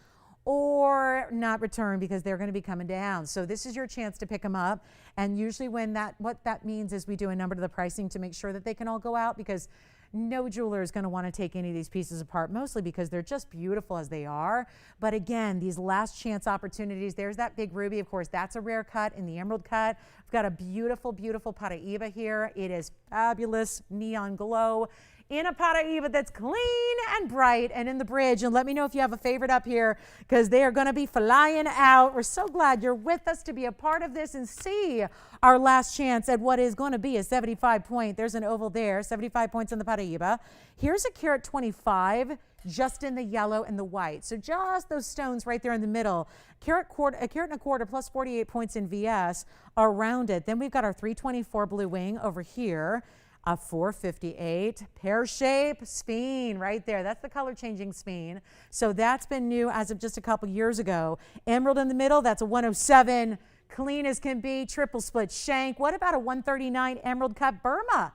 or not return because they're going to be coming down. So this is your chance to pick them up. And usually what that means is we do a number to the pricing to make sure that they can all go out, because no jeweler is going to want to take any of these pieces apart, mostly because they're just beautiful as they are. But again, these last chance opportunities, there's that big ruby. Of course, that's a rare cut in the emerald cut. We've got a beautiful, beautiful Paraíba here. It is fabulous neon glow in a Paraíba that's clean and bright and in the bridge. And let me know if you have a favorite up here, because they are going to be flying out. We're so glad you're with us to be a part of this and see our last chance at what is going to be a 75 point. There's an oval there, 75 points in the Paraíba. Here's a carat 25 just in the yellow and the white. So just those stones right there in the middle. A carat and a quarter plus 48 points in VS around it. Then we've got our 324 blue wing over here. A 458 pear shape sphene right there. That's the color changing sphene. So that's been new as of just a couple years ago. Emerald in the middle, that's a 107, clean as can be, triple split shank. What about a 139 emerald cut Burma?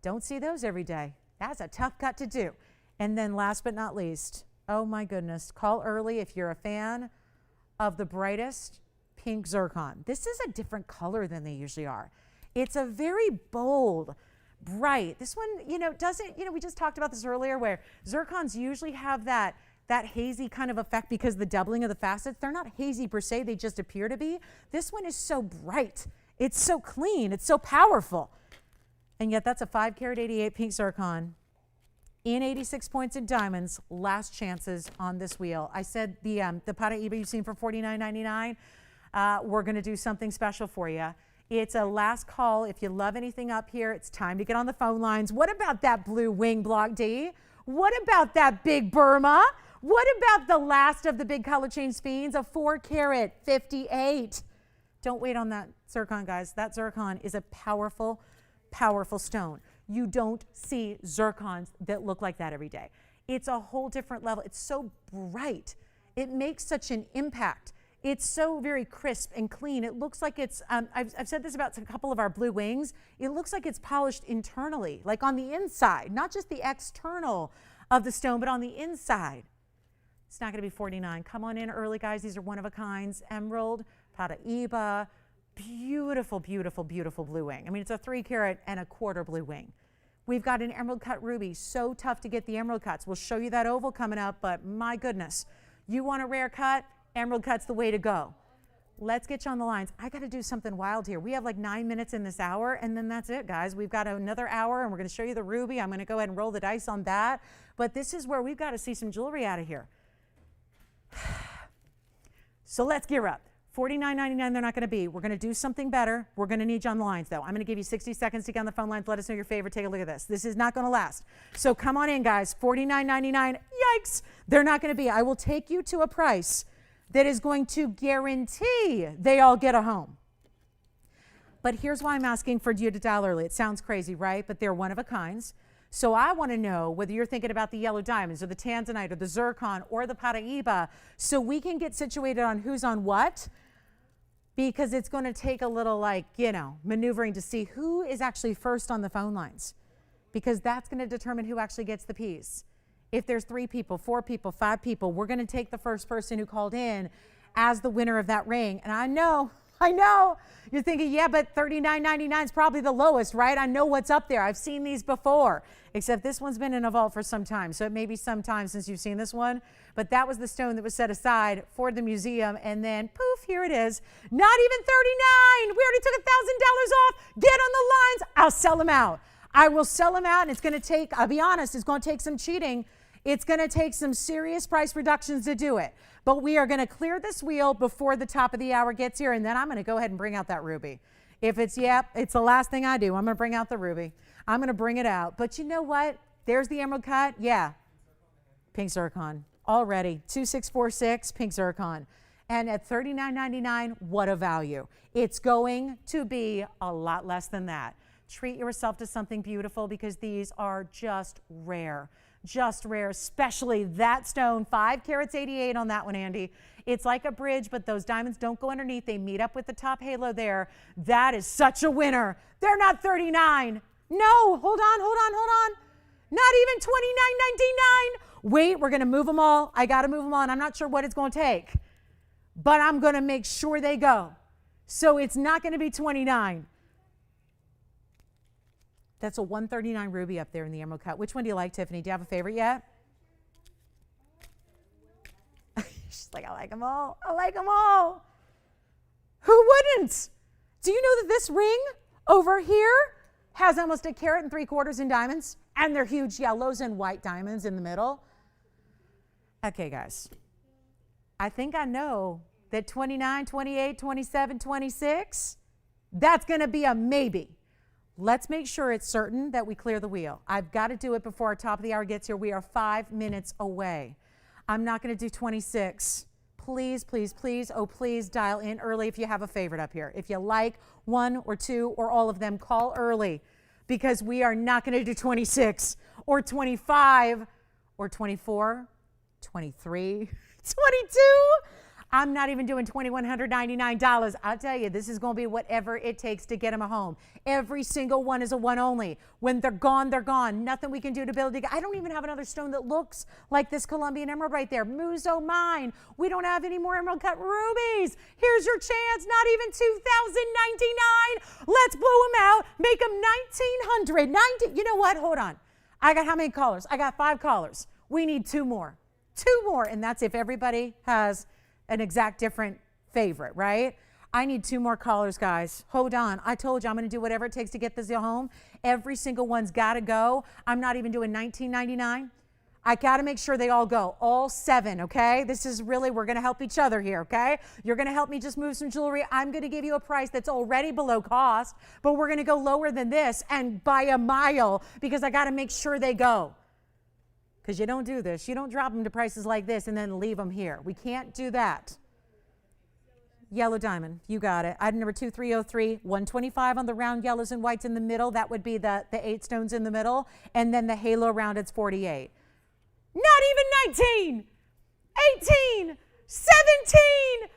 Don't see those every day. That's a tough cut to do. And then last but not least, oh my goodness, call early if you're a fan of the brightest pink zircon. This is a different color than they usually are. It's a very bold, bright. This one, doesn't, we just talked about this earlier where zircons usually have that hazy kind of effect because the doubling of the facets. They're not hazy per se, they just appear to be. This one is so bright. It's so clean. It's so powerful. And yet that's a 5 carat 88 pink zircon in 86 points in diamonds. Last chances on this wheel. I said the Paraíba you've seen for $49.99. We're going to do something special for you. It's a last call. If you love anything up here, it's time to get on the phone lines. What about that blue wing block D? What about that big Burma? What about the last of the big color change sphenes, a 4 carat 58? Don't wait on that zircon, guys. That zircon is a powerful, powerful stone. You don't see zircons that look like that every day. It's a whole different level. It's so bright. It makes such an impact. It's so very crisp and clean. It looks like it's, I've said this about a couple of our blue wings. It looks like it's polished internally, like on the inside, not just the external of the stone, but on the inside. It's not going to be $49. Come on in early, guys. These are one of a kinds. Emerald, Paraíba, beautiful, beautiful, beautiful blue wing. I mean, it's a 3 carat and a quarter blue wing. We've got an emerald cut ruby. So tough to get the emerald cuts. We'll show you that oval coming up, but my goodness, you want a rare cut? Emerald cut's the way to go. Let's get you on the lines. I got to do something wild here. We have like 9 minutes in this hour, and then that's it, guys. We've got another hour, and we're going to show you the ruby. I'm going to go ahead and roll the dice on that. But this is where we've got to see some jewelry out of here. So let's gear up. $49.99 they're not going to be. We're going to do something better. We're going to need you on the lines, though. I'm going to give you 60 seconds to get on the phone lines. Let us know your favorite. Take a look at this. This is not going to last. So come on in, guys. $49.99. Yikes. They're not going to be. I will take you to a price that is going to guarantee they all get a home. But here's why I'm asking for you to dial early. It sounds crazy, right? But they're one of a kinds. So I want to know whether you're thinking about the yellow diamonds or the tanzanite or the zircon or the Paraíba, so we can get situated on who's on what, because it's going to take a little maneuvering to see who is actually first on the phone lines, because that's going to determine who actually gets the piece. If there's 3 people, 4 people, 5 people, we're going to take the first person who called in as the winner of that ring. And I know, you're thinking, yeah, but $39.99 is probably the lowest, right? I know what's up there. I've seen these before, except this one's been in a vault for some time. So it may be some time since you've seen this one, but that was the stone that was set aside for the museum. And then poof, here it is. Not even $39. We already took $1,000 off. Get on the lines. I'll sell them out. I will sell them out, and it's going to take, I'll be honest, it's going to take some cheating. It's going to take some serious price reductions to do it. But we are going to clear this wheel before the top of the hour gets here, and then I'm going to go ahead and bring out that ruby. If it's, it's the last thing I do. I'm going to bring out the ruby. I'm going to bring it out. But you know what? There's the emerald cut. Yeah. Pink zircon. Already. 2646, pink zircon. And at $39.99, what a value. It's going to be a lot less than that. Treat yourself to something beautiful because these are just rare. Just rare, especially that stone, 5 carats 88 on that one, Andy. It's like a bridge, but those diamonds don't go underneath. They meet up with the top halo there. That is such a winner. They're not 39. No, hold on. Not even $29.99. Wait, we're gonna move them all. I gotta move them all, and I'm not sure what it's gonna take, but I'm gonna make sure they go. So it's not gonna be 29. That's a 139 ruby up there in the emerald cut. Which one do you like, Tiffany? Do you have a favorite yet? She's like, I like them all. I like them all. Who wouldn't? Do you know that this ring over here has almost 1.75 carats in diamonds? And they're huge yellows and white diamonds in the middle. Okay, guys. I think I know that 29, 28, 27, 26, that's going to be a maybe. Let's make sure it's certain that we clear the wheel. I've got to do it before our top of the hour gets here. We are 5 minutes away. I'm not going to do 26. Please, please, please, oh, please dial in early if you have a favorite up here. If you like one or two or all of them, call early because we are not going to do 26 or 25 or 24, 23, 22. I'm not even doing $2,199. I'll tell you, this is going to be whatever it takes to get them a home. Every single one is a one only. When they're gone, they're gone. Nothing we can do to build it. I don't even have another stone that looks like this Colombian emerald right there. Muso mine. We don't have any more emerald cut rubies. Here's your chance. Not even $2,099. Let's blow them out. Make them $1,900. You know what? Hold on. I got how many callers? I got 5 callers. We need 2 more. 2 more. And that's if everybody has an exact different favorite, right? I need 2 more callers, guys. Hold on. I told you I'm going to do whatever it takes to get this home. Every single one's got to go. I'm not even doing $19.99. I got to make sure they all go. All 7, okay? This is really, we're going to help each other here, okay? You're going to help me just move some jewelry. I'm going to give you a price that's already below cost, but we're going to go lower than this and by a mile because I got to make sure they go. Because you don't do this. You don't drop them to prices like this and then leave them here. We can't do that. Yellow diamond. You got it. Item number 2303, 125 on the round yellows and whites in the middle. That would be the 8 stones in the middle. And then the halo around it's 48. Not even 19, 18, 17.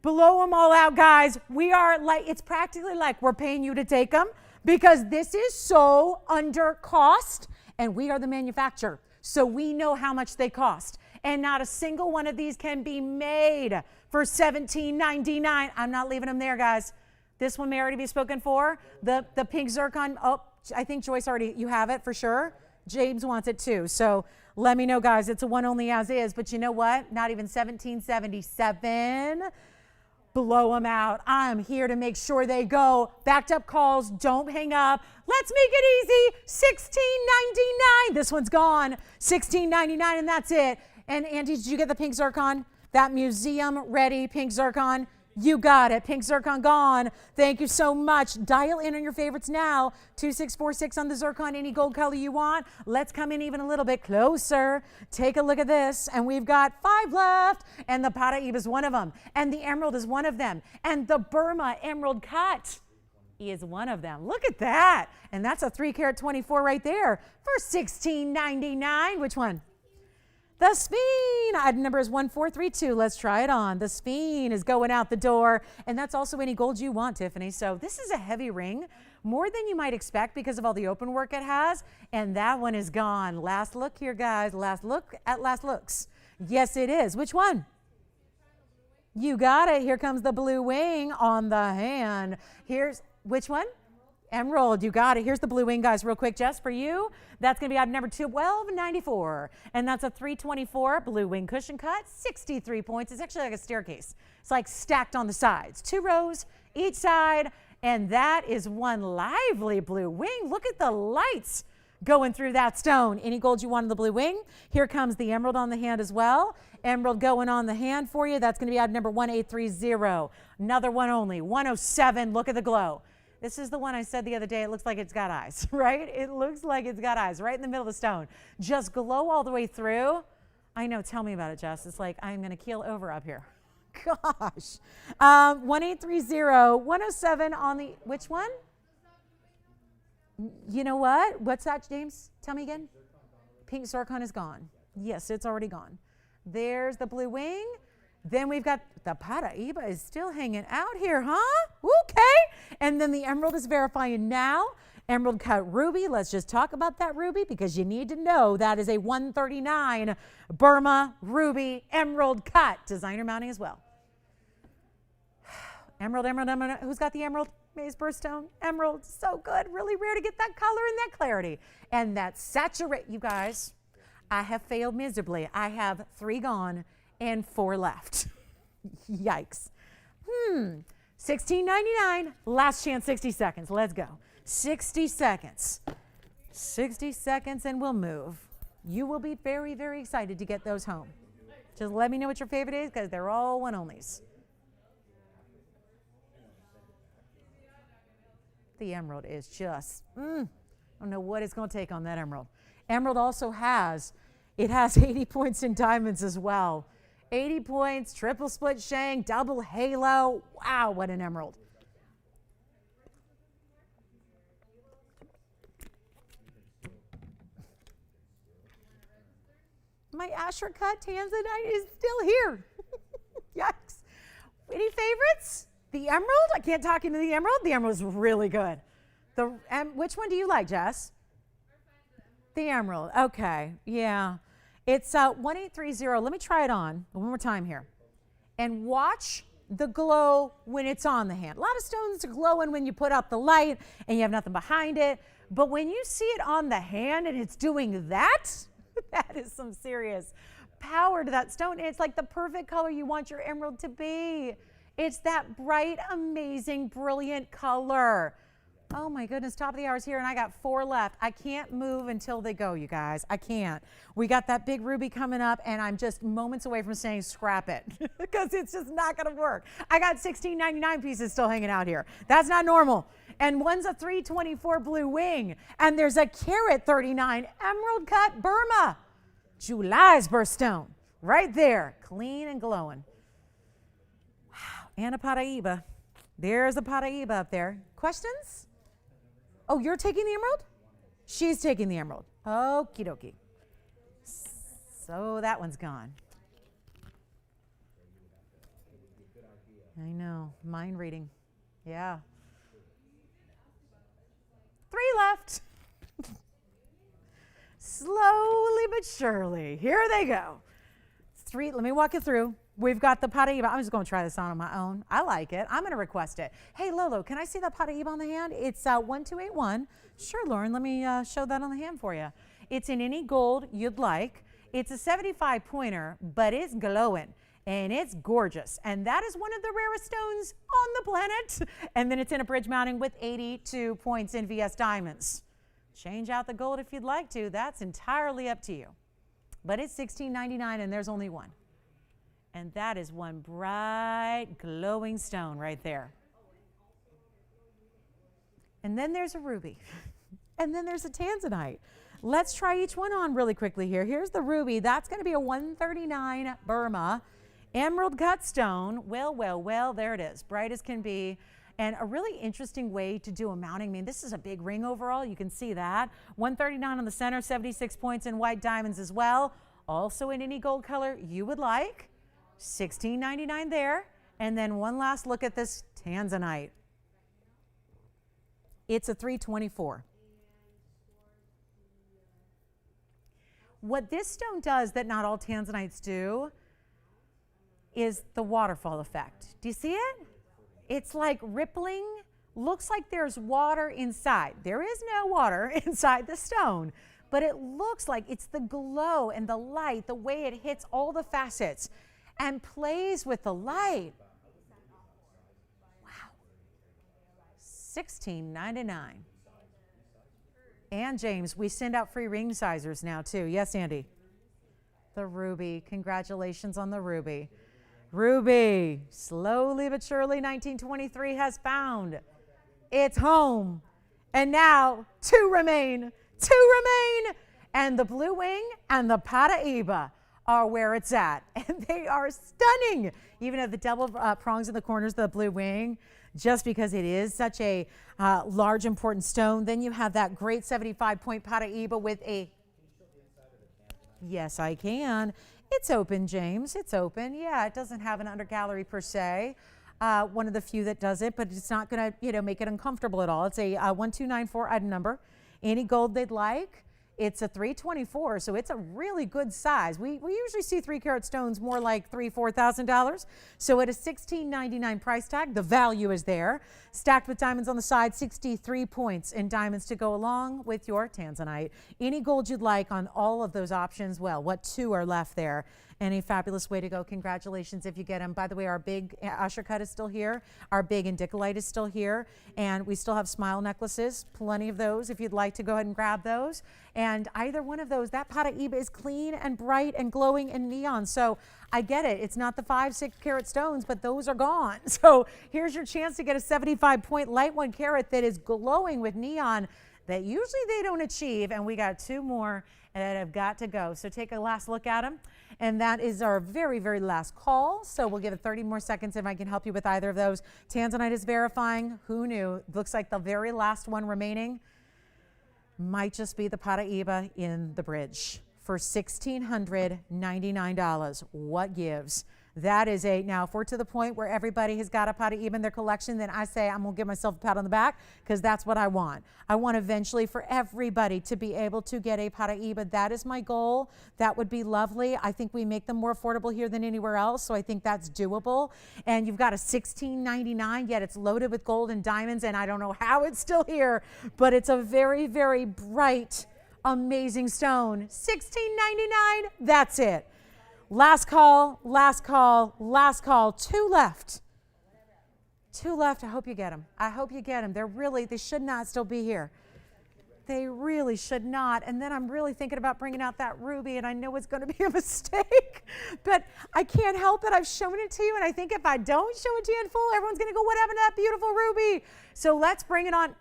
Blow them all out, guys. We are like, it's practically like we're paying you to take them because this is so under cost and we are the manufacturer. So we know how much they cost. And not a single one of these can be made for $17.99. I'm not leaving them there, guys. This one may already be spoken for. The pink zircon, oh, I think Joyce already, you have it for sure. James wants it too. So let me know, guys. It's a one only as is. But you know what? Not even $17.77. Blow them out. I'm here to make sure they go. Backed up calls. Don't hang up. Let's make it easy. $16.99. This one's gone. $16.99 and that's it. And Andy, did you get the pink zircon? That museum ready pink zircon? You got it. Pink zircon gone. Thank you so much. Dial in on your favorites now. 2646 on the zircon, any gold color you want. Let's come in even a little bit closer. Take a look at this. And we've got 5 left. And the Paraíba is one of them. And the emerald is one of them. And the Burma emerald cut is one of them. Look at that. And that's a 3 carat 24 right there for $16.99. Which one? The Speen. Item number is 1432. Let's try it on. The Speen is going out the door. And that's also any gold you want, Tiffany. So this is a heavy ring, more than you might expect because of all the open work it has. And that one is gone. Last look here, guys. Last look at last looks. Yes, it is. Which one? You got it. Here comes the blue wing on the hand. Here's, which one? Emerald, you got it. Here's the blue wing, guys, real quick, just for you. That's going to be item number 1294. And that's a 324 blue wing cushion cut, 63 points. It's actually like a staircase. It's like stacked on the sides. 2 rows each side. And that is one lively blue wing. Look at the lights going through that stone. Any gold you want on the blue wing. Here comes the emerald on the hand as well. Emerald going on the hand for you. That's going to be item number 1830. Another one only. 107. Look at the glow. This is the one I said the other day. It looks like it's got eyes, right? It looks like it's got eyes right in the middle of the stone. Just glow all the way through. I know. Tell me about it, Jess. It's like I'm going to keel over up here. Gosh. 1830. 107 on the, which one? You know what? What's that, James? Tell me again. Pink zircon is gone. Yes, it's already gone. There's the blue wing. Then we've got the Paraiba is still hanging out here, huh? Okay. And then the emerald is verifying now. Emerald cut ruby. Let's just talk about that ruby because you need to know that is a 139 Burma ruby emerald cut. Designer mounting as well. Emerald, emerald, emerald. Who's got the emerald? Maze birthstone. Emerald. So good. Really rare to get that color and that clarity. And that saturate. You guys, I have failed miserably. I have 3 gone and 4 left. Yikes. $16.99. Last chance, 60 seconds. Let's go. 60 seconds. 60 seconds and we'll move. You will be very, very excited to get those home. Just let me know what your favorite is because they're all one-onlys. The emerald is just, I don't know what it's going to take on that emerald. Emerald also has 80 points in diamonds as well. 80 points, triple split shank, double halo. Wow, what an emerald. My Asher cut tanzanite is still here. Yikes. Any favorites? The emerald? I can't talk into the emerald. The emerald is really good. Which one do you like, Jess? The emerald. Okay. Yeah. It's 1830. Let me try it on one more time here. And watch the glow when it's on the hand. A lot of stones are glowing when you put out the light and you have nothing behind it. But when you see it on the hand and it's doing that, that is some serious power to that stone. It's like the perfect color you want your emerald to be. It's that bright, amazing, brilliant color. Oh my goodness, top of the hour is here and I got 4 left. I can't move until they go, you guys. I can't. We got that big ruby coming up and I'm just moments away from saying scrap it because it's just not going to work. I got $16.99 pieces still hanging out here. That's not normal. And one's a 324 blue wing and there's a carat 39 emerald cut Burma. July's birthstone right there, clean and glowing. Wow, and a Paraiba. There's a Paraiba up there. Questions? Oh, you're taking the emerald? She's taking the emerald. Okie dokie. So that one's gone. I know. Mind reading. Yeah. 3 left. Slowly but surely. Here they go. 3. Let me walk you through. We've got the Paraiba. I'm just going to try this on my own. I like it. I'm going to request it. Hey, Lolo, can I see that Paraiba on the hand? It's 1281. Sure, Lauren. Let me show that on the hand for you. It's in any gold you'd like. It's a 75 pointer, but it's glowing and it's gorgeous. And that is one of the rarest stones on the planet. And then it's in a bridge mounting with 82 points in VS diamonds. Change out the gold if you'd like to. That's entirely up to you. But it's $16.99 and there's only one. And that is one bright, glowing stone right there. And then there's a ruby. And then there's a tanzanite. Let's try each one on really quickly here. Here's the ruby. That's going to be a 139 Burma. Emerald cut stone. Well, well, well, there it is. Bright as can be. And a really interesting way to do a mounting. I mean, this is a big ring overall. You can see that. 139 on the center, 76 points in white diamonds as well. Also in any gold color you would like. $16.99 there. And then one last look at this tanzanite. It's a 324. What this stone does that not all tanzanites do is the waterfall effect. Do you see it? It's like rippling. Looks like there's water inside. There is no water inside the stone, but it looks like it's the glow and the light, the way it hits all the facets and plays with the light. Wow. $16.99. And James, we send out free ring sizers now too. Yes, Andy? The ruby. Congratulations on the ruby. Ruby, slowly but surely, 1923 has found its home. And now 2 remain. 2 remain. And the blue wing and the Paraíba are where it's at. And they are stunning. Even at the double prongs in the corners of the blue wing, just because it is such a large, important stone. Then you have that great 75-point Paraíba with a... Yes, I can. It's open, James. It's open. Yeah, it doesn't have an undergallery per se. One of the few that does it, but it's not going to, make it uncomfortable at all. It's a 1294 item number. Any gold they'd like. It's a 324, so it's a really good size. We usually see 3-carat stones more like $3,000-$4,000. So at a $16.99 price tag, the value is there. Stacked with diamonds on the side, 63 points in diamonds to go along with your tanzanite. Any gold you'd like on all of those options. Well, what 2 are left there? And a fabulous way to go. Congratulations if you get them. By the way, our big usher cut is still here. Our big indicolite is still here. And we still have smile necklaces, plenty of those if you'd like to go ahead and grab those. And either one of those, that Paraíba is clean and bright and glowing and neon. So I get it. It's not the 5-6-carat stones, but those are gone. So here's your chance to get a 75-point light 1 carat that is glowing with neon that usually they don't achieve. And we got 2 more that have got to go. So take a last look at them. And that is our very, very last call. So we'll give it 30 more seconds if I can help you with either of those. Tanzanite is verifying. Who knew? Looks like the very last one remaining might just be the Paraíba in the bridge for $1,699. What gives? That is now if we're to the point where everybody has got a Paraíba in their collection, then I say I'm going to give myself a pat on the back because that's what I want. I want eventually for everybody to be able to get a Paraíba. That is my goal. That would be lovely. I think we make them more affordable here than anywhere else, so I think that's doable. And you've got a $16.99, yet it's loaded with gold and diamonds, and I don't know how it's still here, but it's a very, very bright, amazing stone. $16.99, that's it. Last call, last call, last call. 2 left. 2 left. I hope you get them. I hope you get them. They should not still be here. They really should not. And then I'm really thinking about bringing out that ruby, and I know it's going to be a mistake, but I can't help it. I've shown it to you, and I think if I don't show it to you in full, everyone's going to go, what happened to that beautiful ruby? So let's bring it on.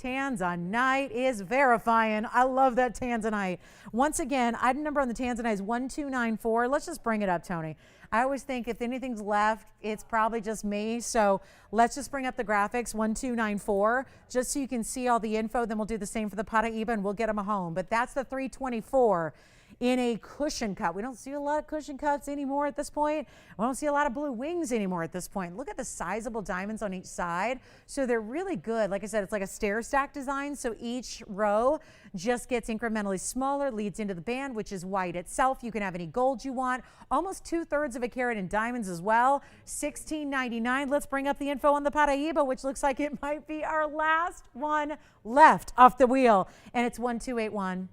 Tanzanite is verifying. I love that tanzanite. Once again, item number on the tanzanite is 1294. Let's just bring it up, Tony. I always think if anything's left, it's probably just me. So let's just bring up the graphics, 1294, just so you can see all the info. Then we'll do the same for the Paraíba and we'll get them home. But that's the 324. In a cushion cut. We don't see a lot of cushion cuts anymore at this point. We don't see a lot of blue wings anymore at this point. Look at the sizable diamonds on each side. So they're really good. Like I said, it's like a stair stack design. So each row just gets incrementally smaller, leads into the band, which is white itself. You can have any gold you want. Almost 2/3 of a carat in diamonds as well. $16.99. Let's bring up the info on the Paraíba, which looks like it might be our last one left off the wheel. And it's 1281.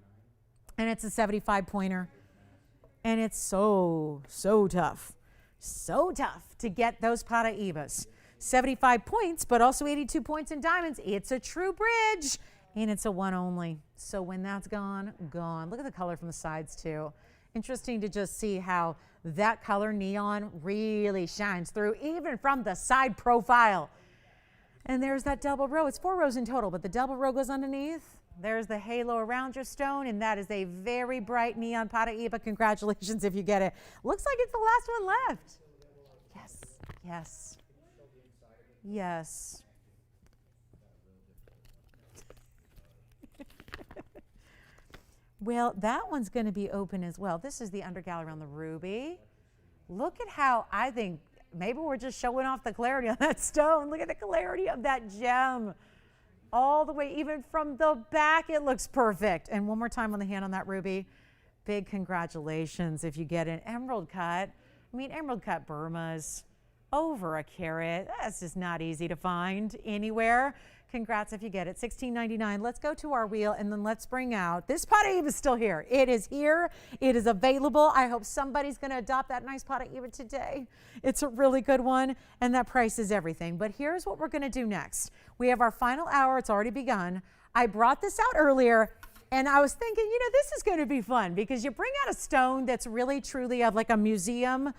And it's a 75-pointer. And it's so tough. So tough to get those Paraíbas. 75 points, but also 82 points in diamonds. It's a true bridge. And it's a 1 only. So when that's gone, gone. Look at the color from the sides, too. Interesting to just see how that color neon really shines through, even from the side profile. And there's that double row. It's 4 rows in total, but the double row goes underneath. There's the halo around your stone, and that is a very bright neon Paraíba. Congratulations if you get it. Looks like it's the last one left. Yes, yes, yes. Well, that one's going to be open as well. This is the undergallery on the ruby. Look at how I think maybe we're just showing off the clarity on that stone. Look at the clarity of that gem. All the way, even from the back, it looks perfect. And one more time on the hand on that ruby. Big congratulations if you get an emerald cut. I mean, emerald cut Burmas, over a carat. That's just not easy to find anywhere. Congrats if you get it. $16.99. Let's go to our wheel and then let's bring out this Paraíba is still here. It is here. It is available. I hope somebody's going to adopt that nice Paraíba today. It's a really good one, and that price is everything. But here's what we're going to do next. We have our final hour. It's already begun I brought this out earlier and I was thinking, this is going to be fun because you bring out a stone that's really truly of like a museum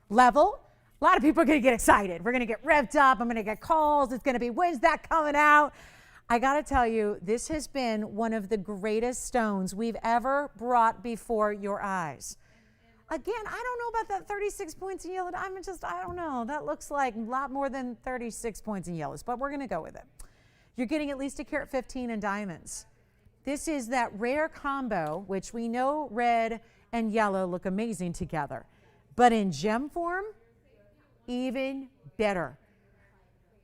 level. A lot of people are going to get excited. We're going to get revved up. I'm going to get calls. It's going to be, when's that coming out? I got to tell you, this has been one of the greatest stones we've ever brought before your eyes. Again, I don't know about that 36 points in yellow. I don't know. That looks like a lot more than 36 points in yellows, but we're going to go with it. You're getting at least a carat 15 in diamonds. This is that rare combo, which we know red and yellow look amazing together. But in gem form, even better.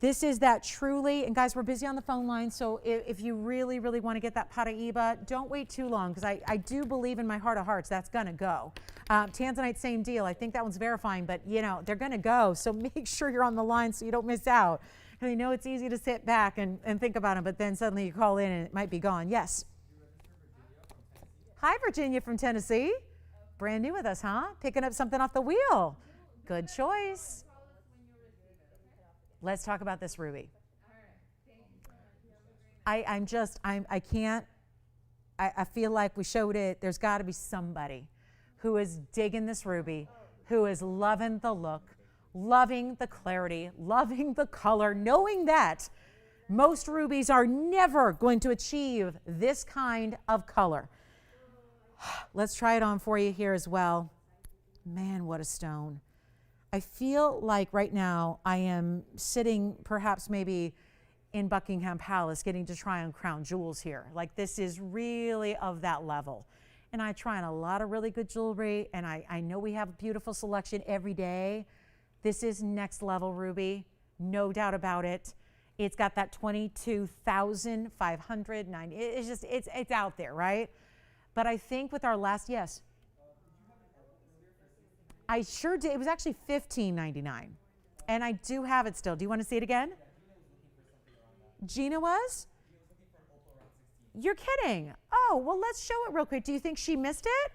This is that truly, and guys, we're busy on the phone line, so if you really, really want to get that Paraíba, don't wait too long, because I do believe in my heart of hearts that's going to go. Tanzanite, same deal. I think that one's verifying, but they're going to go, so make sure you're on the line so you don't miss out. And I know it's easy to sit back and think about them, but then suddenly you call in and it might be gone. Yes? Hi, Virginia from Tennessee. Brand new with us, huh? Picking up something off the wheel. Good choice. Let's talk about this ruby. I feel like we showed it. There's got to be somebody who is digging this ruby, who is loving the look, loving the clarity, loving the color, knowing that most rubies are never going to achieve this kind of color. Let's try it on for you here as well. Man, what a stone. I feel like right now I am sitting perhaps maybe in Buckingham Palace getting to try on crown jewels here. Like this is really of that level. And I try on a lot of really good jewelry, and I know we have a beautiful selection every day. This is next level ruby, no doubt about it. It's got that 22,590. It's out there, right? But I think with our last, yes. I sure did. It was actually $15.99. And I do have it still. Do you want to see it again? Gina was? You're kidding. Oh, well, let's show it real quick. Do you think she missed it?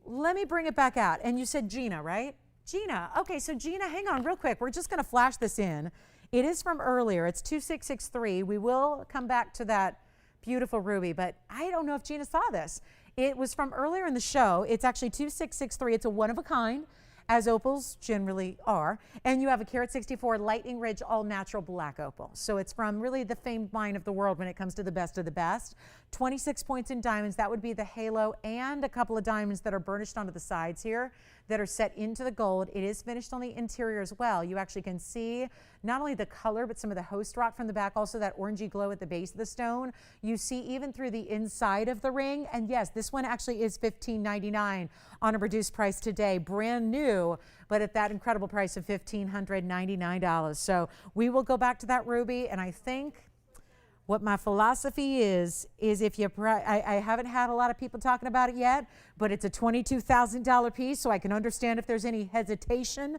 Let me bring it back out. And you said Gina, right? Gina. Okay, so Gina, hang on real quick. We're just going to flash this in. It is from earlier. It's 2663. We will come back to that beautiful ruby, but I don't know if Gina saw this. It was from earlier in the show. It's actually 2663. It's a one of a kind, as opals generally are. And you have a carat 64 Lightning Ridge all natural black opal. So it's from really the famed mine of the world when it comes to the best of the best. 26 points in diamonds. That would be the halo and a couple of diamonds that are burnished onto the sides here that are set into the gold. It is finished on the interior as well. You actually can see not only the color, but some of the host rock from the back, also that orangey glow at the base of the stone. You see even through the inside of the ring. And yes, this one actually is $15.99 on a reduced price today, brand new, but at that incredible price of $1,599. So we will go back to that ruby, and I think what my philosophy is if you, I haven't had a lot of people talking about it yet, but it's a $22,000 piece, so I can understand if there's any hesitation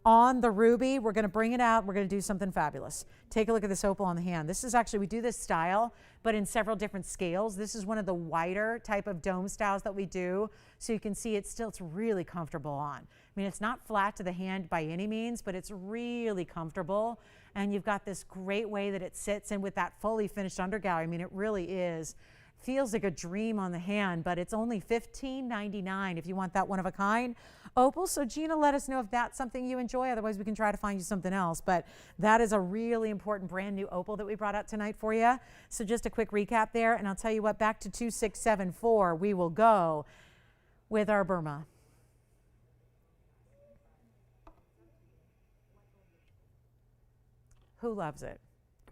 on the ruby. We're going to bring it out. We're going to do something fabulous. Take a look at this opal on the hand. This is actually, we do this style, but in several different scales. This is one of the wider type of dome styles that we do, so you can see it's really comfortable on. I mean, it's not flat to the hand by any means, but it's really comfortable. And you've got this great way that it sits in with that fully finished undergallery. I mean, it really is. Feels like a dream on the hand, but it's only $15.99 if you want that one of a kind opal. So Gina, let us know if that's something you enjoy. Otherwise, we can try to find you something else. But that is a really important brand new opal that we brought out tonight for you. So just a quick recap there. And I'll tell you what, back to 2674, we will go with our Burma. Who loves it?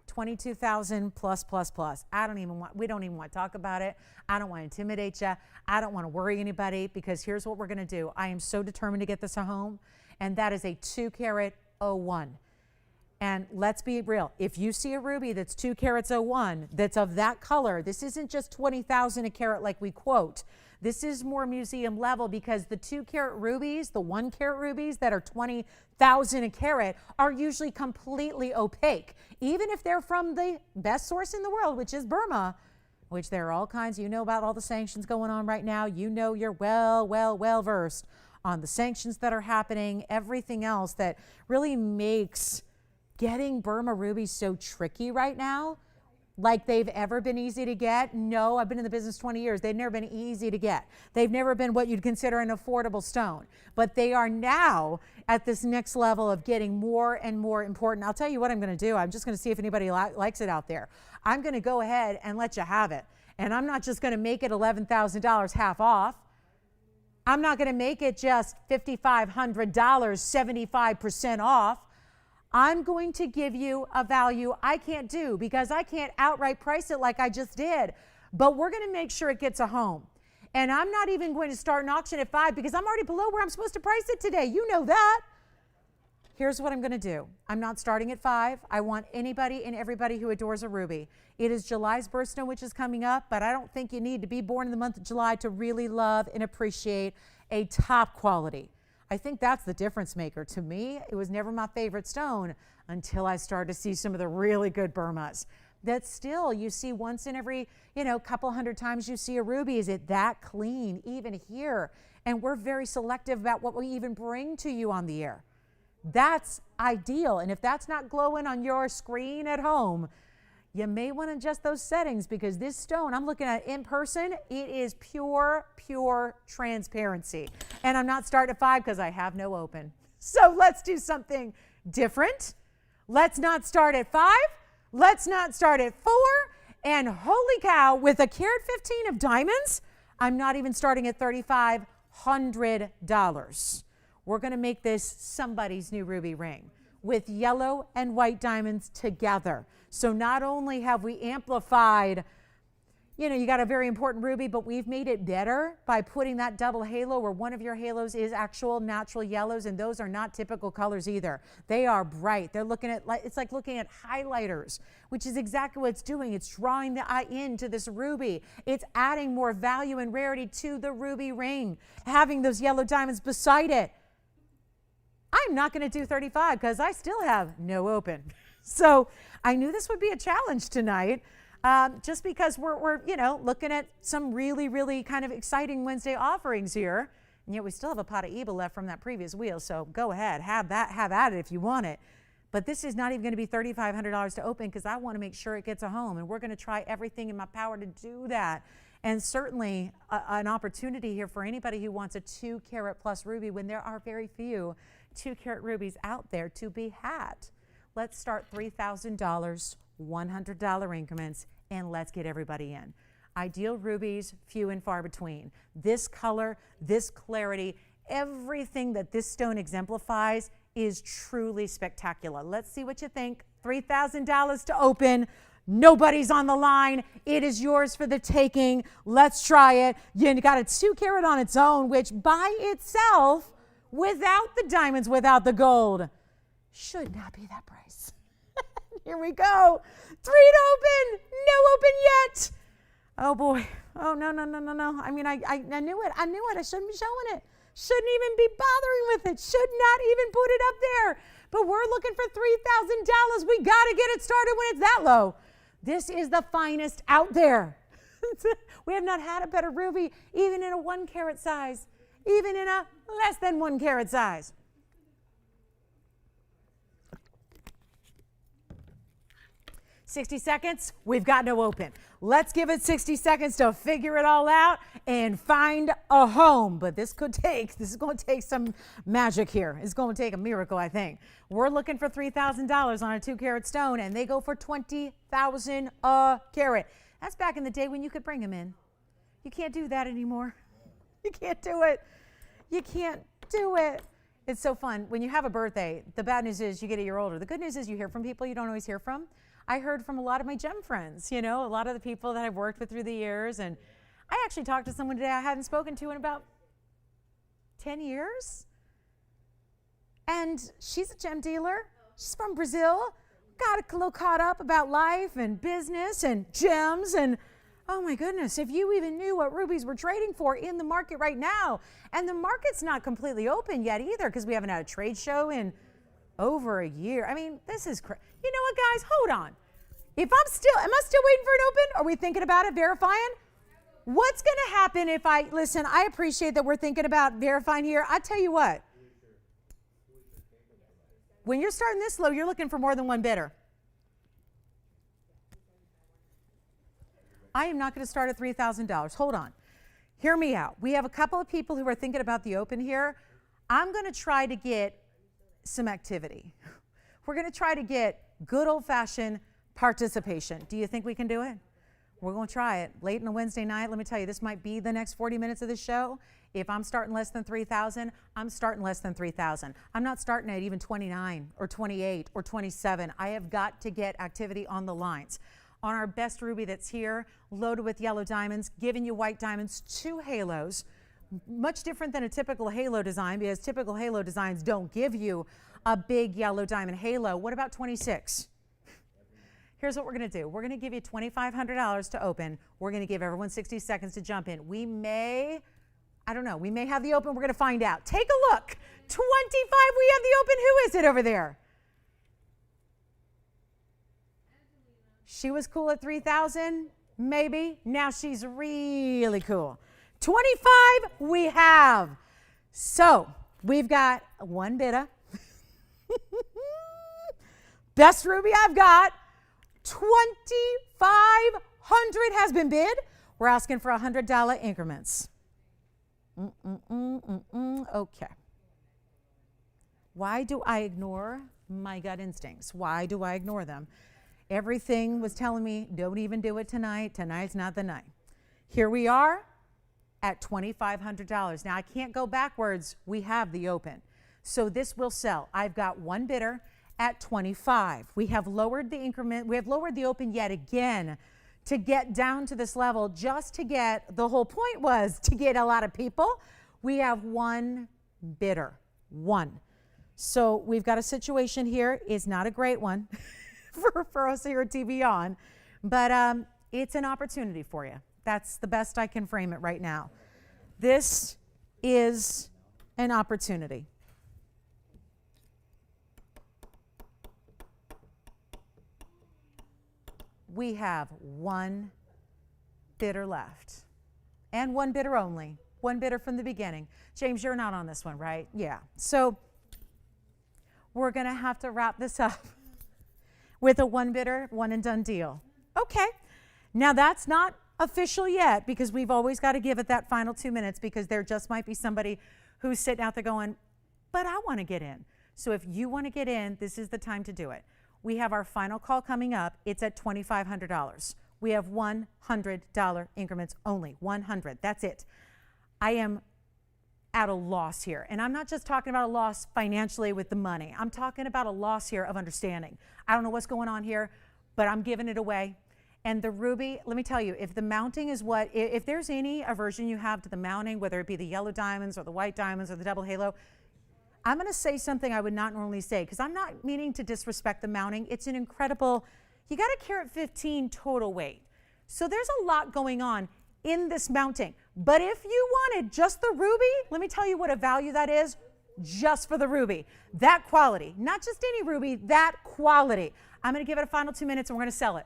22,000 plus. We don't even want to talk about it. I don't want to intimidate you. I don't want to worry anybody, because here's what we're going to do. I am so determined to get this home, and that is a 2 carat 01. And let's be real. If you see a ruby that's 2 carats 01, that's of that color, this isn't just 20,000 a carat like we quote. This is more museum level, because the 2 carat rubies, the 1 carat rubies that are 20,000 a carat are usually completely opaque. Even if they're from the best source in the world, which is Burma, which there are all kinds, you know about all the sanctions going on right now. You know you're well versed on the sanctions that are happening, everything else that really makes getting Burma rubies so tricky right now. like they've ever been easy to get? No, I've been in the business 20 years. They've never been easy to get. They've never been what you'd consider an affordable stone. But they are now at this next level of getting more and more important. I'll tell you what I'm going to do. I'm just going to see if anybody likes it out there. I'm going to go ahead and let you have it. And I'm not just going to make it $11,000 half off. I'm not going to make it just $5,500, 75% off. I'm going to give you a value I can't do because I can't outright price it like I just did. But we're going to make sure it gets a home. And I'm not even going to start an auction at $5 because I'm already below where I'm supposed to price it today. You know that. Here's what I'm going to do. I'm not starting at $5. I want anybody and everybody who adores a ruby. It is July's birthstone, which is coming up, but I don't think you need to be born in the month of July to really love and appreciate a top quality. I think that's the difference maker. To me, it was never my favorite stone until I started to see some of the really good Burmas. That still, you see once in every, couple hundred times you see a ruby. Is it that clean, even here? And we're very selective about what we even bring to you on the air. That's ideal. And if that's not glowing on your screen at home, you may want to adjust those settings because this stone, I'm looking at in person, it is pure transparency. And I'm not starting at $5 because I have no open. So let's do something different. Let's not start at $5. Let's not start at $4. And holy cow, with a carat 15 of diamonds, I'm not even starting at $3,500. We're going to make this somebody's new ruby ring with yellow and white diamonds together. So not only have we amplified, you got a very important ruby, but we've made it better by putting that double halo where one of your halos is actual natural yellows, and those are not typical colors either. They are bright. They're it's like looking at highlighters, which is exactly what it's doing. It's drawing the eye into this ruby. It's adding more value and rarity to the ruby ring, having those yellow diamonds beside it. I'm not going to do 35 because I still have no open. So I knew this would be a challenge tonight, just because we're looking at some really kind of exciting Wednesday offerings here. And yet we still have a pot of Eba left from that previous wheel. So go ahead, have at it if you want it. But this is not even going to be $3,500 to open because I want to make sure it gets a home. And we're going to try everything in my power to do that. And certainly an opportunity here for anybody who wants a 2 carat plus ruby when there are very few 2 carat rubies out there to be had. Let's start $3,000, $100 increments, and let's get everybody in. Ideal rubies, few and far between. This color, this clarity, everything that this stone exemplifies is truly spectacular. Let's see what you think. $3,000 to open. Nobody's on the line. It is yours for the taking. Let's try it. You got a 2 carat on its own, which by itself, without the diamonds, without the gold, should not be that price. Here we go. 3 to open. No open yet. Oh boy. Oh, no. I mean, I knew it. I shouldn't be showing it. Shouldn't even be bothering with it. Should not even put it up there. But we're looking for $3,000. We got to get it started when it's that low. This is the finest out there. We have not had a better ruby, even in a 1 carat size, even in a less than 1 carat size. $60 seconds, we've got no open. Let's give it 60 seconds to figure it all out and find a home. But this is going to take some magic here. It's going to take a miracle, I think. We're looking for $3,000 on a 2 carat stone, and they go for $20,000 a carat. That's back in the day when you could bring them in. You can't do that anymore. You can't do it. You can't do it. It's so fun. When you have a birthday, the bad news is you get a year older. The good news is you hear from people you don't always hear from. I heard from a lot of my gem friends, a lot of the people that I've worked with through the years. And I actually talked to someone today I hadn't spoken to in about 10 years. And she's a gem dealer. She's from Brazil. Got a little caught up about life and business and gems. And oh my goodness, if you even knew what rubies we're trading for in the market right now. And the market's not completely open yet either because we haven't had a trade show in over a year. I mean, this is crazy. You know what, guys? Hold on. Am I still waiting for an open? Are we thinking about it, verifying? What's going to happen if listen, I appreciate that we're thinking about verifying here. I tell you what. When you're starting this low, you're looking for more than one bidder. I am not going to start at $3,000. Hold on. Hear me out. We have a couple of people who are thinking about the open here. I'm going to try to get some activity. We're going to try to get good old-fashioned participation. Do you think we can do it? We're going to try it. Late on a Wednesday night, let me tell you, this might be the next 40 minutes of the show. If I'm starting less than 3,000, I'm starting less than 3,000. I'm not starting at even 29 or 28 or 27. I have got to get activity on the lines. On our best ruby that's here, loaded with yellow diamonds, giving you white diamonds, 2 halos, much different than a typical halo design because typical halo designs don't give you a big yellow diamond halo. What about 26? Here's what we're going to do. We're going to give you $2,500 to open. We're going to give everyone 60 seconds to jump in. We may, I don't know, we may have the open. We're going to find out. Take a look. 25, we have the open. Who is it over there? She was cool at 3,000, maybe. Now she's really cool. 25 we have. So we've got one bidder. Best ruby I've got. 2,500 has been bid. We're asking for $100 increments. Okay. Why do I ignore my gut instincts? Why do I ignore them? Everything was telling me, don't even do it tonight. Tonight's not the night. Here we are at $2,500. Now, I can't go backwards. We have the open. So this will sell. I've got one bidder at 25. We have lowered the increment. We have lowered the open yet again to get down to this level just to get, the whole point was to get a lot of people. We have one bidder, one. So we've got a situation here. It's not a great one for us here at TVON, but it's an opportunity for you. That's the best I can frame it right now. This is an opportunity. We have one bidder left and one bidder only, one bidder from the beginning. James, you're not on this one, right? Yeah. So we're going to have to wrap this up with a one bidder, one and done deal. Okay. Now that's not official yet because we've always got to give it that final 2 minutes because there just might be somebody who's sitting out there going, but I want to get in. So if you want to get in, this is the time to do it. We have our final call coming up. It's at $2,500. We have $100 increments only, 100. That's it. I am at a loss here. And I'm not just talking about a loss financially with the money. I'm talking about a loss here of understanding. I don't know what's going on here, but I'm giving it away. And the ruby, let me tell you, if the mounting is what, if there's any aversion you have to the mounting, whether it be the yellow diamonds or the white diamonds or the double halo, I'm going to say something I would not normally say because I'm not meaning to disrespect the mounting. It's an incredible, you got a carat 15 total weight. So there's a lot going on in this mounting. But if you wanted just the ruby, let me tell you what a value that is just for the ruby. That quality, not just any ruby, that quality. I'm going to give it a final 2 minutes and we're going to sell it.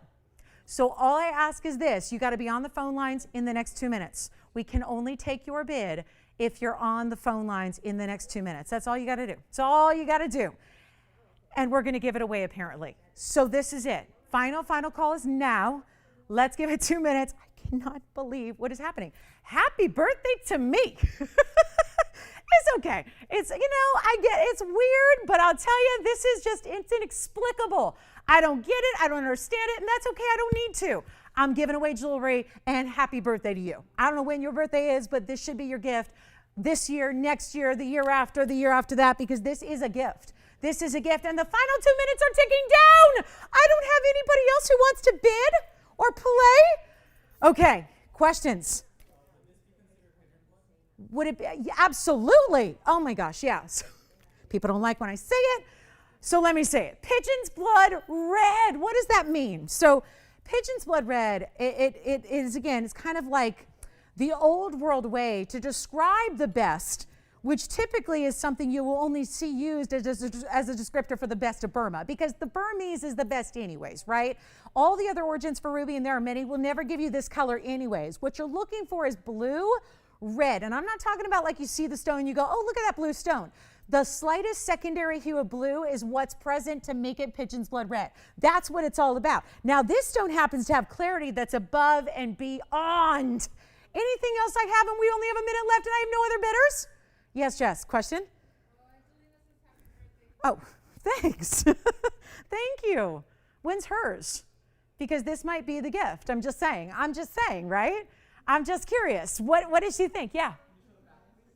So all I ask is this, you got to be on the phone lines in the next 2 minutes. We can only take your bid if you're on the phone lines in the next 2 minutes. That's all you got to do. It's all you got to do. And we're going to give it away apparently. So this is it. Final call is now. Let's give it 2 minutes. I cannot believe what is happening. Happy birthday to me. It's okay. It's, you know, I get it's weird, but I'll tell you, this is just, it's inexplicable. I don't get it. I don't understand it. And that's okay. I don't need to. I'm giving away jewelry and happy birthday to you. I don't know when your birthday is, but this should be your gift this year, next year, the year after that, because this is a gift. This is a gift. And the final 2 minutes are ticking down. I don't have anybody else who wants to bid or play. Okay. Questions? Would it be? Yeah, absolutely. Oh my gosh, yes. People don't like when I say it, so let me say it. Pigeon's blood red. What does that mean? So pigeon's blood red, it is, again, it's kind of like the old world way to describe the best, which typically is something you will only see used as a descriptor for the best of Burma, because the Burmese is the best anyways, right? All the other origins for ruby, and there are many, will never give you this color anyways. What you're looking for is blue, red. And I'm not talking about like you see the stone, you go, oh, look at that blue stone. The slightest secondary hue of blue is what's present to make it pigeon's blood red. That's what it's all about. Now, this stone happens to have clarity that's above and beyond anything else I have, and we only have a minute left, and I have no other bidders. Yes, Jess, question? Oh, thanks. Thank you. When's hers? Because this might be the gift. I'm just saying, right? I'm just curious. What did she think? Yeah.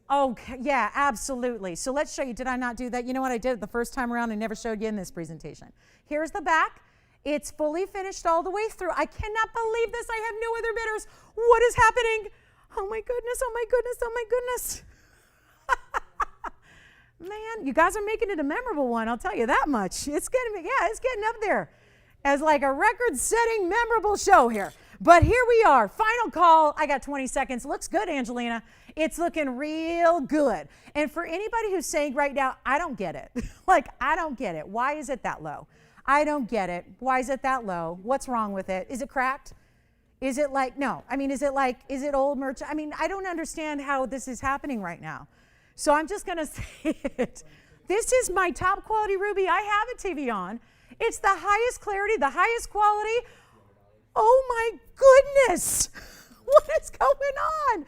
Oh, yeah, absolutely. So let's show you. Did I not do that? You know what I did the first time around? I never showed you in this presentation. Here's the back. It's fully finished all the way through. I cannot believe this. I have no other bidders. What is happening? Oh my goodness, oh my goodness, oh my goodness. Man, you guys are making it a memorable one, I'll tell you that much. It's getting up there as like a record-setting memorable show here. But here we are, final call. I got 20 seconds. Looks good, Angelina. It's looking real good. And for anybody who's saying right now, I don't get it. Like, I don't get it. Why is it that low? I don't get it. Why is it that low? What's wrong with it? Is it cracked? Is it like, no. I mean, is it old merch? I mean, I don't understand how this is happening right now. So I'm just going to say it. This is my top quality ruby I have at TVON. It's the highest clarity, the highest quality. Oh my goodness. What is going on? And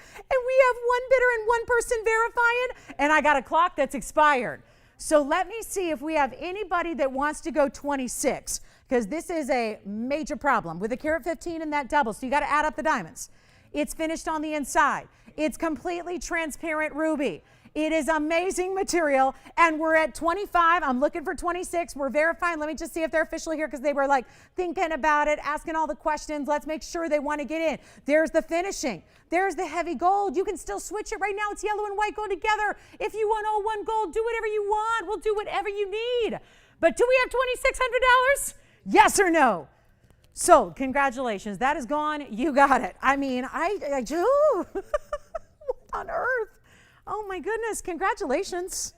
we have one bidder and one person verifying, and I got a clock that's expired. So let me see if we have anybody that wants to go 26, because this is a major problem with a carat 15 and that double. So you got to add up the diamonds. It's finished on the inside. It's completely transparent ruby. It is amazing material, and we're at 25. I'm looking for 26. We're verifying. Let me just see if they're officially here, because they were like thinking about it, asking all the questions. Let's make sure they want to get in. There's the finishing. There's the heavy gold. You can still switch it right now. It's yellow and white go together. If you want all one gold, do whatever you want. We'll do whatever you need. But do we have $2,600? Yes or no? So congratulations. That is gone. You got it. I mean, I do. What on earth? Oh my goodness, congratulations.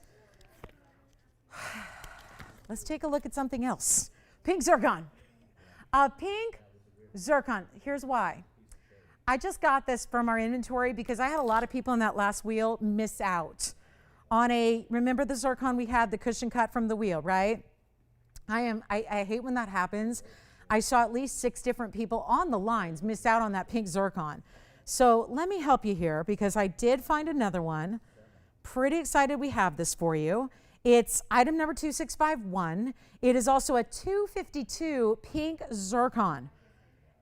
Let's take a look at something else. Pink zircon. Pink zircon. Here's why. I just got this from our inventory because I had a lot of people in that last wheel miss out on remember the zircon we had, the cushion cut from the wheel, right? I hate when that happens. I saw at least 6 different people on the lines miss out on that pink zircon. So let me help you here, because I did find another one. Pretty excited we have this for you. It's item number 2651. It is also a 252 pink zircon.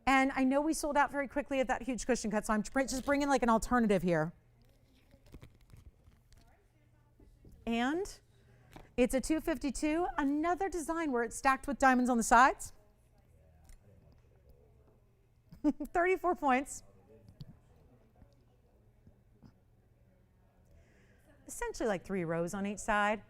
And I know we sold out very quickly at that huge cushion cut, so I'm just bringing like an alternative here. And it's a 252, another design where it's stacked with diamonds on the sides. 34 points. Essentially like 3 rows on each side.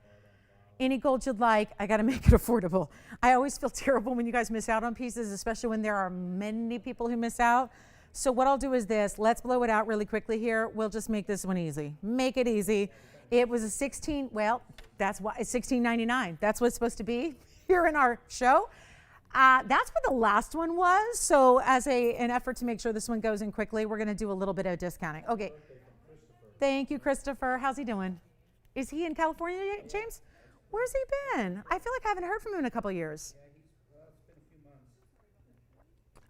Any gold you'd like. I got to make it affordable. I always feel terrible when you guys miss out on pieces, especially when there are many people who miss out. So what I'll do is this. Let's blow it out really quickly here. We'll just make this one easy. Make it easy. It was a that's why it's $16.99. That's what it's supposed to be here in our show. That's what the last one was. So as an effort to make sure this one goes in quickly, we're going to do a little bit of discounting. Okay. Thank you, Christopher. How's he doing? Is he in California, James? Where's he been? I feel like I haven't heard from him in a couple of years. Yeah, it's been a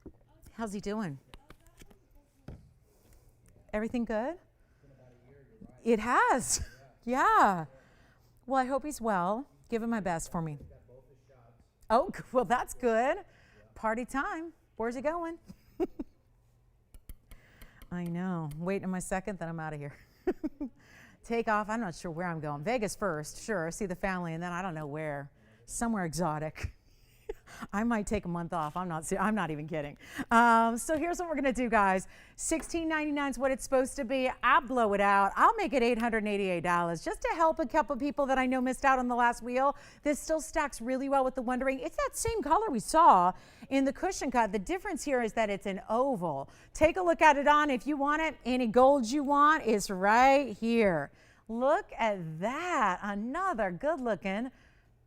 few months. How's he doing? Everything good? It's been about a year, you're right. It has. Yeah. Well, I hope he's well. Give him my best for me. Got both his shots. Oh, well, that's good. Party time. Where's he going? I know. Waiting my second, then I'm out of here. Take off. I'm not sure where I'm going. Vegas first, sure. See the family, and then I don't know where. Somewhere exotic. I might take a month off. I'm not even kidding. So here's what we're going to do, guys. $16.99 is what it's supposed to be. I'll blow it out. I'll make it $888 just to help a couple people that I know missed out on the last wheel. This still stacks really well with the Wondering. It's that same color we saw in the cushion cut. The difference here is that it's an oval. Take a look at it on. If you want it, any gold you want is right here. Look at that. Another good-looking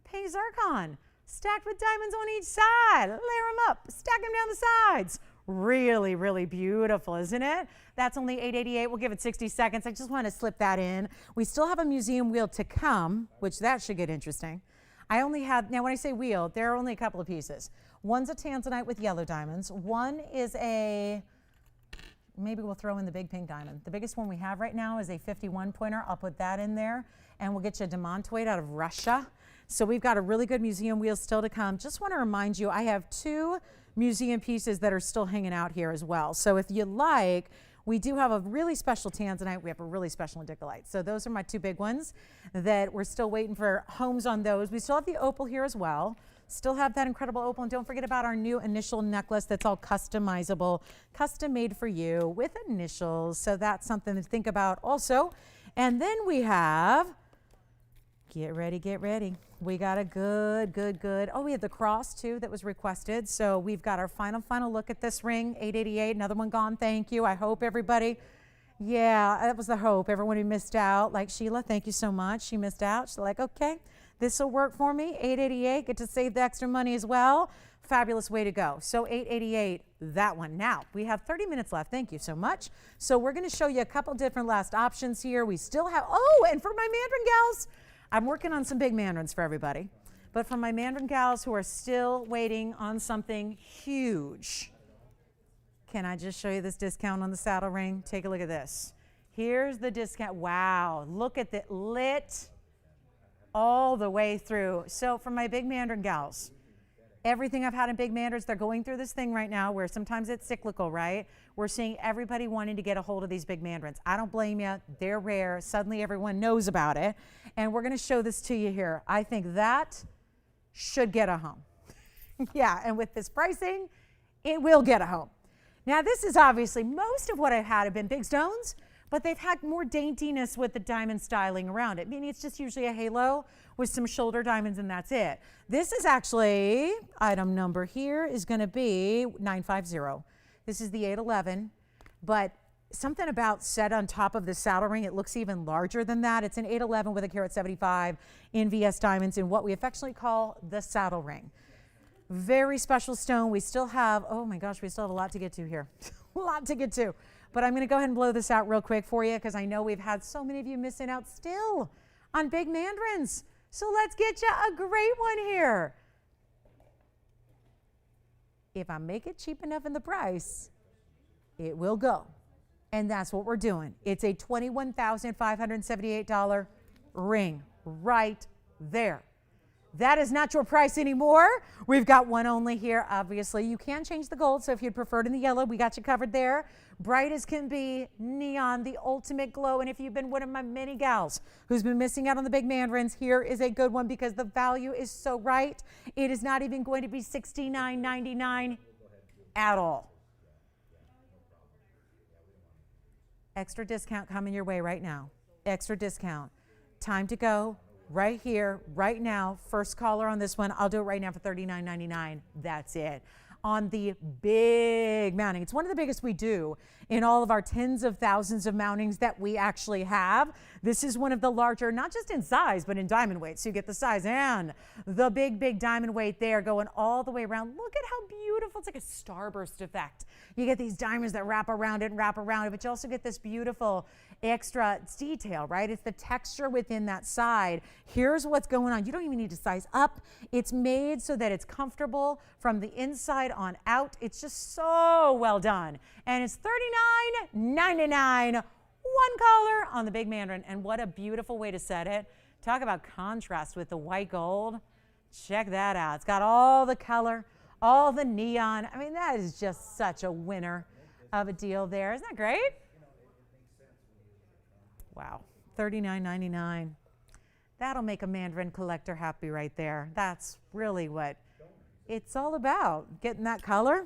pink zircon. Stacked with diamonds on each side. Layer them up. Stack them down the sides. Really, really beautiful, isn't it? That's only $888. We'll give it 60 seconds. I just want to slip that in. We still have a museum wheel to come, which that should get interesting. I only have, now when I say wheel, there are only a couple of pieces. One's a tanzanite with yellow diamonds. One is a, maybe we'll throw in the big pink diamond. The biggest one we have right now is a 51 pointer. I'll put that in there, and we'll get you a demantoid out of Russia. So we've got a really good museum wheel still to come. Just want to remind you, I have 2 museum pieces that are still hanging out here as well. So if you like, we do have a really special tanzanite. We have a really special indicolite. So those are my 2 big ones that we're still waiting for homes on those. We still have the opal here as well. Still have that incredible opal. And don't forget about our new initial necklace that's all customizable, custom made for you with initials. So that's something to think about also. And then we have, get ready, get ready. We got a good. Oh, we have the cross too that was requested. So we've got our final look at this ring, $888. Another one gone. Thank you. I hope everybody, yeah, that was the hope. Everyone who missed out, like Sheila, thank you so much. She missed out. She's like, okay, this will work for me. $888. Get to save the extra money as well. Fabulous way to go. So $888, that one. Now, we have 30 minutes left. Thank you so much. So we're going to show you a couple different last options here. We still have, oh, and for my Mandarin gals, I'm working on some big Mandarins for everybody. But for my Mandarin gals who are still waiting on something huge, can I just show you this discount on the saddle ring? Take a look at this. Here's the discount. Wow, look at the lit all the way through. So for my big Mandarin gals, everything I've had in big Mandarins, they're going through this thing right now where sometimes it's cyclical, right? We're seeing everybody wanting to get a hold of these big Mandarins. I don't blame you. They're rare. Suddenly everyone knows about it. And we're going to show this to you here. I think that should get a home. Yeah, and with this pricing, it will get a home. Now, this is obviously, most of what I've had have been big stones, but they've had more daintiness with the diamond styling around it. Meaning it's just usually a halo with some shoulder diamonds and that's it. This is actually, item number here is going to be 950. This is the 811, but something about set on top of the saddle ring, it looks even larger than that. It's an 811 with a carat 75 in VS diamonds in what we affectionately call the saddle ring. Very special stone. We still have, oh my gosh, we still have a lot to get to here. A lot to get to. But I'm going to go ahead and blow this out real quick for you because I know we've had so many of you missing out still on big Mandarins. So let's get you a great one here. If I make it cheap enough in the price, it will go. And that's what we're doing. It's a $21,578 ring right there. That is not your price anymore. We've got one only here. Obviously, you can change the gold, so if you'd prefer it in the yellow, we got you covered there. Bright as can be, neon, the ultimate glow. And if you've been one of my many gals who's been missing out on the big Mandarins, here is a good one because the value is so right. It is not even going to be $69.99 at all. Extra discount coming your way right now. Extra discount. Time to go. Right here, right now, first caller on this one. I'll do it right now for $39.99. That's it. On the big mounting. It's one of the biggest we do in all of our tens of thousands of mountings that we actually have. This is one of the larger, not just in size, but in diamond weight. So you get the size and the big diamond weight there going all the way around. Look at how beautiful. It's like a starburst effect. You get these diamonds that wrap around it, but you also get this beautiful extra detail, right? It's the texture within that side. Here's what's going on. You don't even need to size up. It's made so that it's comfortable from the inside on out. It's just so well done. And it's $39.99. One color on the big Mandarin. And what a beautiful way to set it. Talk about contrast with the white gold. Check that out. It's got all the color, all the neon. I mean, that is just such a winner of a deal there. Isn't that great? Wow, $39.99. That'll make a Mandarin collector happy right there. That's really what it's all about, getting that color.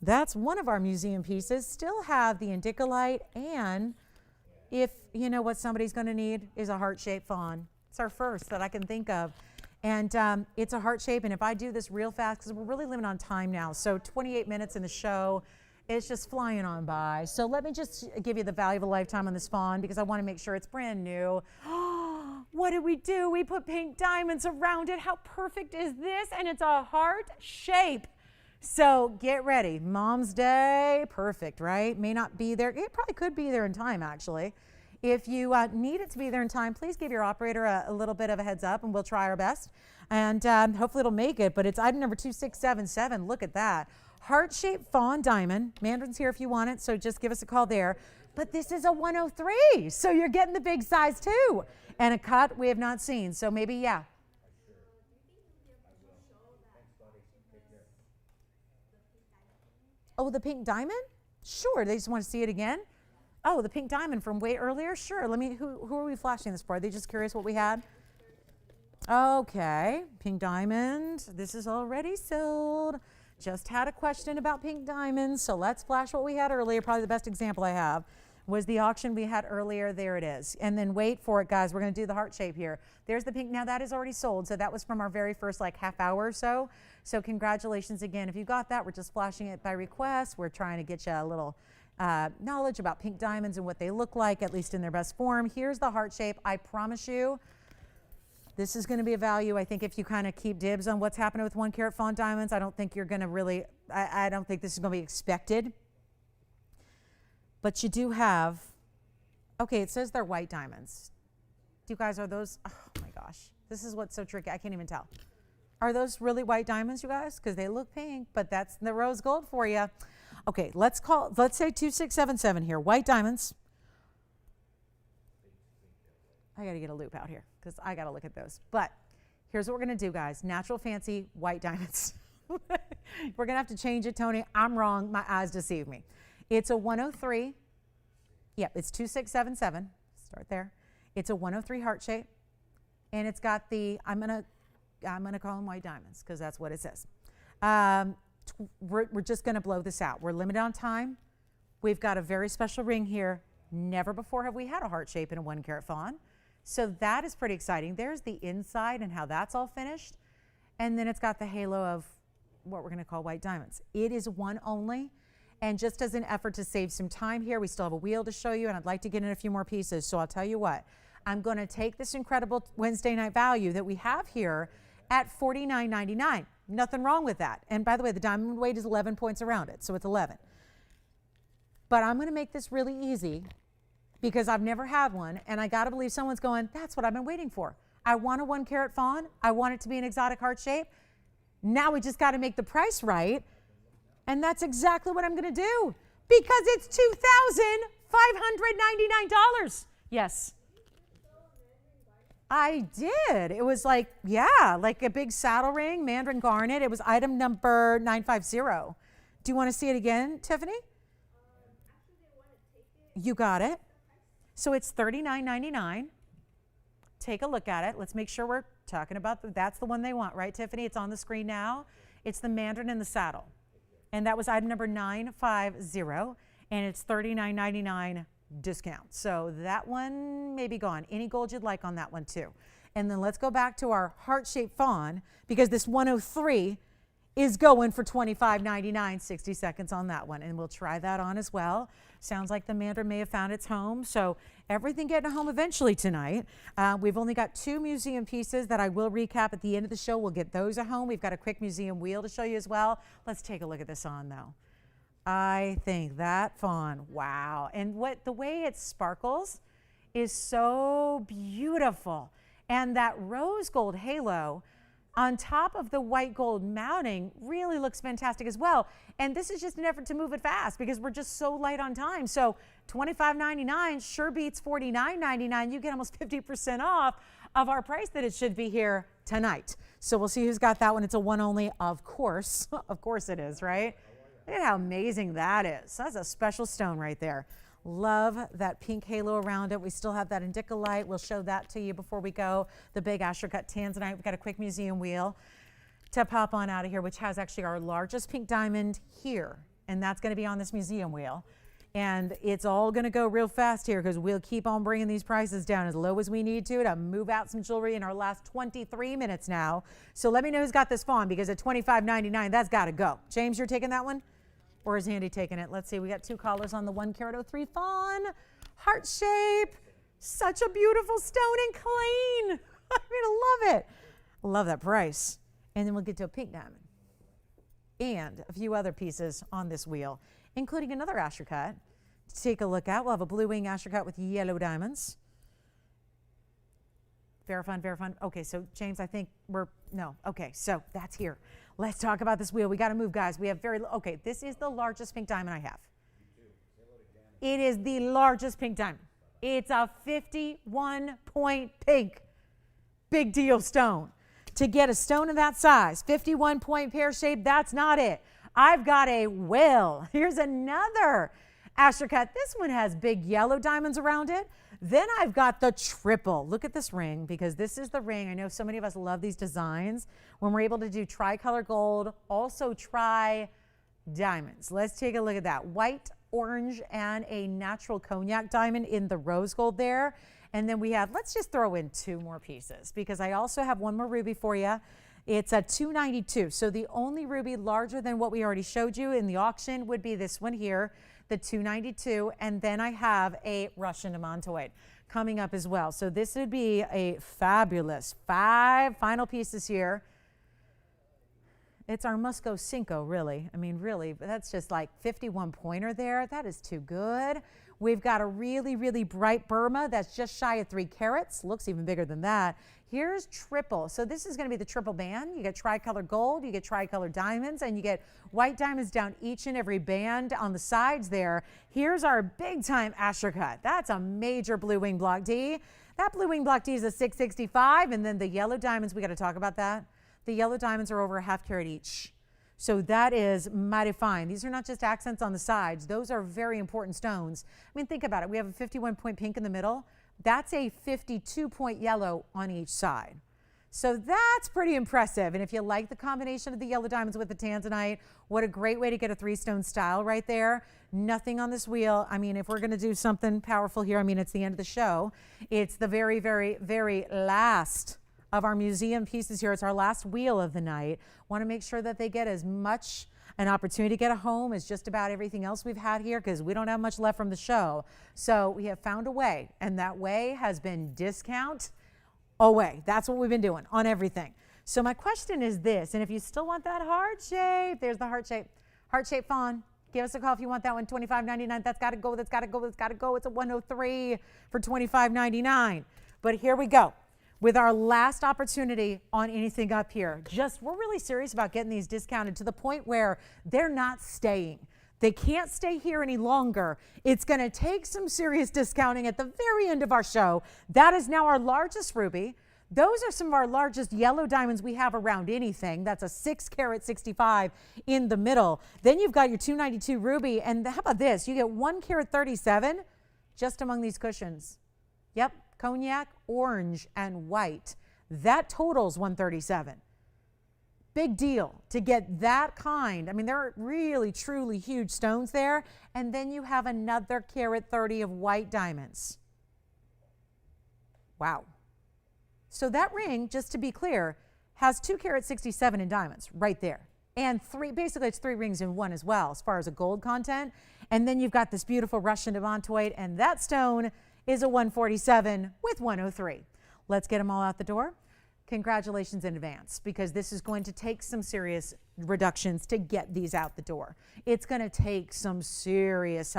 That's one of our museum pieces. Still have the indicolite, and if you know what somebody's going to need is a heart-shaped fawn. It's our first that I can think of. And it's a heart shape, and if I do this real fast, because we're really living on time now, so 28 minutes in the show, it's just flying on by. So let me just give you the value of a lifetime on this fawn because I want to make sure it's brand new. What did we do? We put pink diamonds around it. How perfect is this? And it's a heart shape. So get ready. Mom's Day, perfect, right? May not be there. It probably could be there in time, actually. If you need it to be there in time, please give your operator a little bit of a heads up, and we'll try our best. And hopefully it'll make it. But it's item number 2677. Look at that. Heart-shaped fawn diamond. Mandarin's here if you want it, so just give us a call there. But this is a 103, so you're getting the big size too. And a cut we have not seen, so maybe, yeah. Oh, the pink diamond? Sure, they just want to see it again? Oh, the pink diamond from way earlier? Sure, who are we flashing this for? Are they just curious what we had? Okay, pink diamond. This is already sold. Just had a question about pink diamonds, so let's flash what we had earlier. Probably the best example I have was the auction we had earlier. There it is. And then wait for it, guys. We're going to do the heart shape here. There's the pink. Now that is already sold, so that was from our very first half hour or so. So congratulations again. If you got that, we're just flashing it by request. We're trying to get you a little knowledge about pink diamonds and what they look like, at least in their best form. Here's the heart shape. I promise you, this is going to be a value. I think if you kind of keep dibs on what's happening with 1 carat fawn diamonds, I don't think you're going to really, I don't think this is going to be expected. But you do have, okay, it says they're white diamonds. Do you guys, are those, oh my gosh, this is what's so tricky. I can't even tell. Are those really white diamonds, you guys? Because they look pink, but that's the rose gold for you. Okay, let's say 2677 here. White diamonds. I got to get a loop out here because I got to look at those. But here's what we're going to do, guys. Natural fancy white diamonds. We're going to have to change it, Tony. I'm wrong. My eyes deceive me. It's a 103. Yep, it's 2677. Start there. It's a 103 heart shape. And it's got the, I'm going to call them white diamonds because that's what it says. We're just going to blow this out. We're limited on time. We've got a very special ring here. Never before have we had a heart shape in a 1 carat fawn. So that is pretty exciting. There's the inside and how that's all finished. And then it's got the halo of what we're going to call white diamonds. It is one only. And just as an effort to save some time here, we still have a wheel to show you, and I'd like to get in a few more pieces. So I'll tell you what, I'm going to take this incredible Wednesday night value that we have here at $49.99. Nothing wrong with that. And by the way, the diamond weight is 11 points around it, so it's 11. But I'm going to make this really easy because I've never had one, and I got to believe someone's going, that's what I've been waiting for. I want a 1 carat fawn. I want it to be an exotic heart shape. Now we just got to make the price right. And that's exactly what I'm going to do because it's $2,599. Yes. I did. It was like, yeah, like a big saddle ring, Mandarin garnet. It was item number 950. Do you want to see it again, Tiffany? You got it. So it's $39.99. Take a look at it. Let's make sure we're talking about that's the one they want, right, Tiffany? It's on the screen now. It's the Mandarin in the saddle. And that was item number 950, and it's $39.99 discount. So that one may be gone. Any gold you'd like on that one too. And then let's go back to our heart-shaped fawn because this 103 is going for $25.99, 60 seconds on that one. And we'll try that on as well. Sounds like the Mandarin may have found its home. So everything getting a home eventually tonight. We've only got 2 museum pieces that I will recap at the end of the show. We'll get those at home. We've got a quick museum wheel to show you as well. Let's take a look at this on though. I think that fawn, wow. And the way it sparkles is so beautiful. And that rose gold halo on top of the white gold mounting really looks fantastic as well. And this is just an effort to move it fast because we're just so light on time. So $25.99 sure beats $49.99. You get almost 50% off of our price that it should be here tonight. So we'll see who's got that one. It's a one only, of course. Of course it is, right? Look at how amazing that is. That's a special stone right there. Love that pink halo around it. We still have that indica light. We'll show that to you before we go. The big Astrocut tanzanite. We've got a quick museum wheel to pop on out of here, which has actually our largest pink diamond here. And that's going to be on this museum wheel. And it's all going to go real fast here because we'll keep on bringing these prices down as low as we need to move out some jewelry in our last 23 minutes now. So let me know who's got this fawn because at $25.99, that's got to go. James, you're taking that one? Or is Andy taking it? Let's see. We got 2 callers on the 1 carat 03 fawn. Heart shape. Such a beautiful stone and clean. I mean, I love it. Love that price. And then we'll get to a pink diamond. and a few other pieces on this wheel, including another astrocot to take a look at. We'll have a blue wing astrocot with yellow diamonds. Very fun, very fun. Okay, so James, I think okay, so that's here. Let's talk about this wheel. We got to move, guys. We have okay, this is the largest pink diamond I have. It is the largest pink diamond. It's a 51-point pink. Big deal stone. To get a stone of that size, 51-point pear shape, that's not it. I've got a whale. Here's another astrocot. This one has big yellow diamonds around it. Then I've got the triple. Look at this ring, because this is the ring. I know so many of us love these designs. When we're able to do tricolor gold, also diamonds. Let's take a look at that. White, orange, and a natural cognac diamond in the rose gold there. And then we have, let's just throw in 2 more pieces, because I also have one more ruby for you. It's a 292. So the only ruby larger than what we already showed you in the auction would be this one here, the 292. And then I have a Russian demantoid coming up as well. So this would be a fabulous 5 final pieces here. It's our Musco Cinco, really. I mean, really, but that's just like 51 pointer there. That is too good. We've got a really, really bright Burma that's just shy of 3 carats. Looks even bigger than that. Here's triple. So this is going to be the triple band. You get tricolor gold, you get tricolor diamonds, and you get white diamonds down each and every band on the sides there. Here's our big time astrocot. That's a major blue wing block D. That blue wing block D is a 665, and then the yellow diamonds, we got to talk about that. The yellow diamonds are over a ½ carat each. So that is mighty fine. These are not just accents on the sides. Those are very important stones. I mean, think about it. We have a 51-point pink in the middle. That's a 52-point yellow on each side. So that's pretty impressive. And if you like the combination of the yellow diamonds with the tanzanite, what a great way to get a 3-stone style right there. Nothing on this wheel. I mean, if we're going to do something powerful here, I mean, it's the end of the show. It's the very, very, very last of our museum pieces here. It's our last wheel of the night. Want to make sure that they get as much an opportunity to get a home as just about everything else we've had here, because we don't have much left from the show. So we have found a way, and that way has been discount away. That's what we've been doing on everything. So my question is this, and if you still want that heart shape, there's the heart shape fawn. Give us a call if you want that one, $25.99. That's got to go, that's got to go, that's got to go. It's a 103 for $25.99. But here we go with our last opportunity on anything up here. We're really serious about getting these discounted to the point where they're not staying. They can't stay here any longer. It's going to take some serious discounting at the very end of our show. That is now our largest ruby. Those are some of our largest yellow diamonds we have around anything. That's a 6 carat 65 in the middle. Then you've got your 292 ruby. And how about this? You get 1 carat 37 just among these cushions. Yep. Cognac, orange, and white. That totals 137. Big deal to get that kind. I mean, there are really, truly huge stones there. And then you have another carat 30 of white diamonds. Wow. So that ring, just to be clear, has 2 carat 67 in diamonds right there. And basically it's 3 rings in one as well, as far as a gold content. And then you've got this beautiful Russian demantoid, and that stone is a 147 with 103. Let's get them all out the door. Congratulations in advance, because this is going to take some serious reductions to get these out the door. It's going to take some serious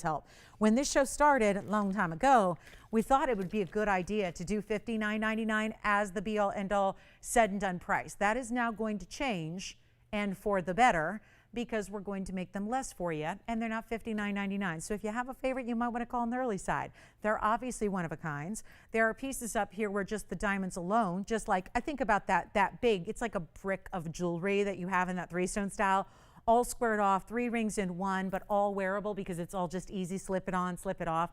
help. When this show started a long time ago, we thought it would be a good idea to do $59.99 as the be-all end-all said and done price. That is now going to change, and for the better, because we're going to make them less for you, and they're not $59.99. So if you have a favorite, you might want to call on the early side. They're obviously one of a kinds. There are pieces up here where just the diamonds alone, just like, I think about that big, it's like a brick of jewelry that you have in that 3-stone style, all squared off, 3 rings in one, but all wearable because it's all just easy, slip it on, slip it off.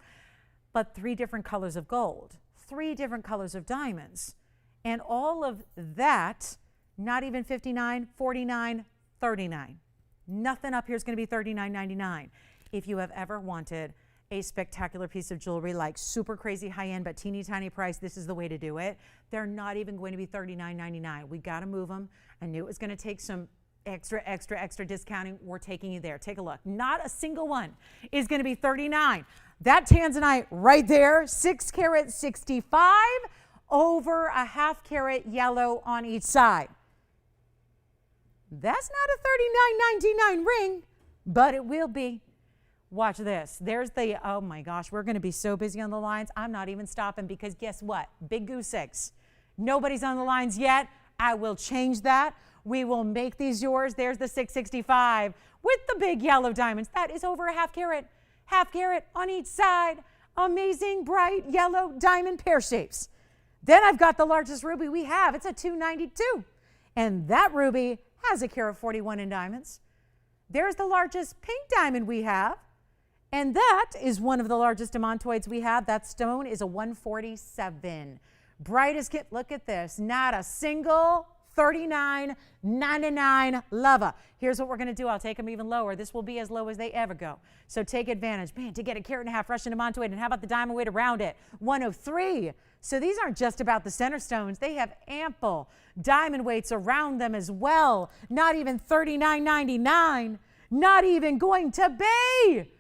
But 3 different colors of gold, 3 different colors of diamonds. And all of that, not even $59, $49, $39. Nothing up here is going to be $39.99. If you have ever wanted a spectacular piece of jewelry, like super crazy high-end but teeny tiny price, this is the way to do it. They're not even going to be $39.99. We got to move them. I knew it was going to take some extra discounting. We're taking you there. Take a look. Not a single one is going to be $39. That tanzanite right there, 6 carat 65, over a ½ carat yellow on each side. That's not a $39.99 ring, but it will be. Watch this. There's the, oh my gosh, we're going to be so busy on the lines. I'm not even stopping because guess what? Big goose eggs. Nobody's on the lines yet. I will change that. We will make these yours. There's the 665 with the big yellow diamonds. That is over a half carat on each side. Amazing bright yellow diamond pear shapes. Then I've got the largest ruby we have. It's a 292. And that ruby has a carat 41 in diamonds. There's the largest pink diamond we have. And that is one of the largest demontoids we have. That stone is a 147. Bright as kit. Look at this. Not a single $39.99 lava. Here's what we're going to do. I'll take them even lower. This will be as low as they ever go. So take advantage. Man, to get a carat and a half Russian demontoid, and how about the diamond weight around it? 103. So these aren't just about the center stones. They have ample diamond weights around them as well. Not even $39.99. Not even going to be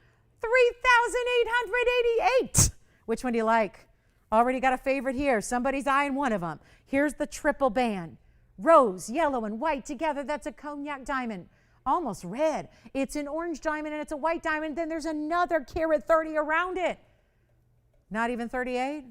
$3,888. Which one do you like? Already got a favorite here. Somebody's eyeing one of them. Here's the triple band. Rose, yellow, and white together. That's a cognac diamond. Almost red. It's an orange diamond and it's a white diamond. Then there's another carat 30 around it. Not even 38?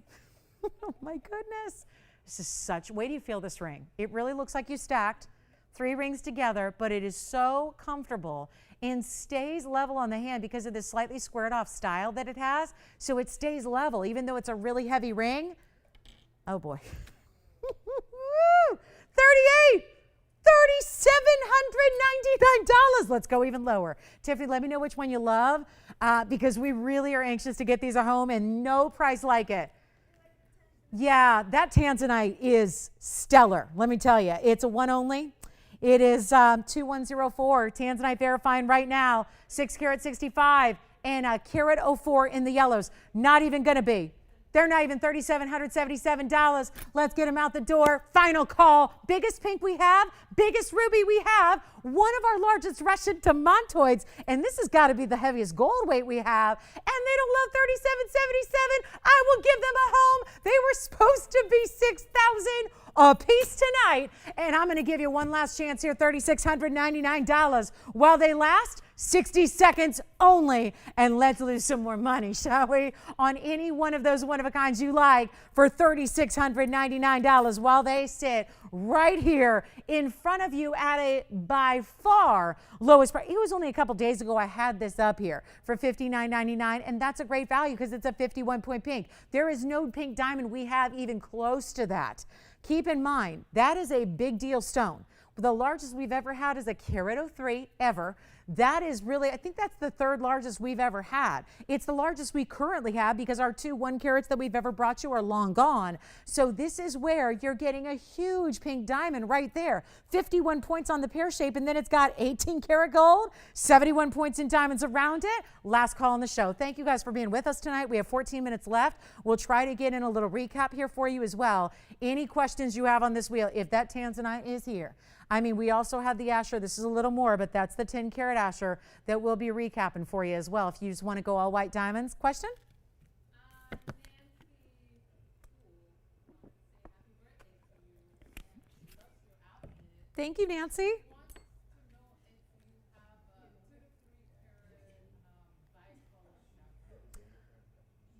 Oh my goodness. This is such, wait till you feel this ring. It really looks like you stacked 3 rings together, but it is so comfortable and stays level on the hand because of this slightly squared off style that it has. So it stays level even though it's a really heavy ring. Oh boy. 38, $3,799. Let's go even lower. Tiffany, let me know which one you love because we really are anxious to get these at home and no price like it. Yeah, that tanzanite is stellar. Let me tell you, it's a one only. It is 2104 tanzanite verifying right now, 6 carat 65 and a carat 04 in the yellows. Not even going to be. They're not even $3,777. Let's get them out the door. Final call. Biggest pink we have, biggest ruby we have, one of our largest Russian demontoids, and this has got to be the heaviest gold weight we have, and they don't love $3,777. I will give them a home. They were supposed to be $6,000 a piece tonight, and I'm going to give you one last chance here, $3,699 while they last. 60 seconds only, and let's lose some more money, shall we? On any one of those one-of-a-kinds you like for $3,699 while they sit right here in front of you at a by far lowest price. It was only a couple days ago I had this up here for $59.99, and that's a great value because it's a 51-point pink. There is no pink diamond we have even close to that. Keep in mind, that is a big deal stone. The largest we've ever had is a carat 03 ever. That is really, I think that's the 3rd largest we've ever had. It's the largest we currently have because our 2 1 carats that we've ever brought you are long gone. So this is where you're getting a huge pink diamond right there. 51 points on the pear shape, and then it's got 18 karat gold, 71 points in diamonds around it. Last call on the show. Thank you guys for being with us tonight. We have 14 minutes left. We'll try to get in a little recap here for you as well. Any questions you have on this wheel, if that tanzanite is here. I mean, we also have the Asher. This is a little more, but that's the 10 karat Asher that we'll be recapping for you as well. If you just want to go all white diamonds. Question? Thank you, Nancy.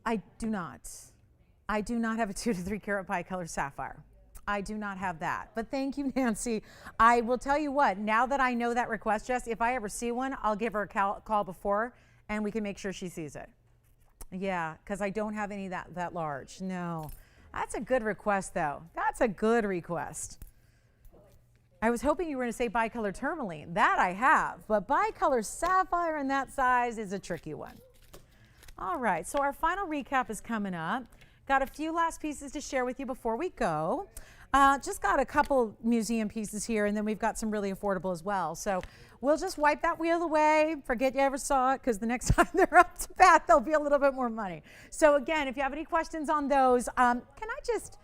I do not. I do not have a 2 to 3 carat bicolor sapphire. I do not have that. But thank you, Nancy. I will tell you what, now that I know that request, Jess, if I ever see one, I'll give her a call before and we can make sure she sees it. Yeah, because I don't have any that large. No. That's a good request, though. That's a good request. I was hoping you were going to say bicolor tourmaline. That I have. But bicolor sapphire in that size is a tricky one. All right, so our final recap is coming up. Got a few last pieces to share with you before we go. Just got a couple museum pieces here, and then we've got some really affordable as well. So we'll just wipe that wheel away, forget you ever saw it, because the next time they're up to bat, there'll be a little bit more money. So again, if you have any questions on those, I'm just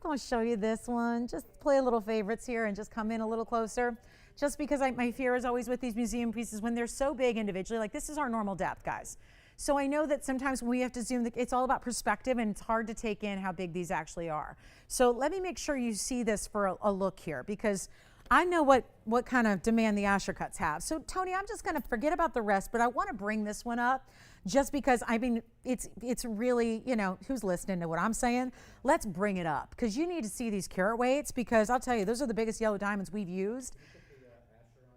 going to show you this one. Just play a little favorites here and just come in a little closer. Just because my fear is always with these museum pieces when they're so big individually, like this is our normal depth, guys. So I know that sometimes when we have to zoom, it's all about perspective and it's hard to take in how big these actually are. So let me make sure you see this for a look here because I know what kind of demand the Asher cuts have. So Tony, I'm just going to forget about the rest, but I want to bring this one up just because, I mean, it's really, you know, who's listening to what I'm saying? Let's bring it up because you need to see these carat weights because I'll tell you, those are the biggest yellow diamonds we've used.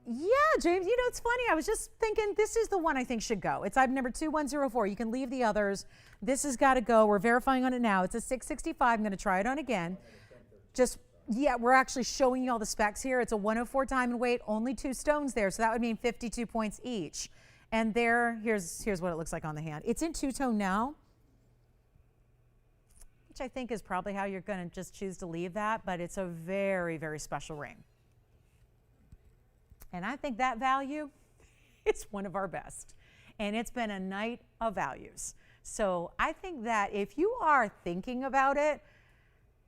Yeah, James, you know, it's funny. I was just thinking this is the one I think should go. It's item number 2104. You can leave the others. This has got to go. We're verifying on it now. It's a 665. I'm going to try it on again. Just, yeah, we're actually showing you all the specs here. It's a 104 diamond weight, only 2 stones there. So that would mean 52 points each. And there, here's what it looks like on the hand. It's in two-tone now, which I think is probably how you're going to just choose to leave that. But it's a very, very special ring. And I think that value is one of our best. And it's been a night of values. So I think that if you are thinking about it,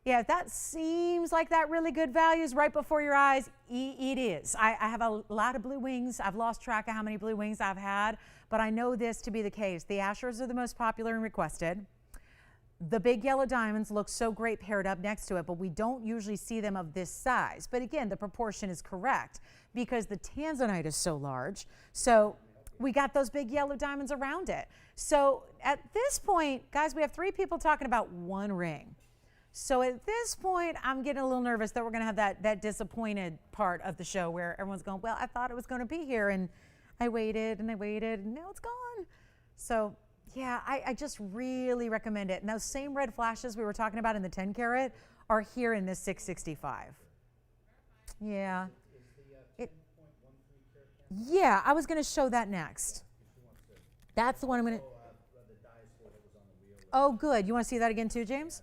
yeah, if that seems like that really good value is right before your eyes, it is. I have a lot of blue wings. I've lost track of how many blue wings I've had, but I know this to be the case. The Ashers are the most popular and requested. The big yellow diamonds look so great paired up next to it, but we don't usually see them of this size. But again, the proportion is correct because the tanzanite is so large. So we got those big yellow diamonds around it. So at this point, guys, we have 3 people talking about one ring. So at this point, I'm getting a little nervous that we're going to have that disappointed part of the show where everyone's going, well, I thought it was going to be here, and I waited, and now it's gone. So yeah, I just really recommend it. And those same red flashes we were talking about in the 10 carat are here in this 665. Yeah. Yeah, I was going to show that next. That's the one I'm going to. Oh, good. You want to see that again too, James?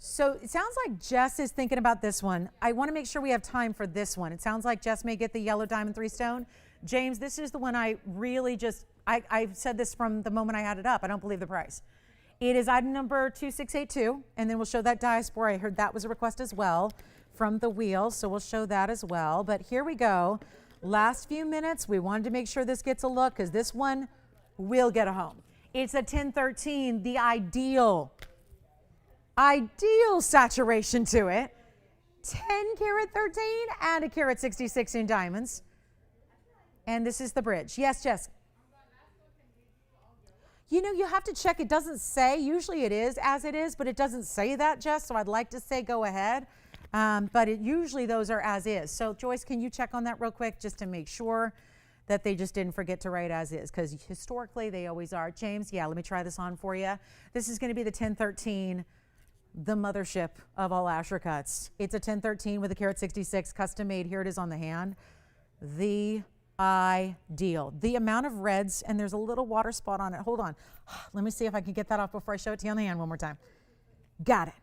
So it sounds like Jess is thinking about this one. I want to make sure we have time for this one. It sounds like Jess may get the yellow diamond 3 stone. James, this is the one I really just, I've said this from the moment I had it up. I don't believe the price. It is item number 2682, and then we'll show that diaspora. I heard that was a request as well from the wheel, so we'll show that as well. But here we go. Last few minutes, we wanted to make sure this gets a look because this one will get a home. It's a 1013, the ideal saturation to it. 10 karat 13 and a karat 66 in diamonds. And this is the bridge. Yes, Jess. You know, you have to check. It doesn't say. Usually it is as it is, but it doesn't say that, Jess. So I'd like to say go ahead. But usually those are as is. So Joyce, can you check on that real quick just to make sure that they just didn't forget to write as is? Because historically they always are. James, yeah, let me try this on for you. This is going to be the 1013, the mothership of all Asher cuts. It's a 1013 with a karat 66, custom made. Here it is on the hand. The ideal. The amount of reds, and there's a little water spot on it. Hold on. Let me see if I can get that off before I show it to you on the hand one more time. Got it.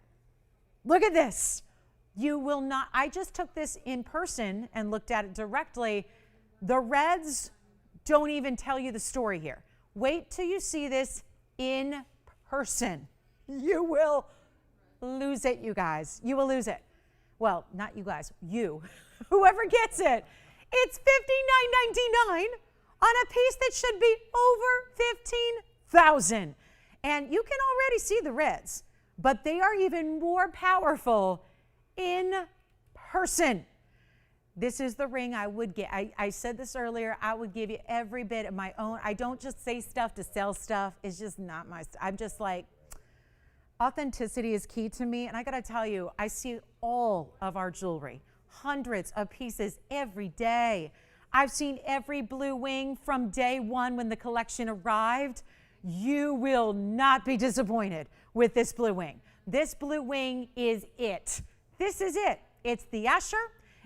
Look at this. You will not, I just took this in person and looked at it directly. The reds don't even tell you the story here. Wait till you see this in person. You will lose it, you guys. You will lose it. Well, not you guys, you. Whoever gets it. It's $59.99 on a piece that should be over $15,000. And you can already see the reds, but they are even more powerful in person. This is the ring I would get. I said this earlier. I would give you every bit of my own. I don't just say stuff to sell stuff. It's just not my, I'm just like, authenticity is key to me. And I got to tell you, I see all of our jewelry, hundreds of pieces every day. I've seen every blue wing from day one when the collection arrived. You will not be disappointed with this blue wing. This blue wing is it. This is it. It's the Asher.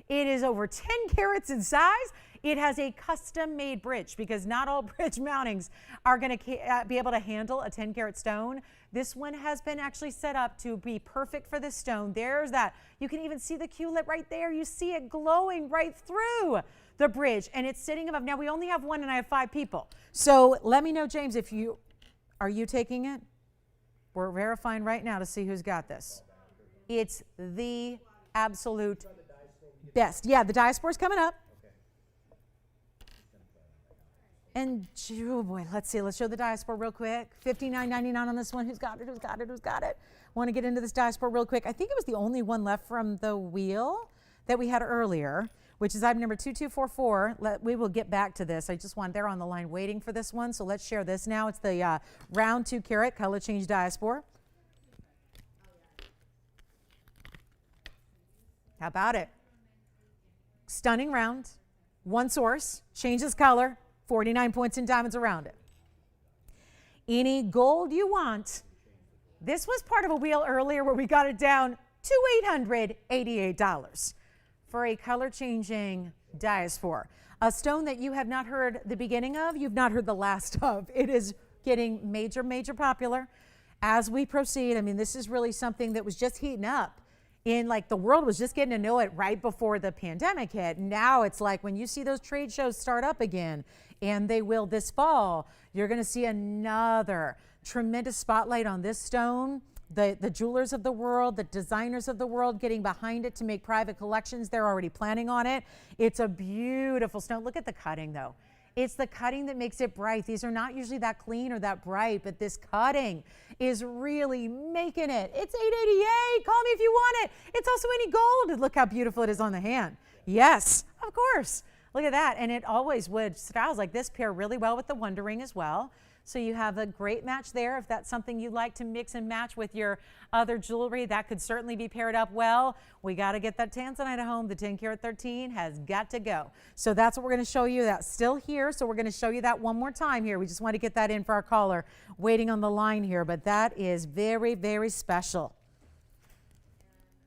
It is over 10 carats in size. It has a custom made bridge because not all bridge mountings are going to be able to handle a 10 carat stone. This one has been actually set up to be perfect for this stone. There's that. You can even see the Q-lip right there. You see it glowing right through the bridge, and it's sitting above. Now we only have one and I have 5 people. So let me know, James, if you, are you taking it? We're verifying right now to see who's got this. It's the absolute best. Yeah, the diaspora's coming up. And oh boy, let's see. Let's show the diaspora real quick. $59.99 on this one. Who's got it? Who's got it? Who's got it? Want to get into this diaspora real quick. I think it was the only one left from the wheel that we had earlier. which is item number 2244. We will get back to this. I just want, they're on the line waiting for this one. So let's share this now. It's the round 2 carat color change diaspora. How about it? Stunning round, one source, changes color, 49 points in diamonds around it. Any gold you want. This was part of a wheel earlier where we got it down to $888 for a color changing diaspora. A stone that you have not heard the beginning of, you've not heard the last of. It is getting major, major popular as we proceed. I mean, this is really something that was just heating up. In like the world was just getting to know it right before the pandemic hit. Now it's like when you see those trade shows start up again, and they will this fall, you're going to see another tremendous spotlight on this stone. The jewelers of the world, the designers of the world getting behind it to make private collections. They're already planning on it. It's a beautiful stone. Look at the cutting though. It's the cutting that makes it bright. These are not usually that clean or that bright, but this cutting is really making it. It's $888. Call me if you want it. It's also any gold. Look how beautiful it is on the hand. Yes, of course. Look at that. And it always would. Styles like this pair really well with the Wonder Ring as well. So you have a great match there. If that's something you like to mix and match with your other jewelry, that could certainly be paired up well. We got to get that tanzanite at home. The 10 karat 13 has got to go. So that's what we're going to show you. That's still here. So we're going to show you that one more time here. We just want to get that in for our caller waiting on the line here. But that is very, very special.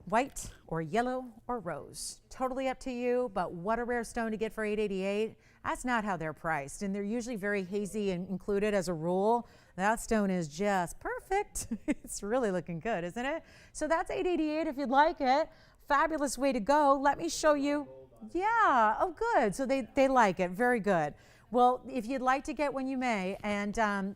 White or yellow or rose. Totally up to you, but what a rare stone to get for $888. That's not how they're priced, and they're usually very hazy and included as a rule. That stone is just perfect. It's really looking good, isn't it? So that's $888 if you'd like it. Fabulous way to go. Let me show you. Yeah, oh good. So they like it, very good. Well, if you'd like to get one, you may, and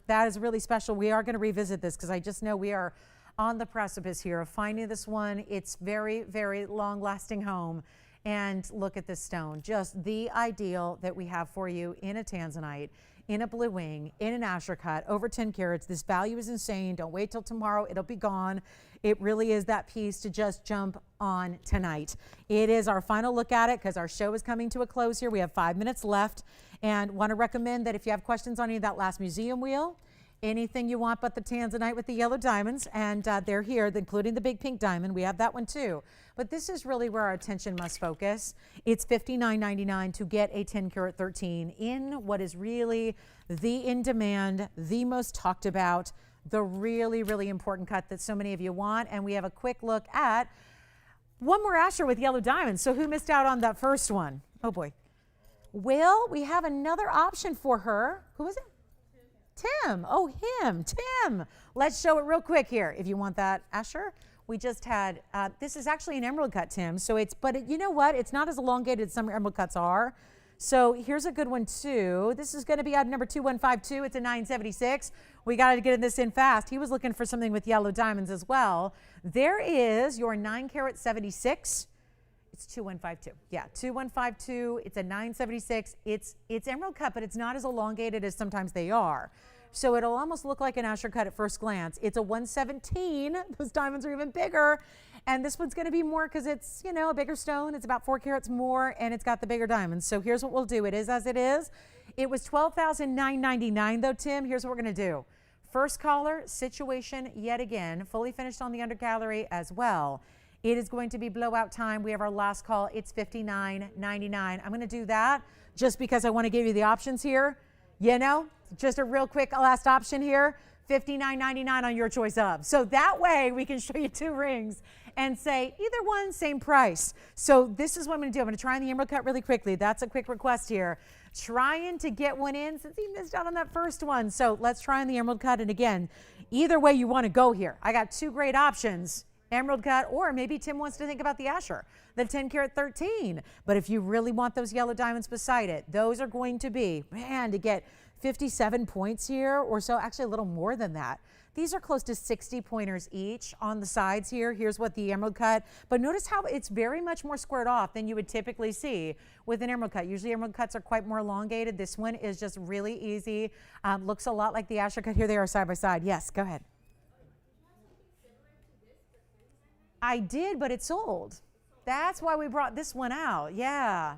that is really special. We are going to revisit this because I just know we are on the precipice here of finding this one. It's very, very long-lasting home. And look at this stone, just the ideal that we have for you in a tanzanite, in a blue wing, in an Asher cut, over 10 carats. This value is insane. Don't wait till tomorrow. It'll be gone. It really is that piece to just jump on tonight. It is our final look at it because our show is coming to a close here. We have 5 minutes left, and want to recommend that if you have questions on any of that last museum wheel, anything you want but the tanzanite with the yellow diamonds, and they're here, including the big pink diamond. We have that one too. But this is really where our attention must focus. It's $59.99 to get a 10 karat 13 in what is really the in demand, the most talked about, the really, really important cut that so many of you want. And we have a quick look at one more Asher with yellow diamonds. So who missed out on that first one? Oh boy. Well, we have another option for her. Who was it? Tim. Oh, him. Tim. Let's show it real quick here. If you want that, Asher. We just had, this is actually an emerald cut, Tim. So you know what? It's not as elongated as some emerald cuts are. So here's a good one too. This is going to be item number 2152. It's a 976. We got to get this in fast. He was looking for something with yellow diamonds as well. There is your 9 karat 76. It's 2152. Yeah, 2152. It's a 976. It's emerald cut, but it's not as elongated as sometimes they are. So it'll almost look like an Asher cut at first glance. It's a 117. Those diamonds are even bigger. And this one's going to be more because it's, you know, a bigger stone. It's about 4 carats more, and it's got the bigger diamonds. So here's what we'll do. It is as it is. It was $12,999 though, Tim. Here's what we're going to do. First caller, situation yet again, fully finished on the under gallery as well. It is going to be blowout time. We have our last call. It's $59.99. I'm going to do that just because I want to give you the options here. You know, just a real quick last option here. $59.99 on your choice of. So that way we can show you 2 rings and say either one, same price. So this is what I'm going to do. I'm going to try on the emerald cut really quickly. That's a quick request here. Trying to get one in since he missed out on that first one. So let's try on the emerald cut. And again, either way you want to go here. I got 2 great options. Emerald cut, or maybe Tim wants to think about the Asher, the 10 karat 13. But if you really want those yellow diamonds beside it, those are going to be, man, to get 57 points here or so, actually a little more than that. These are close to 60 pointers each on the sides here. Here's what the emerald cut, but notice how it's very much more squared off than you would typically see with an emerald cut. Usually emerald cuts are quite more elongated. This one is just really easy. Looks a lot like the Asher cut. Here they are side by side. Yes, go ahead. I did, but it sold. That's why we brought this one out. Yeah.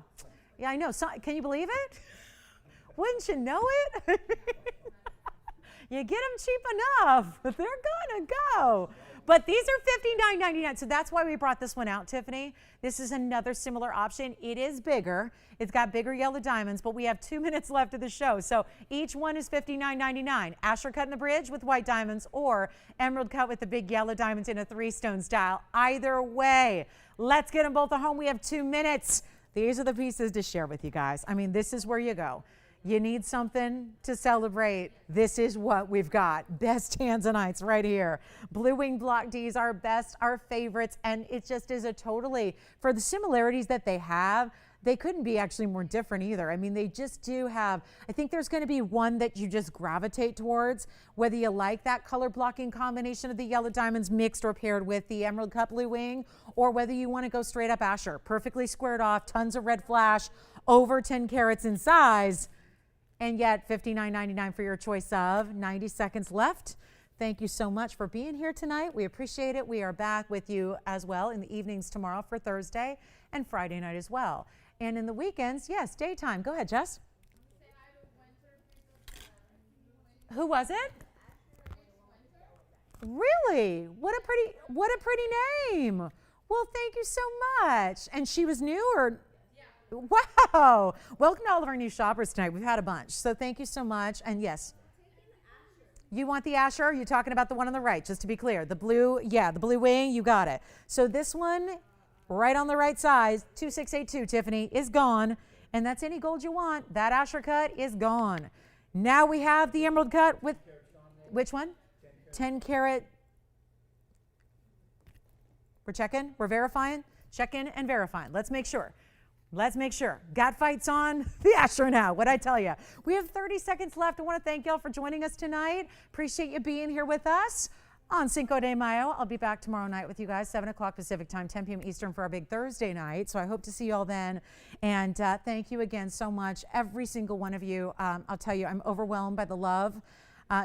Yeah, I know. So, can you believe it? Wouldn't you know it? You get them cheap enough, they're gonna go. But these are $59.99, so that's why we brought this one out, Tiffany. This is another similar option. It is bigger. It's got bigger yellow diamonds, but we have 2 minutes left of the show. So each one is $59.99. Asher cut in the bridge with white diamonds or emerald cut with the big yellow diamonds in a 3-stone style. Either way, let's get them both at home. We have 2 minutes. These are the pieces to share with you guys. I mean, this is where you go. You need something to celebrate. This is what we've got. Best tanzanites right here. Blue Wing Block Ds are best, our favorites, and it just is a totally, for the similarities that they have, they couldn't be actually more different either. I mean, they just do have, I think there's going to be one that you just gravitate towards, whether you like that color blocking combination of the yellow diamonds mixed or paired with the emerald cut blue wing, or whether you want to go straight up Asher, perfectly squared off, tons of red flash, over 10 carats in size, and yet $59.99 for your choice of. 90 seconds left. Thank you so much for being here tonight. We appreciate it. We are back with you as well in the evenings tomorrow for Thursday and Friday night as well. And in the weekends, yes, daytime. Go ahead, Jess. Who was it? Really? What a pretty name. Well, thank you so much. And she was new or? Wow. Welcome to all of our new shoppers tonight. We've had a bunch. So thank you so much. And yes. You want the Asher? You're talking about the one on the right, just to be clear. The blue, yeah, the blue wing, you got it. So this one, right on the right side, 2682, Tiffany, is gone. And that's any gold you want. That Asher cut is gone. Now we have the emerald cut with, which one? 10 carat. We're checking, we're verifying. Check-in and verifying. Let's make sure. Let's make sure. Got fights on the Asher now. What'd I tell you? We have 30 seconds left. I want to thank y'all for joining us tonight. Appreciate you being here with us on Cinco de Mayo. I'll be back tomorrow night with you guys, 7 o'clock Pacific time, 10 p.m. Eastern for our big Thursday night. So I hope to see you all then. And thank you again so much, every single one of you. I'll tell you, I'm overwhelmed by the love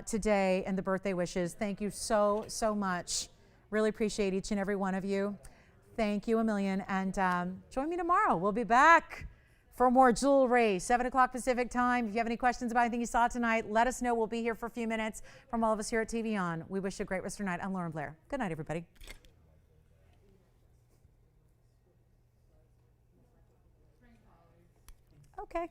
today and the birthday wishes. Thank you so, so much. Really appreciate each and every one of you. Thank you a million, and join me tomorrow. We'll be back for more jewelry, 7 o'clock Pacific time. If you have any questions about anything you saw tonight, let us know. We'll be here for a few minutes from all of us here at TVON. We wish you a great rest of your night. I'm Lauren Blair. Good night, everybody. Okay.